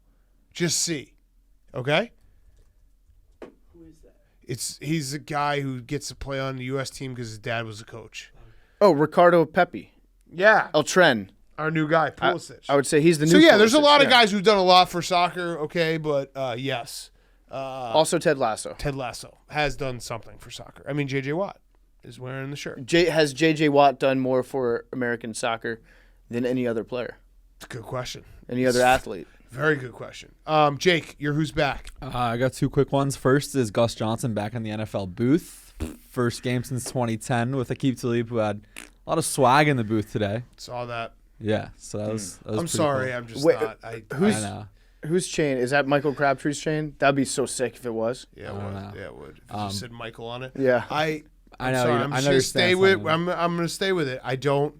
Just see. Okay? Who is that? He's a guy who gets to play on the US team because his dad was a coach. Oh, Ricardo Pepi. Yeah. El Tren. Our new guy, Pulisic. I would say he's the new So yeah, there's a Pulisic, lot of yeah. guys who've done a lot for soccer, okay, but yes. Also Ted Lasso. Ted Lasso has done something for soccer. I mean, J.J. Watt is wearing the shirt. Has J.J. Watt done more for American soccer than any other player? It's a good question. Any other athlete? Very good question. Jake, you're who's back? I got two quick ones. First is Gus Johnson back in the NFL booth. First game since 2010 with Aqib Talib, who had a lot of swag in the booth today. Saw that. Yeah, so that was I'm pretty sorry, cool. I'm just Wait, not. I know. Whose chain? Is that Michael Crabtree's chain? That'd be so sick if it was. Yeah, I it don't would. know. Yeah, it would. If you said Michael on it. Yeah. I I'm know. sorry, you- I'm I just know gonna your stay stance with. on it. I'm gonna stay with it. I don't.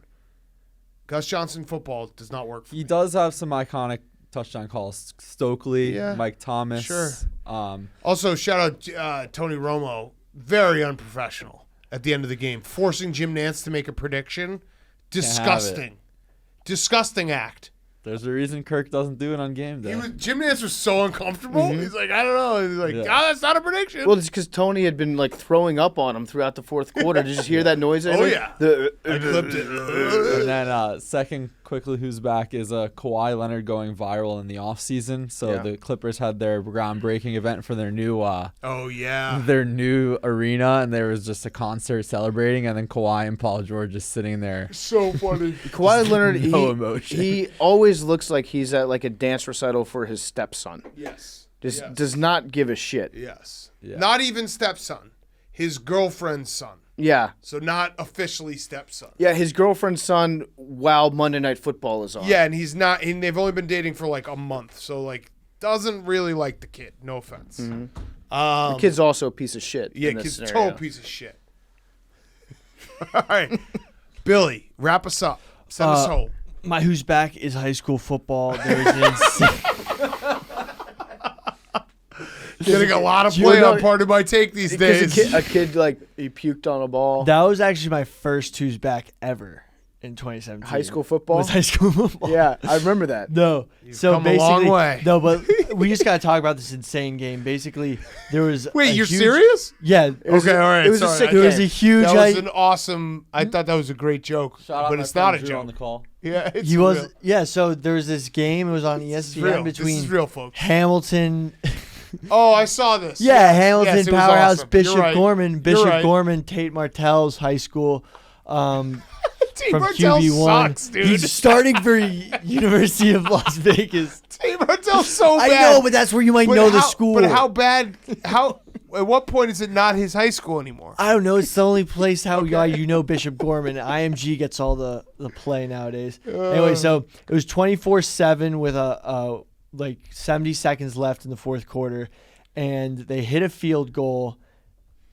Gus Johnson football does not work for He me. does have some iconic touchdown calls. Stokely, Yeah, Mike Thomas. sure. Um, Also, shout out Tony Romo. Very unprofessional at the end of the game, forcing Jim Nance to make a prediction. Disgusting. Disgusting act. there's a reason Kirk doesn't do it on game day. Jim Nance was so uncomfortable. He's like, I don't know. He's like, Yeah. oh, that's not a prediction. Well, it's because Tony had been like throwing up on him throughout the fourth quarter. Did you hear that noise? Oh, yeah. I I clipped it. And then second, quickly, who's back is Kawhi Leonard going viral in the offseason. So Yeah. the Clippers had their groundbreaking event for their new Oh, yeah. their new arena, and there was just a concert celebrating, and then Kawhi and Paul George just sitting there. So funny. Kawhi Leonard, No emotion. he always looks like he's at like a dance recital for his stepson. Yes. Just Yes. does not give a shit. Yes. Yeah. Not even stepson. His girlfriend's son. Yeah. So not officially stepson. Yeah, his girlfriend's son while Monday Night Football is on. Yeah, and he's not. And they've only been dating for like a month, so like doesn't really like the kid. No offense. The kid's also a piece of shit. Yeah, in this kid's scenario. total piece of shit. All right, Billy, wrap us up. Send us home. My who's back is high school football. There's an insane. Getting a lot of you play know- on part of my take these Because days. a kid like he puked on a ball. That was actually my first who's back ever in 2017. High school football. Was high school football. Yeah, I remember that. No. So come a basically, long way. No, but we just gotta talk about this insane game. Basically, there was. Wait, a you're huge- serious? Yeah. was Okay, a- all right. it was a sorry. sick There was a game. huge. That was an awesome. I thought that was a great joke, Shout out but my it's not friend a Drew on joke. the call. Yeah, it's he was. real. Yeah. So there was this game. It was on This is ESPN real. between This is real, folks. Hamilton. Oh, I saw this. Yeah, Yes, Hamilton yes, it was Powerhouse awesome. Bishop You're right. Gorman. You're Bishop right. Gorman, Tate Martell's high school. Team From Martell QB1. sucks, dude. He's starting for University of Las Vegas. Team Martell's so I bad. know, but that's where you might But know the how- school. But how bad? How? At what point is it not his high school anymore? I don't know. It's the only place how you know Bishop Gorman. IMG gets all the play nowadays. Anyway, so it was 24-7 with a like 70 seconds left in the fourth quarter, and they hit a field goal,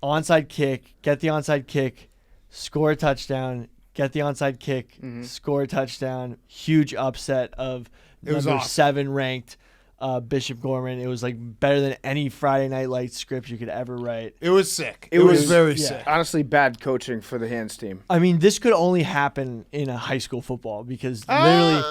onside kick, get the onside kick, score a touchdown, get the onside kick, score a touchdown. Huge upset of It was number awesome. 7 ranked Bishop Gorman. It was like better than any Friday Night Lights script you could ever write. It was sick. It It was was- very yeah. sick. Honestly, bad coaching for the hands team. I mean, this could only happen in a high school football because literally,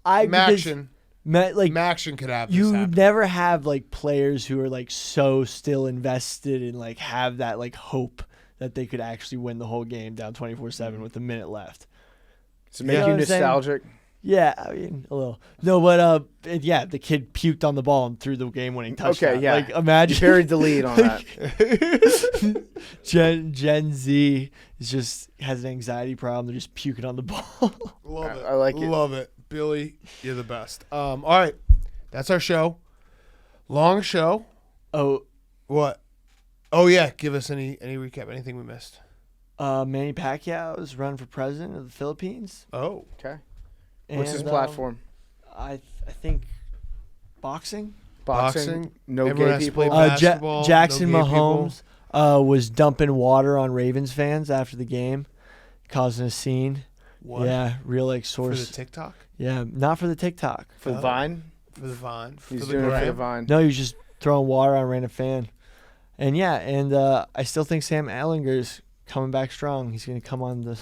Maction. like Maction could have this you happen. never have like players who are like so still invested and like have that like hope that they could actually win the whole game down 24-7 with a minute left. Does it make know you what I'm saying? nostalgic? Yeah, I mean a little. No, but yeah, the kid puked on the ball and threw the game-winning touchdown. Okay, yeah. Like imagine You buried the lead on that. Gen Z is just has an anxiety problem. They're just puking on the ball. Love it. I like it. Love it. Billy, you're the best. All right. That's our show. Long show. Oh, What? Oh, yeah. Give us any recap. Anything we missed? Manny Pacquiao's run for president of the Philippines. Oh. Okay. What's his And, platform? I think Boxing. Boxing. No Everyone gay has to people. play basketball. Jackson no gay people. Mahomes was dumping water on Ravens fans after the game, causing a scene. What? Yeah, real like For the source. TikTok? Yeah, not for the TikTok. For the Vine. For the Vine. He's for the doing it for the gram? Vine. No, he was just throwing water on a random fan. And yeah, I still think Sam Ehlinger's coming back strong. He's going to come on the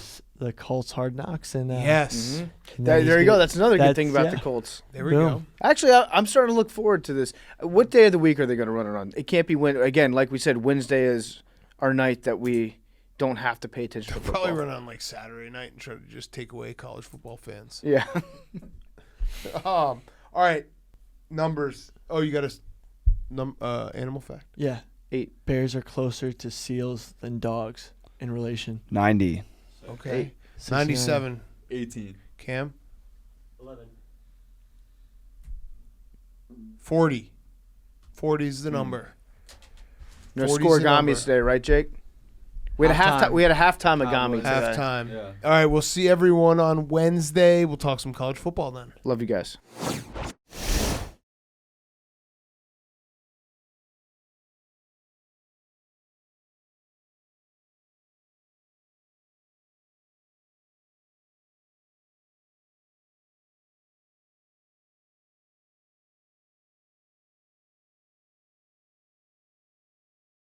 Colts Hard Knocks. And Yes. Mhm. and then he's There you go. gonna- That's another good thing about yeah. the Colts. There we Boom. go. Actually, I'm starting to look forward to this. What day of the week are they going to run it on? It can't be again, like we said, Wednesday is our night that we don't have to pay attention They'll to football. probably run on like Saturday night and try to just take away college football fans. Yeah. All right. Numbers. Oh, you got a animal fact. Yeah. 8. Bears are closer to seals than dogs in relation. 90. Okay. 69. 97. 18. Cam? 11. 40. 40 is the number. No 40's the number. scoregamis today, right, Jake? We had a Halftime. halftime. We had a halftime agami today. Halftime. Yeah. All right, we'll see everyone on Wednesday. We'll talk some college football then. Love you guys.